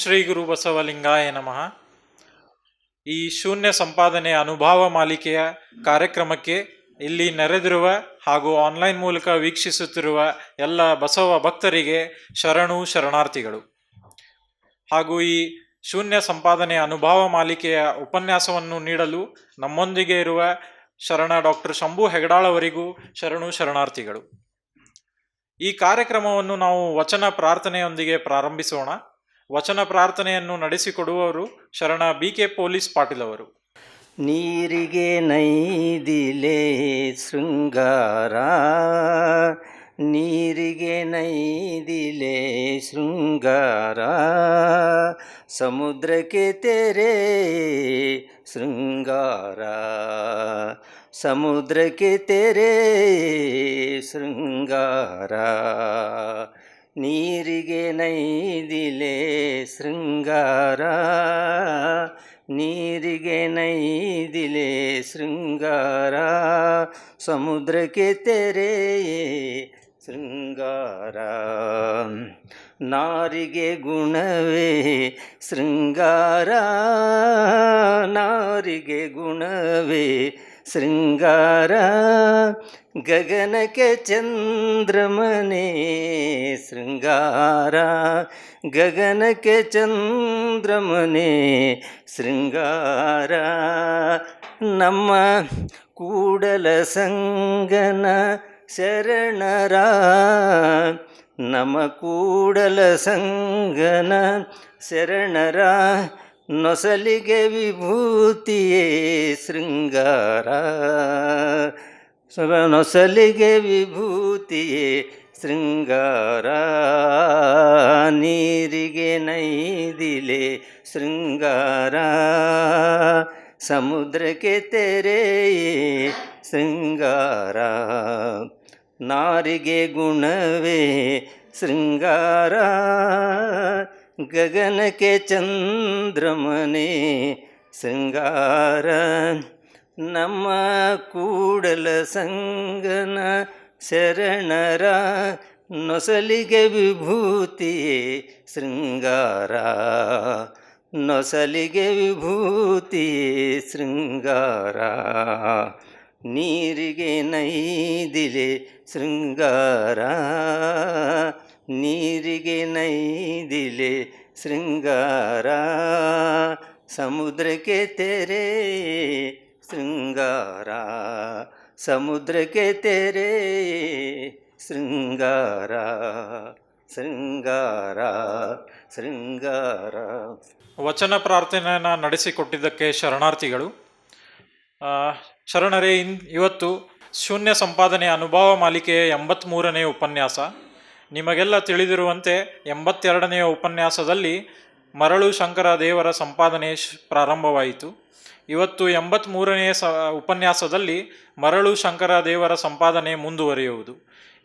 ಶ್ರೀ ಗುರು ಬಸವಲಿಂಗಾಯ ನಮಃ. ಈ ಶೂನ್ಯ ಸಂಪಾದನೆ ಅನುಭವ ಮಾಲಿಕೆಯ ಕಾರ್ಯಕ್ರಮಕ್ಕೆ ಇಲ್ಲಿ ನೆರೆದಿರುವ ಹಾಗೂ ಆನ್ಲೈನ್ ಮೂಲಕ ವೀಕ್ಷಿಸುತ್ತಿರುವ ಎಲ್ಲ ಬಸವ ಭಕ್ತರಿಗೆ ಶರಣು ಶರಣಾರ್ಥಿಗಳು. ಹಾಗೂ ಈ ಶೂನ್ಯ ಸಂಪಾದನೆ ಅನುಭವ ಮಾಲಿಕೆಯ ಉಪನ್ಯಾಸವನ್ನು ನೀಡಲು ನಮ್ಮೊಂದಿಗೆ ಇರುವ ಶರಣ ಡಾಕ್ಟರ್ ಶಂಭು ಹೆಗಡಾಳ್ ಅವರಿಗೂ ಶರಣು ಶರಣಾರ್ಥಿಗಳು. ಈ ಕಾರ್ಯಕ್ರಮವನ್ನು ನಾವು ವಚನ ಪ್ರಾರ್ಥನೆಯೊಂದಿಗೆ ಪ್ರಾರಂಭಿಸೋಣ. ವಚನ ಪ್ರಾರ್ಥನೆಯನ್ನು ನಡೆಸಿಕೊಡುವವರು ಶರಣ BK ಪೊಲೀಸ್ ಪಾಟೀಲ್ ಅವರು. ನೀರಿಗೆ ನೈದಿಲೆ ಶೃಂಗಾರ, ನೀರಿಗೆ ನೈದಿಲೆ ಶೃಂಗಾರ, ಸಮುದ್ರಕ್ಕೆ ತೆರೆ ಶೃಂಗಾರ, ಸಮುದ್ರಕ್ಕೆ ತೆರೆ ಶೃಂಗಾರ, ನೀರಿಗೆ ನೈದಿಲೆ ಶೃಂಗಾರ, ನೀರಿಗೆ ನೈದಿಲೆ ಶೃಂಗಾರ, ಸಮುದ್ರಕ್ಕೆ ತೆರೆ ಶೃಂಗಾರ, ನಾರಿಗೆ ಗುಣವೇ ಶೃಂಗಾರ, ನಾರಿಗೆ ಗುಣವೇ ಶೃಂಗಾರ, ಗಗನಕ್ಕೆ ಚಂದ್ರಮನೆ ಶೃಂಗಾರ, ಗಗನಕ್ಕೆ ಚಂದ್ರಮನೆ ಶೃಂಗಾರ, ನಮ್ಮ ಕೂಡಲ ಸಂಗನ ಶರಣರ, ನಮ್ಮ ಕೂಡಲ ಸಂಗನ ಶರಣರ, ನೊಸಲಿಗೆ ವಿಭೂತಿಯೇ ಶೃಂಗಾರ, ನೊಸಲಿಗೆ ವಿಭೂತಿಯೇ ಶೃಂಗಾರ, ನೀರಿಗೆ ನೈದಿಲೆ ಶೃಂಗಾರ, ಸಮುದ್ರಕ್ಕೆ ತೆರೆ ಶೃಂಗಾರ, ನಾರಿಗೆ ಗುಣವೇ ಶೃಂಗಾರ, ಗಗನಕ್ಕೆ ಚಂದ್ರಮನೆ ಶೃಂಗಾರ, ನಮ್ಮ ಕೂಡಲ ಸಂಗನ ಶರಣರ, ನೊಸಲಿಗೆ ವಿಭೂತಿಯೇ ಶೃಂಗಾರ, ನೊಸಲಿಗೆ ವಿಭೂತಿಯೇ ಶೃಂಗಾರ, ನೀರಿಗೆ ನೈದಿಲೆ ಶೃಂಗಾರ, ನೀರಿಗೆ ನೈದಿಲೆ ಶೃಂಗಾರ, ಸಮುದ್ರಕ್ಕೆ ತೆರೆ ಶೃಂಗಾರ, ಸಮುದ್ರಕ್ಕೆ ತೆರೆ ಶೃಂಗಾರ, ಶೃಂಗಾರ, ಶೃಂಗಾರ. ವಚನ ಪ್ರಾರ್ಥನೆಯನ್ನು ನಡೆಸಿಕೊಟ್ಟಿದ್ದಕ್ಕೆ ಶರಣಾರ್ಥಿಗಳು. ಶರಣರೇ, ಇವತ್ತು ಶೂನ್ಯ ಸಂಪಾದನೆ ಅನುಭವ ಮಾಲಿಕೆಯ 83ನೇ ಉಪನ್ಯಾಸ. ನಿಮಗೆಲ್ಲ ತಿಳಿದಿರುವಂತೆ 82ನೆಯ ಉಪನ್ಯಾಸದಲ್ಲಿ ಮರಳು ಶಂಕರ ದೇವರ ಸಂಪಾದನೆ ಪ್ರಾರಂಭವಾಯಿತು. ಇವತ್ತು 83ನೇ ಉಪನ್ಯಾಸದಲ್ಲಿ ಮರಳು ಶಂಕರ ದೇವರ ಸಂಪಾದನೆ ಮುಂದುವರಿಯುವುದು.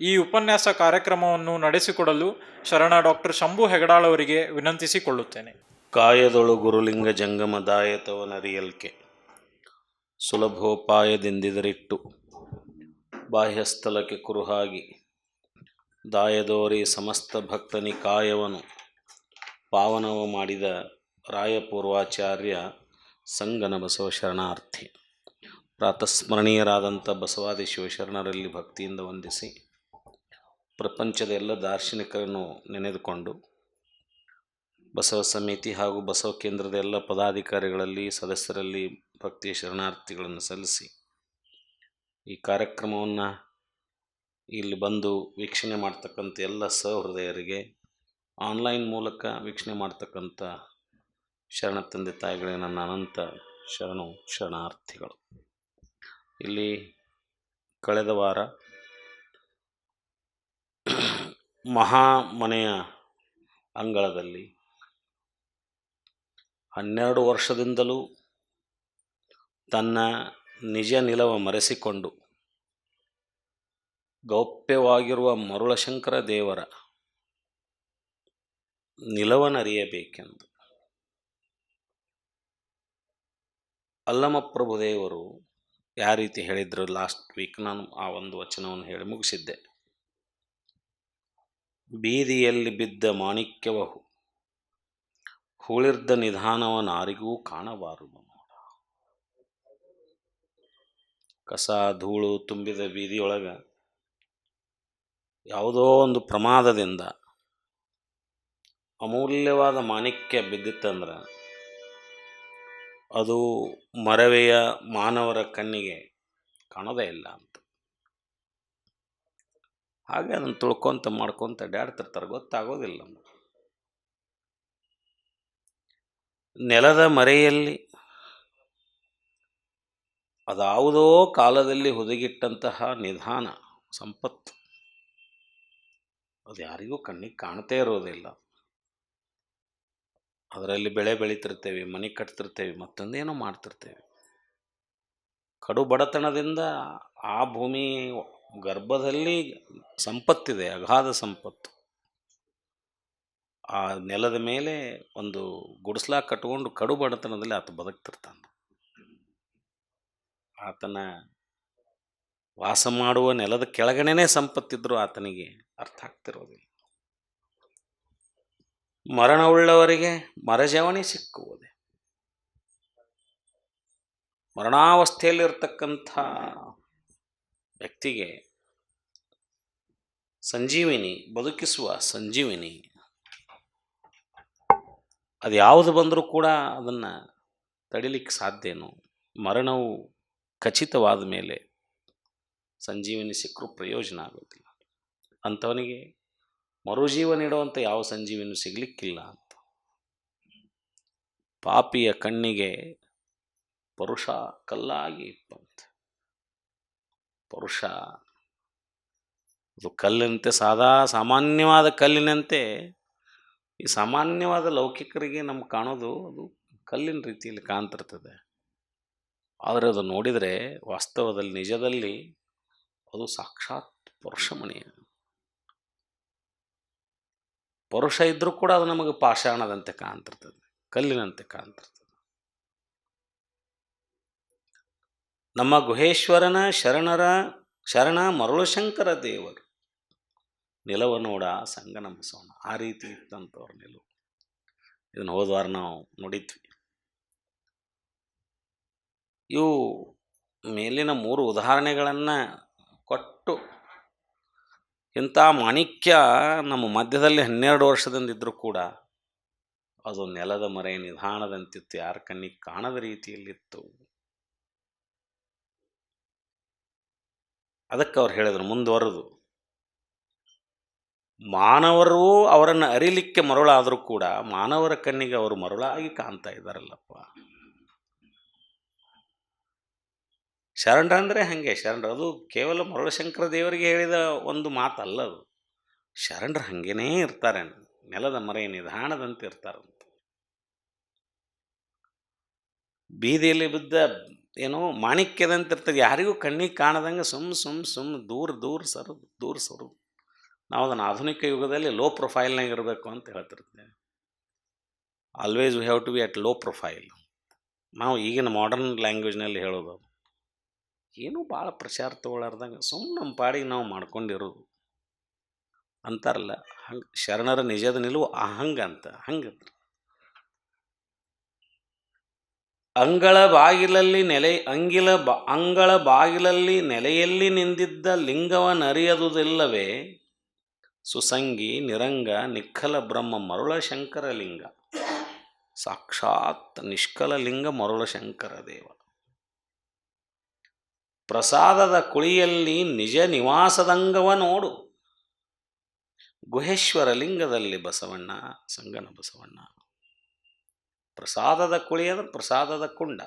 ಈ ಉಪನ್ಯಾಸ ಕಾರ್ಯಕ್ರಮವನ್ನು ನಡೆಸಿಕೊಡಲು ಶರಣ ಡಾಕ್ಟರ್ ಶಂಭು ಹೆಗಡಾಳ್ ಅವರಿಗೆ ವಿನಂತಿಸಿಕೊಳ್ಳುತ್ತೇನೆ. ಕಾಯದೊಳು ಗುರುಲಿಂಗ ಜಂಗಮ ದಾಯತವನರಿಯಲ್ಕೆ, ಸುಲಭೋಪಾಯದಿಂದಿದರಿಟ್ಟು ಬಾಹ್ಯಸ್ಥಲಕ್ಕೆ ಕುರುಹಾಗಿ, ದಾಯದೋರಿ ಸಮಸ್ತ ಭಕ್ತನಿ ಕಾಯವನು ಪಾವನವು ಮಾಡಿದ ರಾಯಪೂರ್ವಾಚಾರ್ಯ ಸಂಗನ ಬಸವ ಶರಣಾರ್ಥಿ. ಪ್ರಾತಸ್ಮರಣೀಯರಾದಂಥ ಬಸವಾದಿ ಶಿವಶರಣರಲ್ಲಿ ಭಕ್ತಿಯಿಂದ ವಂದಿಸಿ, ಪ್ರಪಂಚದ ಎಲ್ಲ ದಾರ್ಶನಿಕರನ್ನು ನೆನೆದುಕೊಂಡು, ಬಸವ ಸಮಿತಿ ಹಾಗೂ ಬಸವ ಕೇಂದ್ರದ ಎಲ್ಲ ಪದಾಧಿಕಾರಿಗಳಲ್ಲಿ ಸದಸ್ಯರಲ್ಲಿ ಭಕ್ತಿಯ ಶರಣಾರ್ಥಿಗಳನ್ನು ಸಲ್ಲಿಸಿ, ಈ ಕಾರ್ಯಕ್ರಮವನ್ನು ಇಲ್ಲಿ ಬಂದು ವೀಕ್ಷಣೆ ಮಾಡ್ತಕ್ಕಂಥ ಎಲ್ಲ ಸಹೃದಯರಿಗೆ, ಆನ್ಲೈನ್ ಮೂಲಕ ವೀಕ್ಷಣೆ ಮಾಡ್ತಕ್ಕಂಥ ಶರಣ ತಂದೆ ತಾಯಿಗಳಿಗೆ ನನ್ನ ಅನಂತ ಶರಣು ಶರಣಾರ್ಥಿಗಳು. ಇಲ್ಲಿ ಕಳೆದ ವಾರ ಮಹಾಮನೆಯ ಅಂಗಳದಲ್ಲಿ 12 ವರ್ಷದಿಂದಲೂ ತನ್ನ ನಿಜ ನಿಲವ ಮರೆಸಿಕೊಂಡು ಗೌಪ್ಯವಾಗಿರುವ ಮರುಳಶಂಕರ ದೇವರ ನಿಲವನರಿಯಬೇಕೆಂದು ಅಲ್ಲಮಪ್ರಭುದೇವರು ಯಾವ ರೀತಿ ಹೇಳಿದ್ರು, ಲಾಸ್ಟ್ ವೀಕ್ ನಾನು ಆ ಒಂದು ವಚನವನ್ನು ಹೇಳಿ ಮುಗಿಸಿದ್ದೆ. ಬೀದಿಯಲ್ಲಿ ಬಿದ್ದ ಮಾಣಿಕ್ಯವಹು ಹೂಳಿರ್ದ ನಿಧಾನವ ನಾರಿಗೂ ಕಾಣಬಾರದು ನೋಡ. ಕಸ ಧೂಳು ತುಂಬಿದ ಬೀದಿಯೊಳಗೆ ಯಾವುದೋ ಒಂದು ಪ್ರಮಾದದಿಂದ ಅಮೂಲ್ಯವಾದ ಮಾಣಿಕ್ಯ ಬಿದ್ದಿತ್ತಂದ್ರೆ ಅದು ಮರವೆಯ ಮಾನವರ ಕಣ್ಣಿಗೆ ಕಾಣೋದೇ ಇಲ್ಲ ಅಂತ. ಹಾಗೆ ಅದನ್ನು ತುಳ್ಕೊಂತ ಮಾಡ್ಕೊಂತ ಅಡ್ಡಾಡ್ತಿರ್ತಾರೆ, ಗೊತ್ತಾಗೋದಿಲ್ಲ. ನೆಲದ ಮರೆಯಲ್ಲಿ ಅದಾವುದೋ ಕಾಲದಲ್ಲಿ ಹುದುಗಿಟ್ಟಂತಹ ನಿಧಾನ ಸಂಪತ್ತು ಅದು ಯಾರಿಗೂ ಕಣ್ಣಿಗೆ ಕಾಣ್ತೇ ಇರೋದಿಲ್ಲ. ಅದರಲ್ಲಿ ಬೆಳೆ ಬೆಳೀತಿರ್ತೇವೆ, ಮನೆ ಕಟ್ತಿರ್ತೇವೆ, ಮತ್ತೊಂದೇನೋ ಮಾಡ್ತಿರ್ತೇವೆ. ಕಡು ಬಡತನದಿಂದ ಆ ಭೂಮಿ ಗರ್ಭದಲ್ಲಿ ಸಂಪತ್ತಿದೆ, ಅಗಾಧ ಸಂಪತ್ತು. ಆ ನೆಲದ ಮೇಲೆ ಒಂದು ಗುಡಿಸ್ಲಾ ಕಟ್ಕೊಂಡು ಕಡು ಬಡತನದಲ್ಲಿ ಆತ ಬದುಕ್ತಿರ್ತಾನೆ. ಆತನ ವಾಸ ಮಾಡುವ ನೆಲದ ಕೆಳಗಡೆನೇ ಸಂಪತ್ತಿದ್ರು ಆತನಿಗೆ ಅರ್ಥ ಆಗ್ತಿರೋದಿಲ್ಲ. ಮರಣವುಳ್ಳವರಿಗೆ ಮರಜವಣಿ ಸಿಕ್ಕುವುದೇ. ಮರಣಾವಸ್ಥೆಯಲ್ಲಿರ್ತಕ್ಕಂಥ ವ್ಯಕ್ತಿಗೆ ಸಂಜೀವಿನಿ, ಬದುಕಿಸುವ ಸಂಜೀವಿನಿ, ಅದು ಯಾವುದು ಬಂದರೂ ಕೂಡ ಅದನ್ನು ತಡಿಲಿಕ್ಕೆ ಸಾಧ್ಯನೋ. ಮರಣವು ಖಚಿತವಾದ ಮೇಲೆ ಸಂಜೀವಿನಿ ಸಿಕ್ಕರೂ ಪ್ರಯೋಜನ ಆಗೋದಿಲ್ಲ. ಅಂಥವನಿಗೆ ಮರುಜೀವ ನೀಡುವಂಥ ಯಾವ ಸಂಜೀವಿನೂ ಸಿಗಲಿಕ್ಕಿಲ್ಲ ಅಂತ. ಪಾಪಿಯ ಕಣ್ಣಿಗೆ ಪರುಷ ಕಲ್ಲಾಗಿ ಇಪ್ಪಂತೆ. ಪರುಷ ಅದು ಕಲ್ಲಿನಂತೆ, ಸಾಮಾನ್ಯವಾದ ಕಲ್ಲಿನಂತೆ. ಈ ಸಾಮಾನ್ಯವಾದ ಲೌಕಿಕರಿಗೆ ನಮ್ಗೆ ಕಾಣೋದು ಅದು ಕಲ್ಲಿನ ರೀತಿಯಲ್ಲಿ ಕಾಣ್ತಿರ್ತದೆ. ಆದರೆ ಅದು ನೋಡಿದರೆ ವಾಸ್ತವದಲ್ಲಿ ನಿಜದಲ್ಲಿ ಅದು ಸಾಕ್ಷಾತ್ ಪರುಷಮಣಿ. ಪರುಷ ಇದ್ದರೂ ಕೂಡ ಅದು ನಮಗೆ ಪಾಷಾಣದಂತೆ ಕಾಣ್ತಿರ್ತದೆ, ಕಲ್ಲಿನಂತೆ ಕಾಣ್ತಿರ್ತದೆ. ನಮ್ಮ ಗುಹೇಶ್ವರನ ಶರಣ ಮರುಳಶಂಕರ ದೇವರು ನಿಲವ ನೋಡ ಸಂಗನ ಬಸವಣ್ಣ. ಆ ರೀತಿ ಇತ್ತಂತವ್ರ ನಿಲುವು. ಇದನ್ನು ಹೋದವಾರ ನಾವು ನೋಡಿದ್ವಿ. ಇವು ಮೇಲಿನ 3 ಉದಾಹರಣೆಗಳನ್ನು ಕೊಟ್ಟು, ಇಂಥ ಮಾಣಿಕ್ಯ ನಮ್ಮ ಮಧ್ಯದಲ್ಲಿ 12 ವರ್ಷದಿಂದ ಇದ್ದರೂ ಕೂಡ ಅದು ನೆಲದ ಮರೆ ನಿಧಾನದಂತಿತ್ತು, ಯಾರ ಕಣ್ಣಿಗೆ ಕಾಣದ ರೀತಿಯಲ್ಲಿತ್ತು. ಅದಕ್ಕೆ ಅವ್ರು ಹೇಳಿದ್ರು ಮುಂದುವರೆದು, ಮಾನವರು ಅವರನ್ನು ಅರಿಲಿಕ್ಕೆ ಮರುಳಾದರೂ ಕೂಡ ಮಾನವರ ಕಣ್ಣಿಗೆ ಅವರು ಮರುಳಾಗಿ ಕಾಣ್ತಾ ಇದ್ದಾರಲ್ಲಪ್ಪ. ಶರಣರಂದರೆ ಹಾಗೆ. ಶರಣರು ಅದು ಕೇವಲ ಮರುಳಶಂಕರ ದೇವರಿಗೆ ಹೇಳಿದ ಒಂದು ಮಾತಲ್ಲ ಅದು. ಶರಣರು ಹಾಗೇನೇ ಇರ್ತಾರೆ, ನೆಲದ ಮರೆ ನಿಧಾನದಂತೆ ಇರ್ತಾರಂತ. ಬೀದಿಯಲ್ಲಿ ಬಿದ್ದ ಏನೋ ಮಾಣಿಕ್ಯದಂತೆ ಇರ್ತದೆ, ಯಾರಿಗೂ ಕಣ್ಣಿಗೆ ಕಾಣದಂಗೆ ಸುಮ್ಮ ದೂರ ಸರೋದು. ನಾವು ಅದನ್ನು ಆಧುನಿಕ ಯುಗದಲ್ಲಿ ಲೋ ಪ್ರೊಫೈಲ್ನಾಗ ಇರಬೇಕು ಅಂತ ಹೇಳ್ತಿರ್ತೇವೆ. Always we have to be at low profile. ನಾವು ಈಗಿನ ಮಾಡರ್ನ್ ಲ್ಯಾಂಗ್ವೇಜ್ನಲ್ಲಿ ಹೇಳೋದು ಏನೂ ಭಾಳ ಪ್ರಚಾರ ತೊಗೊಳಾರ್ದಂಗೆ ಸುಮ್ಮನೆ ನಮ್ಮ ಪಾಡಿಗೆ ನಾವು ಮಾಡ್ಕೊಂಡಿರೋದು ಅಂತಾರಲ್ಲ. ಹಂಗೆ ಶರಣರ ನಿಜದ ನಿಲುವು ಹಂಗಂತ. ಅಂಗಳ ಬಾಗಿಲಲ್ಲಿ ನೆಲೆಯಲ್ಲಿ ನಿಂದಿದ್ದ ಲಿಂಗವನರಿಯದುದಿಲ್ಲವೇ ಸುಸಂಗಿ ನಿರಂಗ ನಿಖಲ ಬ್ರಹ್ಮ ಮರುಳಶಂಕರ ಲಿಂಗ. ಸಾಕ್ಷಾತ್ ನಿಷ್ಕಲ ಲಿಂಗ ಮರುಳಶಂಕರ ದೇವ. ಪ್ರಸಾದದ ಕುಳಿಯಲ್ಲಿ ನಿಜ ನಿವಾಸದಂಗವ ನೋಡು. ಗುಹೇಶ್ವರ ಲಿಂಗದಲ್ಲಿ ಬಸವಣ್ಣ, ಸಂಗನ ಬಸವಣ್ಣ. ಪ್ರಸಾದದ ಕುಳಿ ಅಂದ್ರೆ ಪ್ರಸಾದದ ಕುಂಡ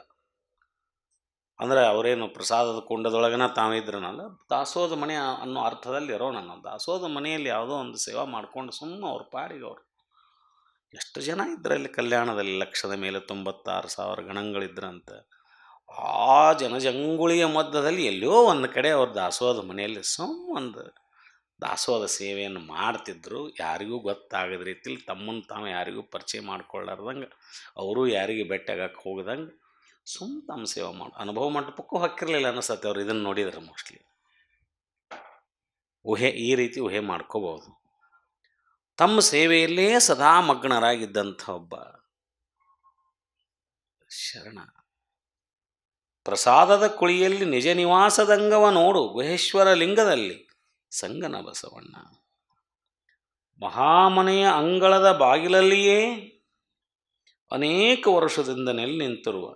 ಅಂದರೆ ಅವರೇನು ಪ್ರಸಾದದ ಕುಂಡದೊಳಗನ ತಾವಿದ್ರನಲ್ಲ, ದಾಸೋದ ಮನೆ ಅನ್ನೋ ಅರ್ಥದಲ್ಲಿ ಇರೋಣ. ನಾವು ದಾಸೋದ ಮನೆಯಲ್ಲಿ ಯಾವುದೋ ಒಂದು ಸೇವಾ ಮಾಡಿಕೊಂಡು ಸುಮ್ಮನೆ ಅವ್ರ ಪಾಡಿಗೆ ಅವರು. ಎಷ್ಟು ಜನ ಇದ್ರಲ್ಲಿ ಕಲ್ಯಾಣದಲ್ಲಿ ಲಕ್ಷದ ಮೇಲೆ 96,000 ಗಣಗಳಿದ್ರಂತೆ. ಆ ಜನಜಂಗುಳಿಯ ಮಧ್ಯದಲ್ಲಿ ಎಲ್ಲೋ ಒಂದು ಕಡೆ ಅವ್ರ ದಾಸೋದ ಮನೆಯಲ್ಲಿ ಒಂದು ದಾಸೋದ ಸೇವೆಯನ್ನು ಮಾಡ್ತಿದ್ರು. ಯಾರಿಗೂ ಗೊತ್ತಾಗದ ರೀತಿಲಿ ತಮ್ಮನ್ನು ತಾವು ಯಾರಿಗೂ ಪರಿಚಯ ಮಾಡ್ಕೊಳ್ಳಾರ್ದಂಗೆ, ಅವರು ಯಾರಿಗೆ ಭೇಟಿಯಾಗಕ್ಕೆ ಹೋಗ್ದಂಗೆ ತಮ್ಮ ಸೇವೆ ಮಾಡಿ ಅನುಭವ ಮಂಟಪಕ್ಕೂ ಹೊಕ್ಕಿರಲಿಲ್ಲ ಅನ್ನಿಸ್ತತೆ ಅವ್ರು. ಇದನ್ನು ನೋಡಿದ್ರೆ ಮೋಸ್ಟ್ಲಿ ಈ ರೀತಿ ಊಹೆ ಮಾಡ್ಕೋಬಹುದು. ತಮ್ಮ ಸೇವೆಯಲ್ಲೇ ಸದಾ ಮಗ್ನರಾಗಿದ್ದಂಥ ಒಬ್ಬ ಶರಣ. ಪ್ರಸಾದದ ಕುಳಿಯಲ್ಲಿ ನಿಜ ನಿವಾಸದಂಗವ ನೋಡು ಗುಹೇಶ್ವರ ಲಿಂಗದಲ್ಲಿ ಸಂಗನ ಬಸವಣ್ಣ. ಮಹಾಮನೆಯ ಅಂಗಳದ ಬಾಗಿಲಲ್ಲಿಯೇ ಅನೇಕ ವರ್ಷದಿಂದ ನೆಲೆ ನಿಂತಿರುವ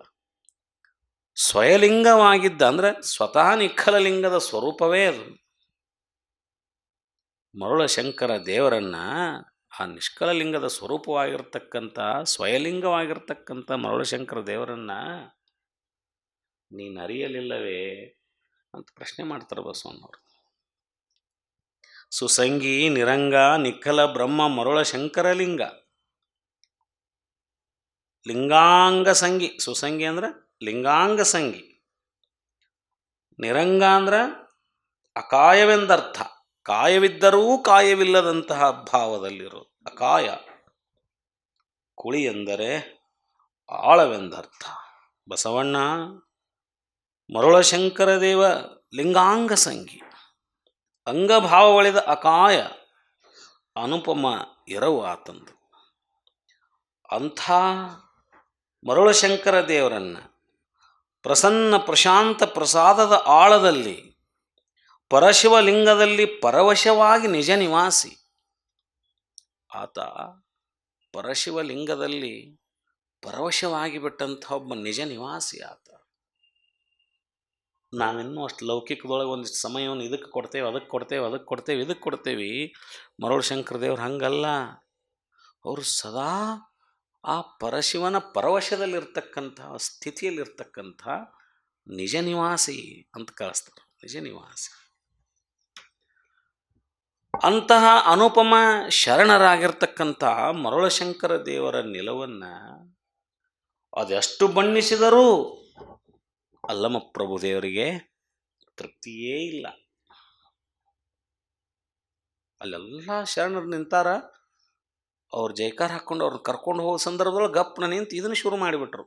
ಸ್ವಯಲಿಂಗವಾಗಿದ್ದ ಅಂದರೆ ಸ್ವತಃ ನಿಖಲಲಿಂಗದ ಸ್ವರೂಪವೇ ಅದು ಮರುಳಶಂಕರ ದೇವರನ್ನ, ಆ ನಿಷ್ಕಲಲಿಂಗದ ಸ್ವರೂಪವಾಗಿರ್ತಕ್ಕಂಥ ಸ್ವಯಲಿಂಗವಾಗಿರ್ತಕ್ಕಂಥ ಮರುಳಶಂಕರ ದೇವರನ್ನ ನೀನು ಅರಿಯಲಿಲ್ಲವೇ ಅಂತ ಪ್ರಶ್ನೆ ಮಾಡ್ತಾರೆ ಬಸವಣ್ಣವರು. ಸುಸಂಗಿ ನಿರಂಗ ನಿಖಲ ಬ್ರಹ್ಮ ಮರುಳಶಂಕರಲಿಂಗ. ಲಿಂಗಾಂಗ ಸಂಗಿ, ಸುಸಂಗಿ ಅಂದ್ರೆ ಲಿಂಗಾಂಗ ಸಂಗಿ, ನಿರಂಗ ಅಂದ್ರೆ ಅಕಾಯವೆಂದರ್ಥ, ಕಾಯವಿದ್ದರೂ ಕಾಯವಿಲ್ಲದಂತಹ ಭಾವದಲ್ಲಿರೋದು ಅಕಾಯ. ಕುಳಿ ಎಂದರೆ ಆಳವೆಂದರ್ಥ. ಬಸವಣ್ಣ ಮರುಳಶಂಕರ ದೇವ ಲಿಂಗಾಂಗ ಸಂಗಿ, ಅಂಗಭಾವವಳಿದ ಅಕಾಯ ಅನುಪಮ ಎರವು ಆತಂದು. ಅಂಥ ಮರುಳಶಂಕರ ದೇವರನ್ನು ಪ್ರಸನ್ನ ಪ್ರಶಾಂತ ಪ್ರಸಾದದ ಆಳದಲ್ಲಿ ಪರಶಿವಲಿಂಗದಲ್ಲಿ ಪರವಶವಾಗಿ ನಿಜ ನಿವಾಸಿ ಆತ. ಪರಶಿವಲಿಂಗದಲ್ಲಿ ಪರವಶವಾಗಿ ಬಿಟ್ಟಂಥ ಒಬ್ಬ ನಿಜ ನಿವಾಸಿ ಆತ. ನಾವಿನ್ನೂ ಅಷ್ಟು ಲೌಕಿಕದೊಳಗೆ ಒಂದಿಷ್ಟು ಸಮಯವನ್ನು ಇದಕ್ಕೆ ಕೊಡ್ತೇವೆ, ಅದಕ್ಕೆ ಕೊಡ್ತೇವೆ, ಅದಕ್ಕೆ ಕೊಡ್ತೇವೆ, ಇದಕ್ಕೆ ಕೊಡ್ತೇವೆ. ಮರುಳಶಂಕರ ದೇವ್ರು ಹಂಗಲ್ಲ. ಅವರು ಸದಾ ಆ ಪರಶಿವನ ಪರವಶದಲ್ಲಿರ್ತಕ್ಕಂಥ ಸ್ಥಿತಿಯಲ್ಲಿರ್ತಕ್ಕಂಥ ನಿಜ ನಿವಾಸಿ ಅಂತ ಕಳಿಸ್ತಾರೆ. ನಿಜ ನಿವಾಸಿ. ಅಂತಹ ಅನುಪಮ ಶರಣರಾಗಿರ್ತಕ್ಕಂಥ ಮರುಳಶಂಕರ ದೇವರ ನಿಲವನ್ನು ಅದೆಷ್ಟು ಬಣ್ಣಿಸಿದರೂ ಅಲ್ಲಮ ಪ್ರಭು ದೇವರಿಗೆ ತೃಪ್ತಿಯೇ ಇಲ್ಲ. ಅಲ್ಲೆಲ್ಲ ಶರಣರು ನಿಂತಾರ. ಅವ್ರು ಜೈಕಾರ ಹಾಕ್ಕೊಂಡು ಅವ್ರನ್ನ ಕರ್ಕೊಂಡು ಹೋಗೋ ಸಂದರ್ಭದೊಳಗೆ ಗಪ್ಪನ ನಿಂತು ಇದನ್ನು ಶುರು ಮಾಡಿಬಿಟ್ರು.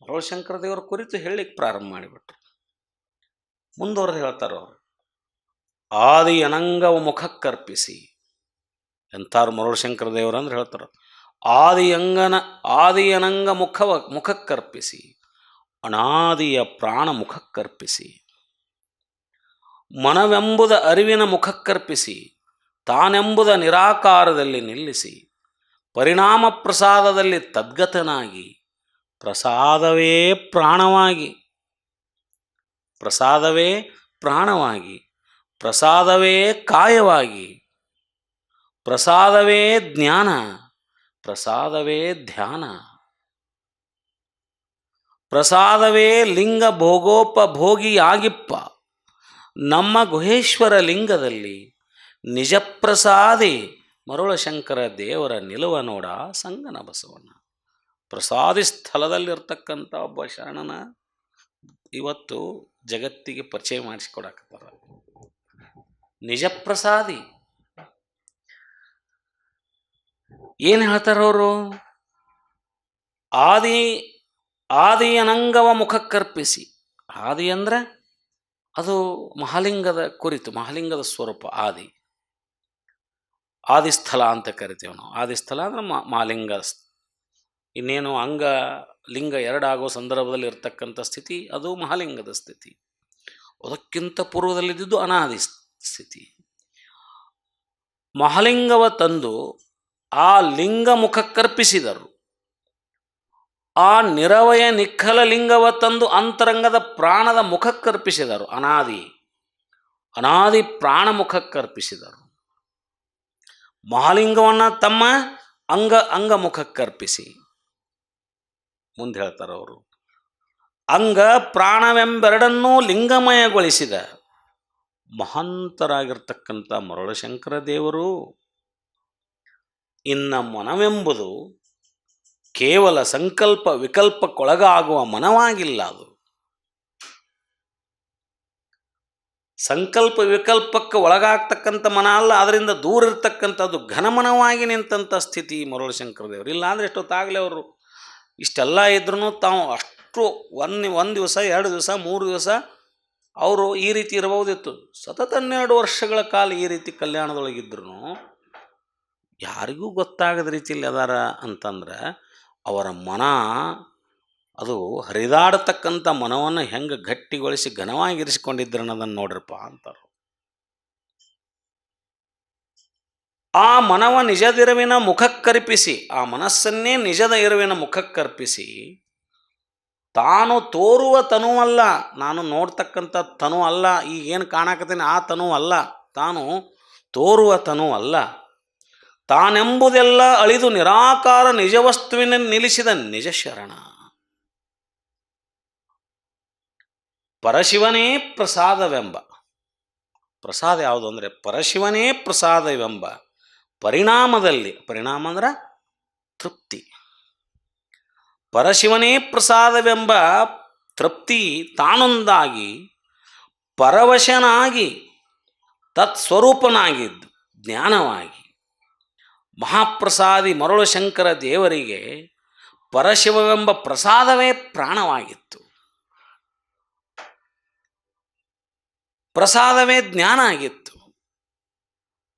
ಮರುಳಶಂಕರ ದೇವರ ಕುರಿತು ಹೇಳಲಿಕ್ಕೆ ಪ್ರಾರಂಭ ಮಾಡಿಬಿಟ್ರು. ಮುಂದುವರೆದು ಹೇಳ್ತಾರೆ ಅವರು, ಆದಿ ಅನಂಗವ ಮುಖಕ್ಕರ್ಪಿಸಿ. ಎಂತಾರು ಮರುಳಶಂಕರ ದೇವರಂದ್ರೆ ಹೇಳ್ತಾರೆ, ಆದಿ ಅನಂಗ ಮುಖಕ್ಕರ್ಪಿಸಿ, ಅನಾದಿಯ ಪ್ರಾಣ ಮುಖಕ್ಕರ್ಪಿಸಿ, ಮನವೆಂಬುದ ಅರಿವಿನ ಮುಖಕ್ಕರ್ಪಿಸಿ, ತಾನೆಂಬುದ ನಿರಾಕಾರದಲ್ಲಿ ನಿಲ್ಲಿಸಿ, ಪರಿಣಾಮ ಪ್ರಸಾದದಲ್ಲಿ ತದ್ಗತನಾಗಿ, ಪ್ರಸಾದವೇ ಪ್ರಾಣವಾಗಿ, ಪ್ರಸಾದವೇ ಪ್ರಾಣವಾಗಿ, ಪ್ರಸಾದವೇ ಕಾಯವಾಗಿ, ಪ್ರಸಾದವೇ ಜ್ಞಾನ, ಪ್ರಸಾದವೇ ಧ್ಯಾನ, ಪ್ರಸಾದವೇ ಲಿಂಗ ಭೋಗೋಪಭೋಗಿಯಾಗಿಪ್ಪ ನಮ್ಮ ಗುಹೇಶ್ವರ ಲಿಂಗದಲ್ಲಿ ನಿಜಪ್ರಸಾದಿ ಮರುಳಶಂಕರ ದೇವರ ನಿಲುವ ನೋಡ ಸಂಗನ ಬಸವಣ್ಣ. ಪ್ರಸಾದಿ ಸ್ಥಳದಲ್ಲಿರ್ತಕ್ಕಂಥ ಒಬ್ಬ ಶರಣನ ಇವತ್ತು ಜಗತ್ತಿಗೆ ಪರಿಚಯ ಮಾಡಿಸಿಕೊಡಕತ್ತಾರ. ನಿಜಪ್ರಸಾದಿ ಏನು ಹೇಳ್ತಾರವರು? ಆದಿ ಅನಂಗವ ಮುಖಕ್ಕರ್ಪಿಸಿ. ಆದಿ ಅಂದರೆ ಅದು ಮಹಾಲಿಂಗದ ಕುರಿತು, ಮಹಾಲಿಂಗದ ಸ್ವರೂಪ ಆದಿ. ಆದಿಸ್ಥಳ ಅಂತ ಕರಿತೇವೆ ನಾವು. ಆದಿಸ್ಥಳ ಅಂದ್ರೆ ಮಹಾಲಿಂಗ. ಇನ್ನೇನು ಅಂಗ ಲಿಂಗ ಎರಡಾಗೋ ಸಂದರ್ಭದಲ್ಲಿ ಇರ್ತಕ್ಕಂಥ ಸ್ಥಿತಿ ಅದು ಮಹಾಲಿಂಗದ ಸ್ಥಿತಿ. ಅದಕ್ಕಿಂತ ಪೂರ್ವದಲ್ಲಿದ್ದು ಅನಾದಿ ಸ್ಥಿತಿ. ಮಹಾಲಿಂಗವ ತಂದು ಆ ಲಿಂಗ ಮುಖಕ್ಕರ್ಪಿಸಿದರು. ಆ ನಿರವಯ ನಿಖಲ ಲಿಂಗವ ತಂದು ಅಂತರಂಗದ ಪ್ರಾಣದ ಮುಖಕ್ಕರ್ಪಿಸಿದರು. ಅನಾದಿ ಪ್ರಾಣ ಮುಖಕ್ಕರ್ಪಿಸಿದರು. ಮಹಾಲಿಂಗವನ್ನು ತಮ್ಮ ಅಂಗ ಮುಖಕ್ಕರ್ಪಿಸಿ ಮುಂದೆ ಹೇಳ್ತಾರೆ ಅವರು, ಅಂಗ ಪ್ರಾಣವೆಂಬೆರಡನ್ನೂ ಲಿಂಗಮಯಗೊಳಿಸಿದ ಮಹಾಂತರಾಗಿರ್ತಕ್ಕಂಥ ಮರುಳಶಂಕರ ದೇವರು ಇನ್ನ ಮನವೆಂಬುದು ಕೇವಲ ಸಂಕಲ್ಪ ವಿಕಲ್ಪಕ್ಕೊಳಗಾಗುವ ಮನವಾಗಿಲ್ಲ. ಅದು ಸಂಕಲ್ಪ ವಿಕಲ್ಪಕ್ಕೆ ಒಳಗಾಗ್ತಕ್ಕಂಥ ಮನ ಅಲ್ಲ, ಅದರಿಂದ ದೂರ ಇರ್ತಕ್ಕಂಥದ್ದು ಘನಮನವಾಗಿ ನಿಂತಹ ಸ್ಥಿತಿ ಮರುಳಶಂಕರ ದೇವರು. ಇಲ್ಲ ಅಂದರೆ ಎಷ್ಟೊತ್ತಾಗಲೇ ಅವರು ಇಷ್ಟೆಲ್ಲ ಇದ್ರೂ ತಾವು ಅಷ್ಟು ಒಂದು ದಿವಸ 2 ದಿವಸ 3 ದಿವಸ ಅವರು ಈ ರೀತಿ ಇರಬಹುದಿತ್ತು. ಸತತ 12 ವರ್ಷಗಳ ಕಾಲ ಈ ರೀತಿ ಕಲ್ಯಾಣದೊಳಗಿದ್ರು ಯಾರಿಗೂ ಗೊತ್ತಾಗದ ರೀತಿಯಲ್ಲಿ ಅದಾರ ಅಂತಂದ್ರೆ ಅವರ ಮನ ಅದು ಹರಿದಾಡತಕ್ಕಂಥ ಮನವನ್ನು ಹೆಂಗೆ ಗಟ್ಟಿಗೊಳಿಸಿ ಘನವಾಗಿರಿಸಿಕೊಂಡಿದ್ರು ಅನ್ನೋದನ್ನು ನೋಡ್ರಪ್ಪ ಅಂತಾರೆ. ಆ ಮನವ ನಿಜದಿರುವಿನ ಮುಖಕ್ಕರ್ಪಿಸಿ, ಆ ಮನಸ್ಸನ್ನೇ ನಿಜದ ಇರುವಿನ ಮುಖಕ್ಕರ್ಪಿಸಿ, ತಾನು ತೋರುವ ತನುವಲ್ಲ, ನಾನು ನೋಡ್ತಕ್ಕಂಥ ತನು ಅಲ್ಲ, ಈಗೇನು ಕಾಣಕತ್ತೀನಿ ಆ ತನು ಅಲ್ಲ, ತಾನು ತೋರುವ ತನು ಅಲ್ಲ, ತಾನೆಂಬುದೆಲ್ಲ ಅಳಿದು ನಿರಾಕಾರ ನಿಜವಸ್ತುವಿನ ನಿಲ್ಲಿಸಿದ ನಿಜ ಶರಣ. ಪರಶಿವನೇ ಪ್ರಸಾದವೆಂಬ, ಪ್ರಸಾದ ಯಾವುದು ಅಂದರೆ ಪರಶಿವನೇ ಪ್ರಸಾದವೆಂಬ ಪರಿಣಾಮದಲ್ಲಿ, ಪರಿಣಾಮ ಅಂದ್ರೆ ತೃಪ್ತಿ, ಪರಶಿವನೇ ಪ್ರಸಾದವೆಂಬ ತೃಪ್ತಿ ತಾನೊಂದಾಗಿ ಪರವಶನಾಗಿ ತತ್ಸ್ವರೂಪನಾಗಿದ್ದು ಜ್ಞಾನವಾಗಿ ಮಹಾಪ್ರಸಾದಿ ಮರುಳು ಶಂಕರ ದೇವರಿಗೆ ಪರಶಿವವೆಂಬ ಪ್ರಸಾದವೇ ಪ್ರಾಣವಾಗಿತ್ತು, ಪ್ರಸಾದವೇ ಜ್ಞಾನ ಆಗಿತ್ತು,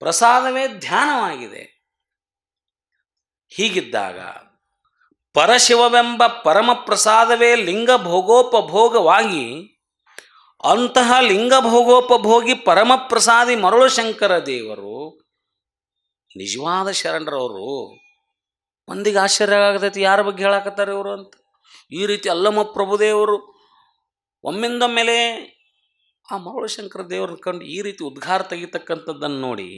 ಪ್ರಸಾದವೇ ಧ್ಯಾನವಾಗಿದೆ. ಹೀಗಿದ್ದಾಗ ಪರಶಿವವೆಂಬ ಪರಮ ಪ್ರಸಾದವೇ ಲಿಂಗ ಭೋಗೋಪಭೋಗವಾಗಿ, ಅಂತಹ ಲಿಂಗ ಭೋಗೋಪಭೋಗಿ ಪರಮ ಪ್ರಸಾದಿ ಮರುಳು ಶಂಕರ ದೇವರು ನಿಜವಾದ ಶರಣರವರು. ಮಂದಿಗೆ ಆಶ್ಚರ್ಯ ಆಗತೈತಿ, ಯಾರ ಬಗ್ಗೆ ಹೇಳಕತ್ತಾರೆ ಇವರು ಅಂತ. ಈ ರೀತಿ ಅಲ್ಲಮ್ಮ ಪ್ರಭುದೇವರು ಒಮ್ಮಿಂದೊಮ್ಮೆಲೆ ಆ ಮರುಳು ಶಂಕರ ದೇವ್ರನ್ನ ಕಂಡು ಈ ರೀತಿ ಉದ್ಗಾರ ತೆಗಿತಕ್ಕಂಥದ್ದನ್ನು ನೋಡಿ,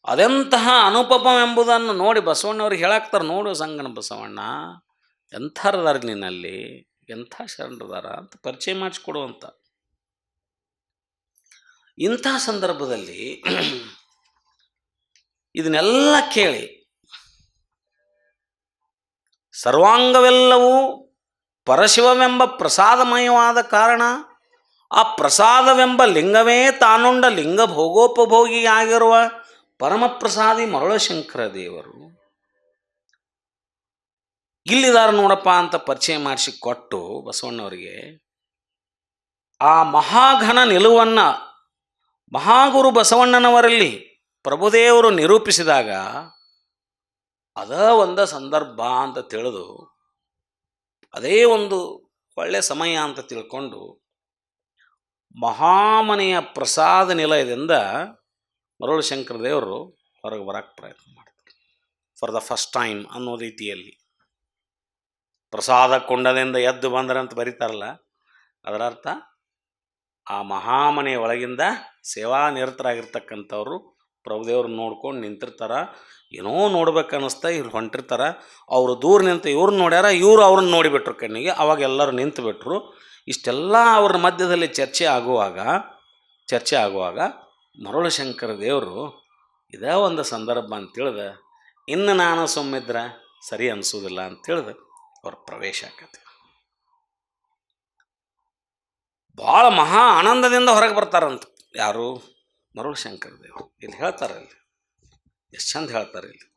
ಅದೆಂತಹ ಅನುಪಮವೆಂಬುದನ್ನು ನೋಡಿ ಬಸವಣ್ಣವ್ರಿಗೆ ಹೇಳಾಕ್ತಾರೆ. ನೋಡು ಸಂಗನ ಬಸವಣ್ಣ ಎಂಥರದಾರ ನಿನ್ನಲ್ಲಿ, ಎಂಥ ಶರಣರದಾರ ಅಂತ ಪರಿಚಯ ಮಾಡಿಸ್ಕೊಡುವಂಥ. ಇಂಥ ಸಂದರ್ಭದಲ್ಲಿ ಇದನ್ನೆಲ್ಲ ಕೇಳಿ ಸರ್ವಾಂಗವೆಲ್ಲವೂ ಪರಶಿವವೆಂಬ ಪ್ರಸಾದಮಯವಾದ ಕಾರಣ, ಆ ಪ್ರಸಾದವೆಂಬ ಲಿಂಗವೇ ತಾನುಂಡ ಲಿಂಗ ಭೋಗೋಪಭೋಗಿಯಾಗಿರುವ ಪರಮಪ್ರಸಾದಿ ಮರುಳಶಂಕರ ದೇವರು ಇಲ್ಲಿದಾರ ನೋಡಪ್ಪ ಅಂತ ಪರಿಚಯ ಮಾಡಿಸಿ ಕೊಟ್ಟು ಬಸವಣ್ಣವರಿಗೆ ಆ ಮಹಾಘನ ನಿಲುವನ್ನು ಮಹಾಗುರು ಬಸವಣ್ಣನವರಲ್ಲಿ ಪ್ರಭುದೇವರು ನಿರೂಪಿಸಿದಾಗ ಅದ ಒಂದು ಸಂದರ್ಭ ಅಂತ ತಿಳಿದು, ಅದೇ ಒಂದು ಒಳ್ಳೆಯ ಸಮಯ ಅಂತ ತಿಳ್ಕೊಂಡು ಮಹಾಮನೆಯ ಪ್ರಸಾದ ನಿಲಯದಿಂದ ಮರುಳು ಶಂಕರ ದೇವರು ಹೊರಗೆ ಬರೋಕ್ಕೆ ಪ್ರಯತ್ನ ಮಾಡ್ತಾರೆ. ಫಾರ್ ದ ಫಸ್ಟ್ ಟೈಮ್ ಅನ್ನೋ ರೀತಿಯಲ್ಲಿ ಪ್ರಸಾದ ಕೊಂಡದಿಂದ ಎದ್ದು ಬಂದರಂತ ಬರೀತಾರಲ್ಲ, ಅದರ ಅರ್ಥ ಆ ಮಹಾಮನೆಯ ಒಳಗಿಂದ ಸೇವಾ ನಿರತರಾಗಿರ್ತಕ್ಕಂಥವ್ರು ಪ್ರಭುದೇವ್ರನ್ನ ನೋಡ್ಕೊಂಡು ನಿಂತಿರ್ತಾರ. ಏನೋ ನೋಡ್ಬೇಕು ಅನ್ನಿಸ್ತಾ ಇವ್ರು ಹೊಂಟಿರ್ತಾರ. ಅವರು ದೂರ ನಿಂತು ಇವ್ರನ್ನ ನೋಡ್ಯಾರ, ಇವರು ಅವ್ರನ್ನ ನೋಡಿಬಿಟ್ರು ಕಣ್ಣಿಗೆ. ಅವಾಗ ಎಲ್ಲರೂ ನಿಂತು ಬಿಟ್ರು. ಇಷ್ಟೆಲ್ಲ ಅವ್ರ ಮಧ್ಯದಲ್ಲಿ ಚರ್ಚೆ ಆಗುವಾಗ ಮರುಳು ಶಂಕರ ದೇವರು ಇದೇ ಒಂದು ಸಂದರ್ಭ ಅಂತೇಳಿದ, ಇನ್ನು ನಾನು ಸುಮ್ಮಿದ್ರೆ ಸರಿ ಅನಿಸೋದಿಲ್ಲ ಅಂತೇಳಿದ ಅವ್ರ ಪ್ರವೇಶ ಆಕತಿ. ಭಾಳ ಮಹಾ ಆನಂದದಿಂದ ಹೊರಗೆ ಬರ್ತಾರಂತ. ಯಾರು? ಮರುಳು ಶಂಕರ ದೇವರು. ಇಲ್ಲಿ ಹೇಳ್ತಾರೆ, ಇಲ್ಲಿ ಎಷ್ಟು ಚಂದ ಹೇಳ್ತಾರೆ. ಇಲ್ಲಿ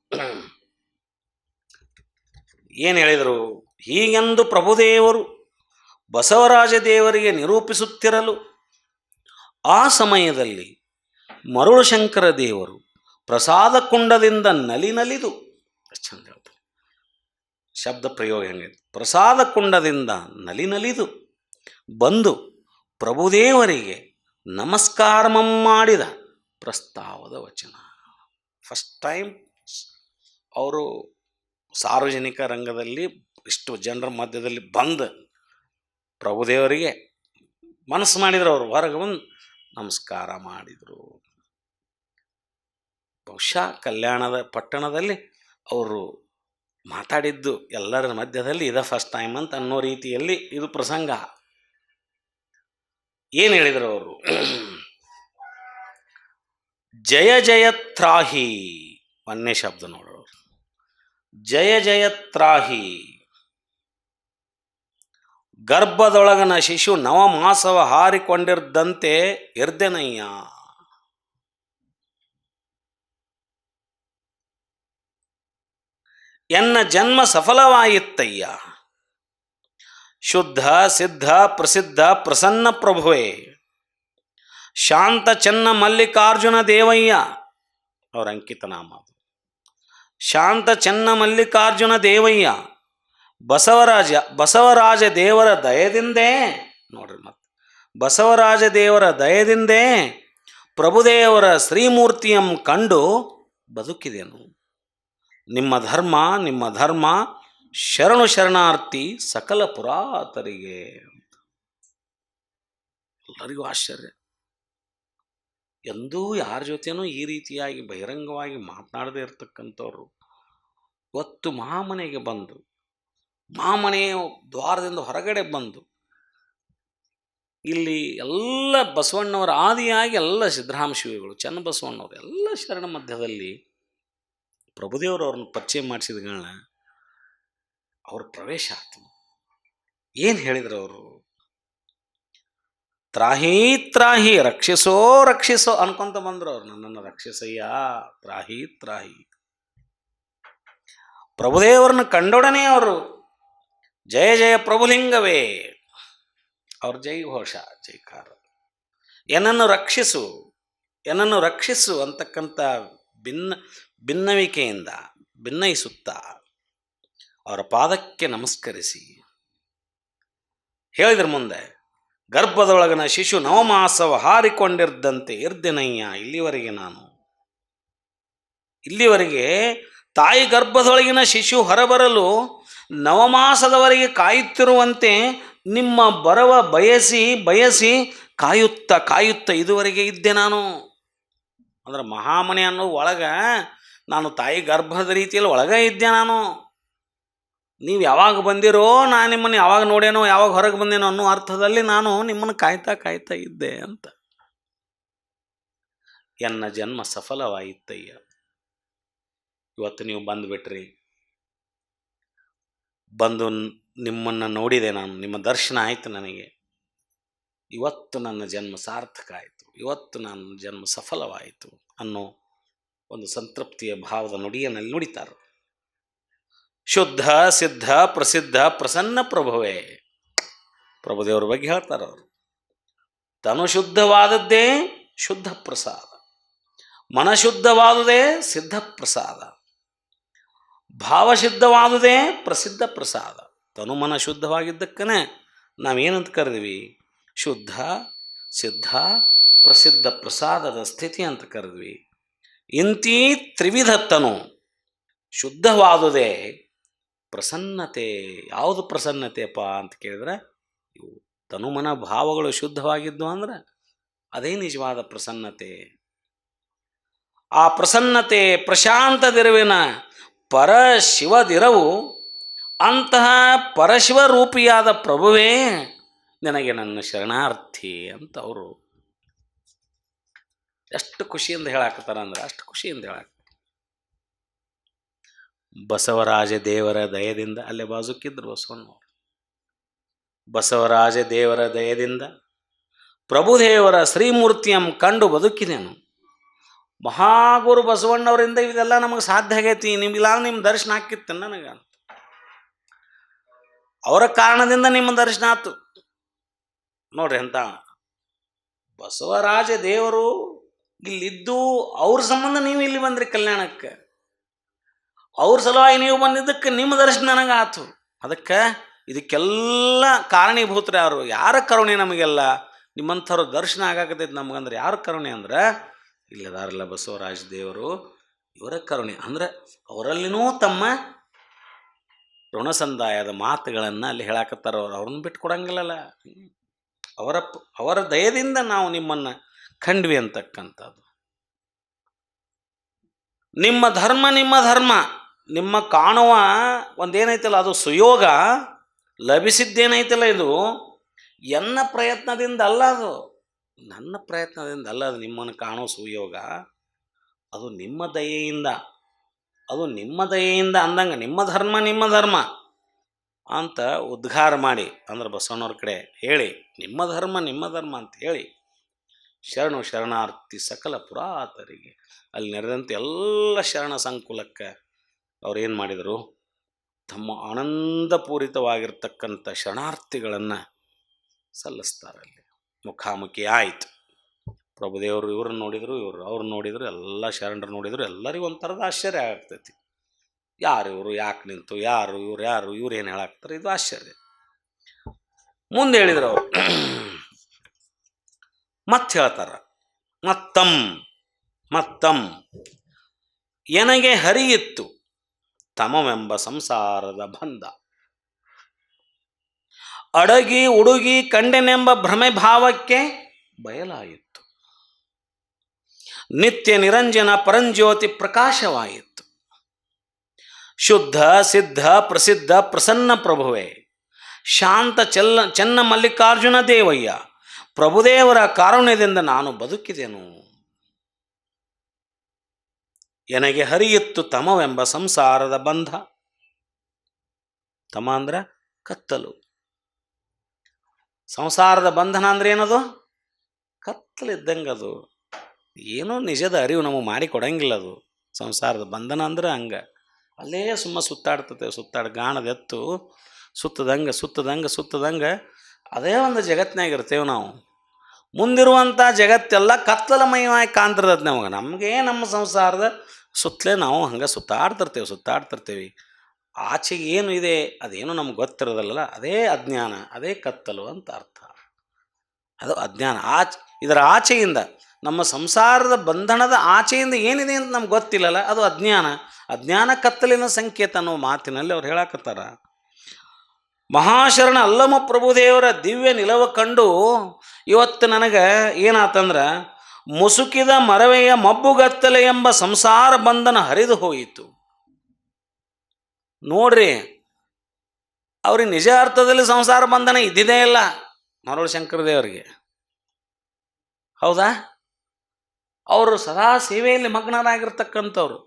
ಏನು ಹೇಳಿದರು? ಹೀಗೆಂದು ಪ್ರಭುದೇವರು ಬಸವರಾಜ ದೇವರಿಗೆ ನಿರೂಪಿಸುತ್ತಿರಲು ಆ ಸಮಯದಲ್ಲಿ ಮರುಳು ಶಂಕರ ದೇವರು ಪ್ರಸಾದ ಕುಂಡದಿಂದ ನಲಿನಲಿದು, ಎಷ್ಟು ಚಂದ ಹೇಳ್ತಾರೆ ಶಬ್ದ ಪ್ರಯೋಗ ಹೆಂಗಿದೆ, ಪ್ರಸಾದ ಕುಂಡದಿಂದ ನಲಿನಲಿದು ಬಂದು ಪ್ರಭುದೇವರಿಗೆ ನಮಸ್ಕಾರ ಮಾಡಿದ ಪ್ರಸ್ತಾವದ ವಚನ. ಫಸ್ಟ್ ಟೈಮ್ ಅವರು ಸಾರ್ವಜನಿಕ ರಂಗದಲ್ಲಿ ಇಷ್ಟು ಜನರ ಮಧ್ಯದಲ್ಲಿ ಬಂದು ಪ್ರಭುದೇವರಿಗೆ ಮನಸ್ಸು ಮಾಡಿದ್ರು. ಅವರು ಹೊರಗೆ ಬಂದು ನಮಸ್ಕಾರ ಮಾಡಿದರು. ಬಹುಶಃ ಕಲ್ಯಾಣದ ಪಟ್ಟಣದಲ್ಲಿ ಅವರು ಮಾತಾಡಿದ್ದು ಎಲ್ಲರ ಮಧ್ಯದಲ್ಲಿ ಇದ ಫಸ್ಟ್ ಟೈಮ್ ಅಂತ ಅನ್ನೋ ರೀತಿಯಲ್ಲಿ ಇದು ಪ್ರಸಂಗ. ಏನು ಹೇಳಿದರು ಅವರು? ಜಯ ಜಯತ್ರಾಹಿ, ಒಂದೇ ಶಬ್ದ ನೋಡೋರು. ಜಯ ಜಯತ್ರಾಹಿ, ಗರ್ಭದೊಳಗನ ಶಿಶು ನವಮಾಸವ ಹಾರಿಕೊಂಡಿರ್ದಂತೆ ಇರ್ದೆನಯ್ಯ. ಎನ್ನ ಜನ್ಮ ಸಫಲವಾಯಿತ್ತಯ್ಯ. ಶುದ್ಧ ಸಿದ್ಧ ಪ್ರಸಿದ್ಧ ಪ್ರಸನ್ನ ಪ್ರಭುವೇ, ಶಾಂತ ಚೆನ್ನ ಮಲ್ಲಿಕಾರ್ಜುನ ದೇವಯ್ಯ ಅವರ ಅಂಕಿತ ನಾಮ. ಶಾಂತ ಚೆನ್ನ ಮಲ್ಲಿಕಾರ್ಜುನ ದೇವಯ್ಯ ಬಸವರಾಜ ದೇವರ ದಯದಿಂದೇ ನೋಡ್ರಿ, ಮತ್ತೆ ಬಸವರಾಜ ದೇವರ ದಯದಿಂದೇ ಪ್ರಭುದೇವರ ಶ್ರೀಮೂರ್ತಿಯಂ ಕಂಡು ಬದುಕಿದೆನು. ನಿಮ್ಮ ಧರ್ಮ ಶರಣು ಶರಣಾರ್ಥಿ ಸಕಲ ಪುರಾತರಿಗೆ. ಎಲ್ಲರಿಗೂ ಆಶ್ಚರ್ಯ. ಎಂದೂ ಯಾರ ಜೊತೆನೂ ಈ ರೀತಿಯಾಗಿ ಬಹಿರಂಗವಾಗಿ ಮಾತನಾಡದೇ ಇರತಕ್ಕಂಥವ್ರು ಇವತ್ತು ಮಹಾಮನೆಗೆ ಬಂದು, ಮಹಾಮನೆಯ ದ್ವಾರದಿಂದ ಹೊರಗಡೆ ಬಂದು, ಇಲ್ಲಿ ಎಲ್ಲ ಬಸವಣ್ಣವರ ಆದಿಯಾಗಿ ಎಲ್ಲ ಸಿದ್ದರಾಮ ಶಿವಿಗಳು, ಚನ್ನಬಸವಣ್ಣವರು ಎಲ್ಲ ಶರಣ ಮಧ್ಯದಲ್ಲಿ ಪ್ರಭುದೇವರು ಅವ್ರನ್ನ ಪರಿಚಯ ಮಾಡಿಸಿದಗಳನ್ನ ಅವ್ರ ಪ್ರವೇಶ ಆಯ್ತು. ಏನು ಹೇಳಿದ್ರು ಅವರು? ತ್ರಾಹಿ ತ್ರಾಹಿ, ರಕ್ಷಿಸೋ ರಕ್ಷಿಸೋ ಅನ್ಕೊಂತ ಬಂದ್ರು ಅವ್ರು. ನನ್ನನ್ನು ರಕ್ಷಿಸಯ್ಯ, ತ್ರಾಹಿ ತ್ರಾಹಿ. ಪ್ರಭುದೇವರನ್ನು ಕಂಡೊಡನೆ ಅವರು ಜಯ ಜಯ ಪ್ರಭುಲಿಂಗವೇ, ಅವ್ರ ಜೈ ಘೋಷ, ಜೈಕಾರ. ಏನನ್ನು ರಕ್ಷಿಸು ಅಂತಕ್ಕಂಥ ಭಿನ್ನವಿಕೆಯಿಂದ ಭಿನ್ನಯಿಸುತ್ತಾ ಅವರ ಪಾದಕ್ಕೆ ನಮಸ್ಕರಿಸಿ ಹೇಳಿದ್ರ ಮುಂದೆ, ಗರ್ಭದೊಳಗನ ಶಿಶು ನವಮಾಸವ ಹಾರಿಕೊಂಡಿದ್ದಂತೆ ಇರ್ದಿನಯ್ಯ. ಇಲ್ಲಿವರೆಗೆ ತಾಯಿ ಗರ್ಭದೊಳಗಿನ ಶಿಶು ಹೊರಬರಲು ನವಮಾಸದವರೆಗೆ ಕಾಯುತ್ತಿರುವಂತೆ ನಿಮ್ಮ ಬರವ ಬಯಸಿ ಕಾಯುತ್ತಾ ಇದುವರೆಗೆ ಇದ್ದೆ ನಾನು. ಅಂದ್ರೆ ಮಹಾಮನೆ ಅನ್ನೋ ಒಳಗ ನಾನು ತಾಯಿ ಗರ್ಭದ ರೀತಿಯಲ್ಲಿ ಒಳಗೆ ಇದ್ದೆ ನಾನು. ನೀವು ಯಾವಾಗ ಬಂದಿರೋ, ನಾನು ನಿಮ್ಮನ್ನು ಯಾವಾಗ ನೋಡೇನೋ, ಯಾವಾಗ ಹೊರಗೆ ಬಂದೇನೋ ಅನ್ನೋ ಅರ್ಥದಲ್ಲಿ ನಾನು ನಿಮ್ಮನ್ನು ಕಾಯ್ತಾ ಇದ್ದೆ ಅಂತ. ಎನ್ನ ಜನ್ಮ ಸಫಲವಾಯಿತಯ್ಯ. ಇವತ್ತು ನೀವು ಬಂದುಬಿಟ್ರಿ. ಬಂದು ನಿಮ್ಮನ್ನು ನೋಡಿದೆ ನಾನು, ನಿಮ್ಮ ದರ್ಶನ ಆಯಿತು ನನಗೆ. ಇವತ್ತು ನನ್ನ ಜನ್ಮ ಸಾರ್ಥಕ ಆಯಿತು, ಇವತ್ತು ನನ್ನ ಜನ್ಮ ಸಫಲವಾಯಿತು ಅನ್ನೋ ಒಂದು ಸಂತೃಪ್ತಿಯ ಭಾವದ ನುಡಿಯಲ್ಲಿ ನುಡಿತಾರೆ. ಶುದ್ಧ ಸಿದ್ಧ ಪ್ರಸಿದ್ಧ ಪ್ರಸನ್ನ ಪ್ರಭುವೇ, ಪ್ರಭುದೇವರ ಬಗ್ಗೆ ಹೇಳ್ತಾರೆ ಅವರು. ತನು ಶುದ್ಧವಾದದ್ದೇ ಶುದ್ಧ ಪ್ರಸಾದ, ಮನಶುದ್ಧವಾದುದೇ ಸಿದ್ಧ ಪ್ರಸಾದ, ಭಾವಸಿದ್ಧವಾದುದೇ ಪ್ರಸಿದ್ಧ ಪ್ರಸಾದ. ತನು ಮನ ಶುದ್ಧವಾಗಿದ್ದಕ್ಕನೇ ನಾವೇನಂತ ಕರೆದ್ವಿ? ಶುದ್ಧ ಸಿದ್ಧ ಪ್ರಸಿದ್ಧ ಪ್ರಸಾದದ ಸ್ಥಿತಿ ಅಂತ ಕರೆದ್ವಿ. ಇಂತೀ ತ್ರಿವಿಧ ತನು ಶುದ್ಧವಾದುದೇ ಪ್ರಸನ್ನತೆ. ಯಾವುದು ಪ್ರಸನ್ನತೆಯಪ್ಪ ಅಂತ ಕೇಳಿದ್ರೆ, ಇವು ತನುಮನ ಭಾವಗಳು ಶುದ್ಧವಾಗಿದ್ದು ಅಂದ್ರೆ ಅದೇ ನಿಜವಾದ ಪ್ರಸನ್ನತೆ. ಆ ಪ್ರಸನ್ನತೆ ಪ್ರಶಾಂತದಿರುವಿನ ಪರಶಿವದಿರವು. ಅಂತಹ ಪರಶಿವರೂಪಿಯಾದ ಪ್ರಭುವೇ ನನಗೆ ನನ್ನ ಶರಣಾರ್ಥಿ ಅಂತ ಅವರು ಎಷ್ಟು ಖುಷಿಯಿಂದ ಹೇಳಾಕತ್ತಾರ ಅಂದ್ರೆ ಅಷ್ಟು ಖುಷಿಯಿಂದ ಹೇಳಾಕ. ಬಸವರಾಜ ದೇವರ ದಯದಿಂದ, ಅಲ್ಲೇ ಬಾಜುಕಿದ್ರು ಬಸವಣ್ಣವರು, ಬಸವರಾಜ ದೇವರ ದಯದಿಂದ ಪ್ರಭುದೇವರ ಶ್ರೀಮೂರ್ತಿಯಂ ಕಂಡು ಬದುಕಿದೆನು. ಮಹಾಗುರು ಬಸವಣ್ಣವರಿಂದ ಇದೆಲ್ಲ ನಮಗೆ ಸಾಧ್ಯ ಆಗೈತಿ. ನಿಮ್ಗಿಲ್ಲ ನಿಮ್ಮ ದರ್ಶನ ಹಾಕಿತ್ತು ನನಗೆ ಅಂತ. ಅವರ ಕಾರಣದಿಂದ ನಿಮ್ಮ ದರ್ಶನ ಆಯ್ತು ನೋಡ್ರಿ. ಅಂತ ಬಸವರಾಜ ದೇವರು ಇಲ್ಲಿದ್ದು ಅವ್ರ ಸಂಬಂಧ ನೀವು ಇಲ್ಲಿ ಬಂದ್ರಿ ಕಲ್ಯಾಣಕ್ಕೆ. ಅವ್ರ ಸಲುವಾಗಿ ನೀವು ಬಂದಿದ್ದಕ್ಕೆ ನಿಮ್ಮ ದರ್ಶನ ನನಗಾತು. ಅದಕ್ಕೆ ಇದಕ್ಕೆಲ್ಲ ಕಾರಣೀಭೂತರು ಯಾರು? ಯಾರ ಕರುಣೆ ನಮಗೆಲ್ಲ? ನಿಮ್ಮಂಥವ್ರ ದರ್ಶನ ಆಗಾಕತೈತಿ ನಮಗಂದ್ರೆ ಯಾರ ಕರುಣೆ ಅಂದ್ರೆ ಇಲ್ಲದಾರಲ್ಲ ಬಸವರಾಜ ದೇವರು, ಇವರ ಕರುಣೆ. ಅಂದ್ರೆ ಅವರಲ್ಲಿನೂ ತಮ್ಮ ಋಣಸಂದಾಯದ ಮಾತುಗಳನ್ನು ಅಲ್ಲಿ ಹೇಳಾಕತ್ತಾರ. ಅವ್ರನ್ನ ಬಿಟ್ಟು ಕೊಡಂಗಿಲ್ಲಲ್ಲ. ಅವರ ದಯದಿಂದ ನಾವು ನಿಮ್ಮನ್ನು ಕಂಡ್ವಿ ಅಂತಕ್ಕಂಥದ್ದು. ನಿಮ್ಮ ಧರ್ಮ ನಿಮ್ಮ ಕಾಣುವ ಒಂದೇನೈತಲ್ಲ ಅದು ಸುಯೋಗ ಲಭಿಸಿದ್ದೇನೈತಲ್ಲ, ಇದು ಎನ್ನ ಪ್ರಯತ್ನದಿಂದ ಅಲ್ಲ, ಅದು ನನ್ನ ಪ್ರಯತ್ನದಿಂದ ಅಲ್ಲ. ಅದು ನಿಮ್ಮನ್ನು ಕಾಣೋ ಸುಯೋಗ ಅದು ನಿಮ್ಮ ದಯೆಯಿಂದ, ಅದು ನಿಮ್ಮ ದಯೆಯಿಂದ ಅಂದಂಗೆ ನಿಮ್ಮ ಧರ್ಮ ಅಂತ ಉದ್ಘಾರ ಮಾಡಿ, ಅಂದ್ರೆ ಬಸವಣ್ಣವ್ರ ಕಡೆ ಹೇಳಿ ನಿಮ್ಮ ಧರ್ಮ ಅಂತ ಹೇಳಿ ಶರಣು ಶರಣಾರ್ಥಿ ಸಕಲ ಪುರಾತರಿಗೆ ಅಲ್ಲಿ ನೆರೆದಂತೆ ಎಲ್ಲ ಶರಣ ಸಂಕುಲಕ್ಕೆ ಅವ್ರೇನು ಮಾಡಿದರು? ತಮ್ಮ ಆನಂದಪೂರಿತವಾಗಿರ್ತಕ್ಕಂಥ ಶರಣಾರ್ಥಿಗಳನ್ನು ಸಲ್ಲಿಸ್ತಾರೆ. ಅಲ್ಲಿ ಮುಖಾಮುಖಿ ಆಯಿತು. ಪ್ರಭುದೇವರು ಇವ್ರನ್ನ ನೋಡಿದರು, ಅವ್ರನ್ನ ನೋಡಿದರು, ಎಲ್ಲ ಶರಣರು ನೋಡಿದರು. ಎಲ್ಲರಿಗೂ ಒಂಥರದ ಆಶ್ಚರ್ಯ ಆಗ್ತೈತಿ. ಯಾರು ಇವರು, ಯಾಕೆ ನಿಂತು, ಯಾರು ಇವ್ರು ಏನು ಹೇಳಾಕ್ತಾರೆ, ಇದು ಆಶ್ಚರ್ಯ. ಮುಂದೆ ಹೇಳಿದ್ರು ಅವರು ಮತ್ತೆ ಹೇಳ್ತಾರ, ಮತ್ತಂ ಎನಗೆ ಹರಿಯಿತ್ತು ತಮವೆಂಬ ಸಂಸಾರದ ಬಂಧ, ಅಡಗಿ ಉಡುಗಿ ಕಂಡೆನೆಂಬ ಭ್ರಮೆ ಭಾವಕ್ಕೆ ಬಯಲಾಯಿತು, ನಿತ್ಯ ನಿರಂಜನ ಪರಂಜ್ಯೋತಿ ಪ್ರಕಾಶವಾಯಿತು. ಶುದ್ಧ ಸಿದ್ಧ ಪ್ರಸಿದ್ಧ ಪ್ರಸನ್ನ ಪ್ರಭುವೇ, ಶಾಂತ ಚೆನ್ನ ಮಲ್ಲಿಕಾರ್ಜುನ ದೇವಯ್ಯ, ಪ್ರಭುದೇವರ ಕಾರುಣ್ಯದಿಂದ ನಾನು ಬದುಕಿದೆನು. ಎನಗೆ ಹರಿಯಿತ್ತು ತಮವೆಂಬ ಸಂಸಾರದ ಬಂಧ. ತಮ ಅಂದ್ರೆ ಕತ್ತಲು. ಸಂಸಾರದ ಬಂಧನ ಅಂದ್ರೆ ಏನದು? ಕತ್ತಲಿದ್ದಂಗೆ. ಅದು ಏನೋ ನಿಜದ ಅರಿವು ನಮಗೆ ಮಾಡಿ ಕೊಡಂಗಿಲ್ಲ. ಅದು ಸಂಸಾರದ ಬಂಧನ ಅಂದ್ರೆ ಹಂಗೆ ಅಲ್ಲೇ ಸುತ್ತಾಡ್ತತೆ. ಗಾಣದೆತ್ತು ಸುತ್ತದಂಗೆ ಅದೇ ಒಂದು ಜಗತ್ತಿನಾಗಿರ್ತೇವೆ ನಾವು. ಮುಂದಿರುವಂಥ ಜಗತ್ತೆಲ್ಲ ಕತ್ತಲಮಯವಾಗಿ ಕಾಣ್ತಿರ್ತದೆ ನಮಗೆ. ನಮ್ಮ ಸಂಸಾರದ ಸುತ್ತಲೇ ನಾವು ಹಂಗೆ ಸುತ್ತಾಡ್ತಿರ್ತೇವೆ. ಆಚೆಗೆ ಏನು ಇದೆ ಅದೇನು ನಮ್ಗೆ ಗೊತ್ತಿರೋದಲ್ಲ, ಅದೇ ಅಜ್ಞಾನ, ಅದೇ ಕತ್ತಲು ಅಂತ ಅರ್ಥ. ಅದು ಅಜ್ಞಾನ. ಇದರ ಆಚೆಯಿಂದ, ನಮ್ಮ ಸಂಸಾರದ ಬಂಧನದ ಆಚೆಯಿಂದ ಏನಿದೆ ಅಂತ ನಮ್ಗೆ ಗೊತ್ತಿಲ್ಲಲ್ಲ, ಅದು ಅಜ್ಞಾನ ಕತ್ತಲಿನ ಸಂಕೇತ ಅನ್ನೋ ಮಾತಿನಲ್ಲಿ ಅವ್ರು ಹೇಳಕತ್ತಾರ. ಮಹಾಶರಣ ಅಲ್ಲಮ ಪ್ರಭುದೇವರ ದಿವ್ಯ ನಿಲವ ಕಂಡು ಇವತ್ತು ನನಗೆ ಏನಾತಂದ್ರೆ, ಮುಸುಕಿದ ಮರವೆಯ ಮಬ್ಬುಗತ್ತಲೆ ಎಂಬ ಸಂಸಾರ ಬಂಧನ ಹರಿದು ಹೋಯಿತು. ನೋಡ್ರಿ, ಅವ್ರಿಗೆ ನಿಜ ಅರ್ಥದಲ್ಲಿ ಸಂಸಾರ ಬಂಧನ ಇದ್ದಿದೇ ಇಲ್ಲ ಮರೋಳ ಶಂಕರ ದೇವರಿಗೆ. ಹೌದಾ? ಅವರು ಸದಾ ಸೇವೆಯಲ್ಲಿ ಮಗ್ನರಾಗಿರ್ತಕ್ಕಂಥವ್ರು.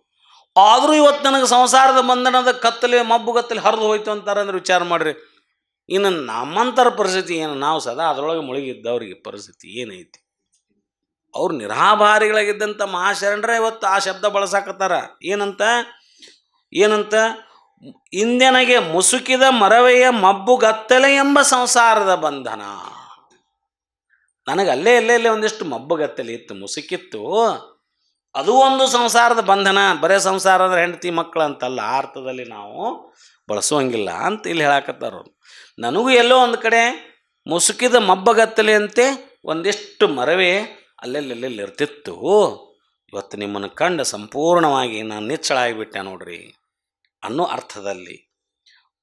ಆದರೂ ಇವತ್ತು ನನಗೆ ಸಂಸಾರದ ಬಂಧನದ ಕತ್ತಲೆ ಮಬ್ಬುಗತ್ತಲೆ ಹರಿದು ಹೋಯ್ತು ಅಂತಾರೆ ಅಂದ್ರೆ ವಿಚಾರ ಮಾಡ್ರಿ. ಇನ್ನು ನಮ್ಮಂತರ ಪರಿಸ್ಥಿತಿ ಏನು? ನಾವು ಸದಾ ಅದರೊಳಗೆ ಮುಳುಗಿದ್ದವ್ರಿಗೆ ಪರಿಸ್ಥಿತಿ ಏನೈತಿ? ಅವ್ರು ನಿರಾಭಾರಿಗಳಾಗಿದ್ದಂಥ ಮಹಾಶರಣರೇ ಇವತ್ತು ಆ ಶಬ್ದ ಬಳಸಾಕತ್ತಾರ. ಏನಂತ ಇಂದೆನಗೆ ಮುಸುಕಿದ ಮರವೆಯ ಮಬ್ಬುಗತ್ತಲೆ ಎಂಬ ಸಂಸಾರದ ಬಂಧನ. ನನಗೆ ಅಲ್ಲೇ ಒಂದಿಷ್ಟು ಮಬ್ಬುಗತ್ತಲೆ ಇತ್ತು, ಮುಸುಕಿತ್ತು. ಅದು ಒಂದು ಸಂಸಾರದ ಬಂಧನ. ಬರೇ ಸಂಸಾರ ಅಂದ್ರೆ ಹೆಂಡತಿ ಮಕ್ಕಳು ಅಂತಲ್ಲ, ಆ ಅರ್ಥದಲ್ಲಿ ನಾವು ಬಳಸುವಂಗಿಲ್ಲ ಅಂತ ಇಲ್ಲಿ ಹೇಳಾಕತ್ತಾರ. ನನಗೂ ಎಲ್ಲೋ ಒಂದು ಕಡೆ ಮುಸುಕಿದ ಮಬ್ಬಗತ್ತಲೆಯಂತೆ ಒಂದಿಷ್ಟು ಮರವೇ ಅಲ್ಲೆಲ್ಲೆಲ್ಲೆಲ್ಲಿ ಇರ್ತಿತ್ತು. ಇವತ್ತು ನಿಮ್ಮನ್ನು ಕಂಡು ಸಂಪೂರ್ಣವಾಗಿ ನಾನು ನಿಚ್ಚಳಾಗಿಬಿಟ್ಟೆ ನೋಡ್ರಿ ಅನ್ನೋ ಅರ್ಥದಲ್ಲಿ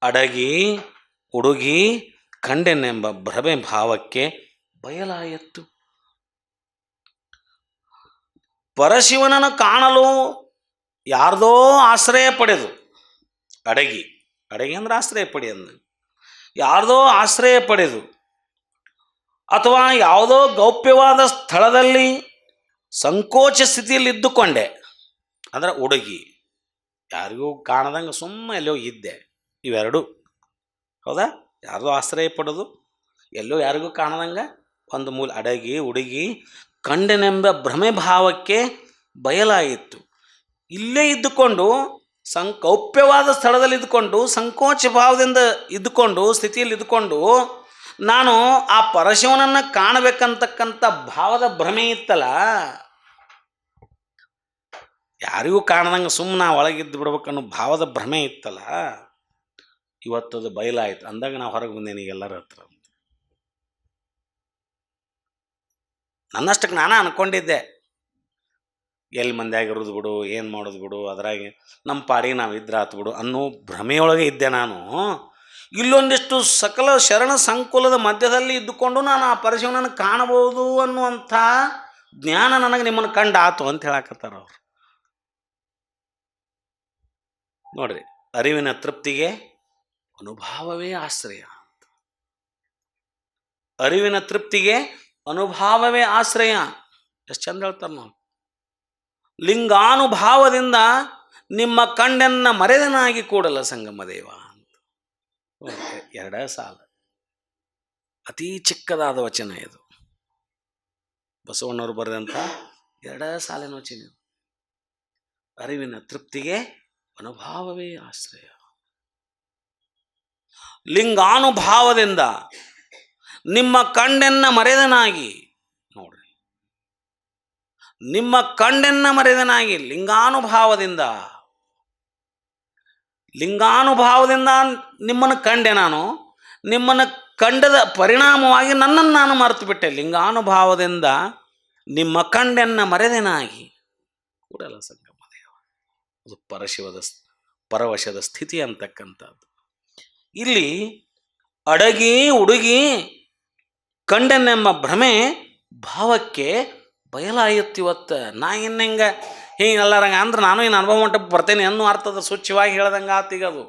ಅಡಗಿ ಉಡುಗಿ ಕಂಡೆನೆಂಬ ಭ್ರಮೆ ಭಾವಕ್ಕೆ ಬಯಲಾಯಿತು. ಪರಶಿವನನ್ನು ಕಾಣಲು ಯಾರ್ದೋ ಆಶ್ರಯ ಪಡೆದು, ಅಡಗಿ ಅಂದ್ರೆ ಆಶ್ರಯ ಪಡೆ ಅಂದ, ಯಾರ್ದೋ ಆಶ್ರಯ ಪಡೆದು ಅಥವಾ ಯಾವುದೋ ಗೌಪ್ಯವಾದ ಸ್ಥಳದಲ್ಲಿ ಸಂಕೋಚ ಸ್ಥಿತಿಯಲ್ಲಿ ಇದ್ದುಕೊಂಡೆ ಅಂದ್ರೆ ಉಡುಗಿ. ಯಾರಿಗೂ ಕಾಣದಂಗೆ ಸುಮ್ಮನೆ ಎಲ್ಲೋ ಇದ್ದೆ. ಇವೆರಡು ಹೌದಾ? ಯಾರ್ದೋ ಆಶ್ರಯ ಪಡೋದು, ಎಲ್ಲೋ ಯಾರಿಗೂ ಕಾಣದಂಗೆ ಒಂದು ಮೂಲ. ಅಡಗಿ ಉಡುಗಿ ಕಂಡೆನೆಂಬ ಭ್ರಮೆ ಭಾವಕ್ಕೆ ಬಯಲಾಯಿತು. ಇಲ್ಲೇ ಇದ್ದುಕೊಂಡು ಗೌಪ್ಯವಾದ ಸ್ಥಳದಲ್ಲಿ ಇದ್ದುಕೊಂಡು, ಸಂಕೋಚ ಭಾವದಿಂದ ಇದ್ದುಕೊಂಡು, ಸ್ಥಿತಿಯಲ್ಲಿ ಇದ್ದುಕೊಂಡು ನಾನು ಆ ಪರಶಿವನನ್ನು ಕಾಣಬೇಕಂತಕ್ಕಂಥ ಭಾವದ ಭ್ರಮೆ ಇತ್ತಲ್ಲ, ಯಾರಿಗೂ ಕಾಣದಂಗೆ ಸುಮ್ಮನೆ ಒಳಗಿದ್ದು ಬಿಡ್ಬೇಕನ್ನೋ ಭಾವದ ಭ್ರಮೆ ಇತ್ತಲ್ಲ, ಇವತ್ತದು ಬಯಲಾಯ್ತು ಅಂದಾಗ ನಾವು ಹೊರಗೆ ಬಂದೇನೆ ಎಲ್ಲರ ಹತ್ರ. ನನ್ನಷ್ಟಕ್ಕೆ ನಾನು ಅನ್ಕೊಂಡಿದ್ದೆ, ಎಲ್ಲಿ ಮಂದಿಯಾಗಿರೋದು ಬಿಡು, ಏನು ಮಾಡೋದು ಬಿಡು, ಅದ್ರಾಗೆ ನಮ್ಮ ಪಾಡಿಗೆ ನಾವು ಇದ್ರೆ ಆತು ಬಿಡು ಅನ್ನೋ ಭ್ರಮೆಯೊಳಗೆ ಇದ್ದೆ ನಾನು. ಇಲ್ಲೊಂದಿಷ್ಟು ಸಕಲ ಶರಣ ಸಂಕುಲದ ಮಧ್ಯದಲ್ಲಿ ಇದ್ದುಕೊಂಡು ನಾನು ಆ ಪರಶಿವನನ್ನು ಕಾಣಬಹುದು ಅನ್ನುವಂಥ ಜ್ಞಾನ ನನಗೆ ನಿಮ್ಮನ್ನು ಕಂಡು ಆತು ಅಂತ ಹೇಳಕತ್ತಾರ ಅವರು. ನೋಡ್ರಿ, ಅರಿವಿನ ತೃಪ್ತಿಗೆ ಅನುಭಾವವೇ ಆಶ್ರಯ. ಅರಿವಿನ ತೃಪ್ತಿಗೆ ಅನುಭಾವವೇ ಆಶ್ರಯ. ಎಷ್ಟು ಚಂದ ಹೇಳ್ತಾರೆ ನಾವು. ಲಿಂಗಾನುಭಾವದಿಂದ ನಿಮ್ಮ ಕಣ್ಣನ್ನ ಮರೆದನಾಗಿ ಕೂಡಲ ಸಂಗಮ ದೇವ ಅಂತ. ಎರಡೇ ಸಾಲ, ಅತೀ ಚಿಕ್ಕದಾದ ವಚನ ಇದು. ಬಸವಣ್ಣವರು ಬರೆದಂಥ ಎರಡೇ ಸಾಲಿನ ವಚನ ಇದು. ಅರಿವಿನ ತೃಪ್ತಿಗೆ ಅನುಭಾವವೇ ಆಶ್ರಯ. ಲಿಂಗಾನುಭಾವದಿಂದ ನಿಮ್ಮ ಕಣ್ಣನ್ನ ಮರೆದನಾಗಿ, ನೋಡ್ರಿ, ನಿಮ್ಮ ಕಣ್ಣನ್ನ ಮರೆದನಾಗಿ ಲಿಂಗಾನುಭಾವದಿಂದ ಲಿಂಗಾನುಭಾವದಿಂದ ನಿಮ್ಮನ್ನು ಕಂಡೆ ನಾನು, ನಿಮ್ಮನ್ನು ಕಂಡದ ಪರಿಣಾಮವಾಗಿ ನನ್ನನ್ನು ನಾನು ಮರೆತು ಬಿಟ್ಟೆ. ಲಿಂಗಾನುಭಾವದಿಂದ ನಿಮ್ಮ ಕಂಡೆನ್ನ ಮರೆದೆನಾಗಿ ಕೂಡಲ ಸಂಗಮ ದೇವ. ಅದು ಪರವಶದ ಸ್ಥಿತಿ ಅಂತಕ್ಕಂಥದ್ದು. ಇಲ್ಲಿ ಅಡಗಿ ಉಡುಗಿ ಕಂಡನೆಂಬ ಭ್ರಮೆ ಭಾವಕ್ಕೆ ಬಯಲಾಯಿತು. ಇವತ್ತು ನಾ ಇನ್ನೆಂಗೆ ಹಿಂಗೆಲ್ಲರಂಗೆ ಅಂದ್ರೆ ನಾನು ಇನ್ನು ಅನುಭವ ಮಂಟಪ ಬರ್ತೇನೆ ಅನ್ನೋ ಅರ್ಥದ ಸ್ವಚ್ಛವಾಗಿ ಹೇಳ್ದಂಗೆ ಆತೀಗ ಅದು.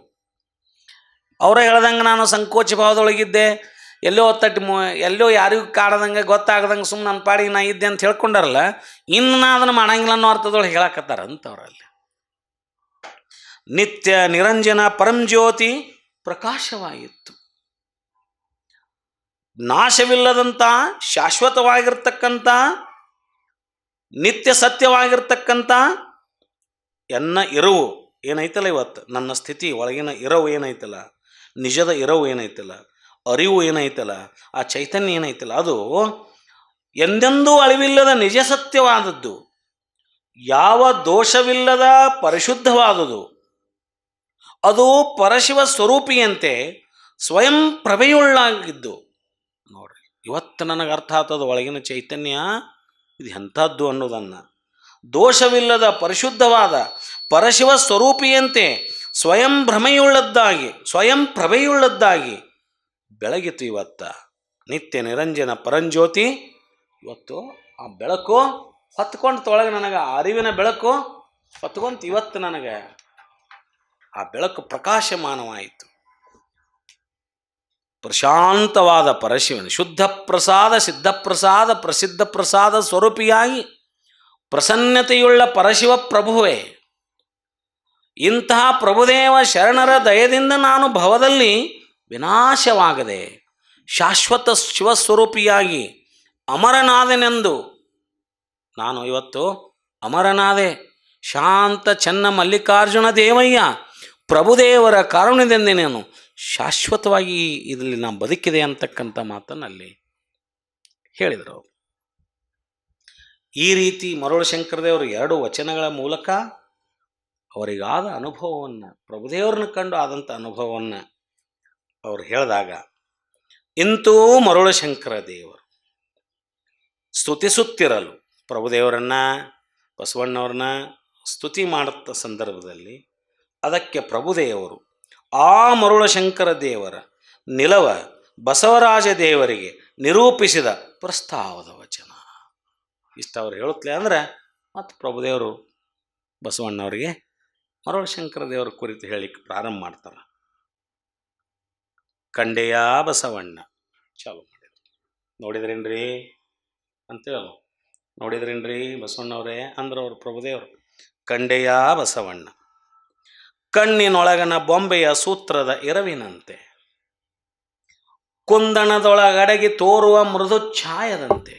ಅವರೇ ಹೇಳ್ದಂಗೆ ನಾನು ಸಂಕೋಚ ಭಾವದೊಳಗಿದ್ದೆ, ಎಲ್ಲೋ ಎಲ್ಲೋ ಯಾರಿಗೂ ಕಾಡದಂಗೆ ಗೊತ್ತಾಗದಂಗೆ ಸುಮ್ಮನೆ ನನ್ನ ಪಾಡಿಗೆ ನಾ ಇದ್ದೆ ಅಂತ ಹೇಳ್ಕೊಂಡಾರಲ್ಲ, ಇನ್ನು ನಾ ಅದನ್ನು ಮಾಡಂಗಿಲ್ಲ ಅನ್ನೋ ಅರ್ಥದೊಳಗೆ ಹೇಳಕತ್ತಾರ ಅಂತವ್ರಲ್ಲಿ. ನಿತ್ಯ ನಿರಂಜನ ಪರಂಜ್ಯೋತಿ ಪ್ರಕಾಶವಾಗಿತ್ತು. ನಾಶವಿಲ್ಲದಂಥ ಶಾಶ್ವತವಾಗಿರ್ತಕ್ಕಂಥ ನಿತ್ಯ ಸತ್ಯವಾಗಿರ್ತಕ್ಕಂಥ ಎನ್ನ ಇರವು ಏನೈತಲ್ಲ, ಇವತ್ತು ನನ್ನ ಸ್ಥಿತಿ ಒಳಗಿನ ಇರವು ಏನೈತಲ್ಲ, ನಿಜದ ಇರವು ಏನೈತಲ್ಲ, ಅರಿವು ಏನೈತಲ್ಲ, ಆ ಚೈತನ್ಯ ಏನೈತಲ್ಲ, ಅದು ಎಂದೆಂದೂ ಅಳಿವಿಲ್ಲದ ನಿಜ ಸತ್ಯವಾದದ್ದು, ಯಾವ ದೋಷವಿಲ್ಲದ ಪರಿಶುದ್ಧವಾದುದು. ಅದು ಪರಶಿವ ಸ್ವರೂಪಿಯಂತೆ ಸ್ವಯಂ ಪ್ರಭೆಯುಳ್ಳಾಗಿದ್ದು. ನೋಡ್ರಿ, ಇವತ್ತು ನನಗೆ ಅರ್ಥ ಆಗ್ತದ ಒಳಗಿನ ಚೈತನ್ಯ ಇದು ಎಂಥದ್ದು ಅನ್ನೋದನ್ನು. ದೋಷವಿಲ್ಲದ ಪರಿಶುದ್ಧವಾದ ಪರಶಿವ ಸ್ವರೂಪಿಯಂತೆ ಸ್ವಯಂ ಭ್ರಮೆಯುಳ್ಳದ್ದಾಗಿ, ಸ್ವಯಂ ಪ್ರಭೆಯುಳ್ಳದ್ದಾಗಿ ಬೆಳಗಿತು ಇವತ್ತ. ನಿತ್ಯ ನಿರಂಜನ ಪರಂಜ್ಯೋತಿ ಇವತ್ತು ಆ ಬೆಳಕು ಹೊತ್ಕೊಂಡು ತೊಳಗೆ ನನಗೆ ಅರಿವಿನ ಬೆಳಕು ಹೊತ್ಕೊಂತ ಇವತ್ತು ನನಗೆ ಆ ಬೆಳಕು ಪ್ರಕಾಶಮಾನವಾಯಿತು. ಪ್ರಶಾಂತವಾದ ಪರಶಿವನ ಶುದ್ಧ ಪ್ರಸಾದ, ಸಿದ್ಧಪ್ರಸಾದ, ಪ್ರಸಿದ್ಧ ಪ್ರಸಾದ ಸ್ವರೂಪಿಯಾಗಿ ಪ್ರಸನ್ನತೆಯುಳ್ಳ ಪರಶಿವ ಪ್ರಭುವೇ, ಇಂತಹ ಪ್ರಭುದೇವ ಶರಣರ ದಯದಿಂದ ನಾನು ಭವದಲ್ಲಿ ವಿನಾಶವಾಗದೆ ಶಾಶ್ವತ ಶಿವಸ್ವರೂಪಿಯಾಗಿ ಅಮರನಾದೆನೆಂದು ನಾನು ಇವತ್ತು ಅಮರನಾದೆ. ಶಾಂತ ಚೆನ್ನ ಮಲ್ಲಿಕಾರ್ಜುನ ದೇವಯ್ಯ ಪ್ರಭುದೇವರ ಕಾರುಣ್ಯದಿಂದ ನಾನು ಶಾಶ್ವತವಾಗಿ ಇದರಲ್ಲಿ ನಾನು ಬದುಕಿದೆ ಅಂತಕ್ಕಂಥ ಮಾತನ್ನು ಅಲ್ಲಿ ಹೇಳಿದರು. ಈ ರೀತಿ ಮರುಳು ಶಂಕರದೇವರು 2 ವಚನಗಳ ಮೂಲಕ ಅವರಿಗಾದ ಅನುಭವವನ್ನು, ಪ್ರಭುದೇವರನ್ನ ಕಂಡು ಆದಂಥ ಅನುಭವವನ್ನು ಅವರು ಹೇಳಿದಾಗ, ಇಂತೂ ಮರುಳು ಶಂಕರ ದೇವರು ಸ್ತುತಿಸುತ್ತಿರಲು, ಪ್ರಭುದೇವರನ್ನ ಬಸವಣ್ಣವ್ರನ್ನ ಸ್ತುತಿ ಮಾಡುತ್ತ ಸಂದರ್ಭದಲ್ಲಿ ಅದಕ್ಕೆ ಪ್ರಭುದೇವರು ಆ ಮರುಳ ಶಂಕರ ದೇವರ ನಿಲವ ಬಸವರಾಜ ದೇವರಿಗೆ ನಿರೂಪಿಸಿದ ಪ್ರಸ್ತಾವದ ವಚನ. ಇಷ್ಟು ಅವ್ರು ಹೇಳುತ್ತಲೇ ಅಂದರೆ ಮತ್ತು ಪ್ರಭುದೇವರು ಬಸವಣ್ಣವರಿಗೆ ಮರುಳ ಶಂಕರ ದೇವರ ಕುರಿತು ಹೇಳಿಕ್ಕೆ ಪ್ರಾರಂಭ ಮಾಡ್ತಾರೆ. ಕಂಡೆಯ ಬಸವಣ್ಣ ಚಾಲು ಮಾಡಿದ್ರು. ನೋಡಿದ್ರೇನ್ರಿ ಅಂತೇಳ, ನೋಡಿದ್ರೇನ್ರಿ ಬಸವಣ್ಣವ್ರೇ ಅಂದ್ರೆ ಅವರು ಪ್ರಭುದೇವರು. ಕಂಡೆಯ ಬಸವಣ್ಣ ಕಣ್ಣಿನೊಳಗನ ಬೊಂಬೆಯ ಸೂತ್ರದ ಎರವಿನಂತೆ, ಕುಂದಣದೊಳಗಡಗಿ ತೋರುವ ಮೃದು ಛಾಯದಂತೆ,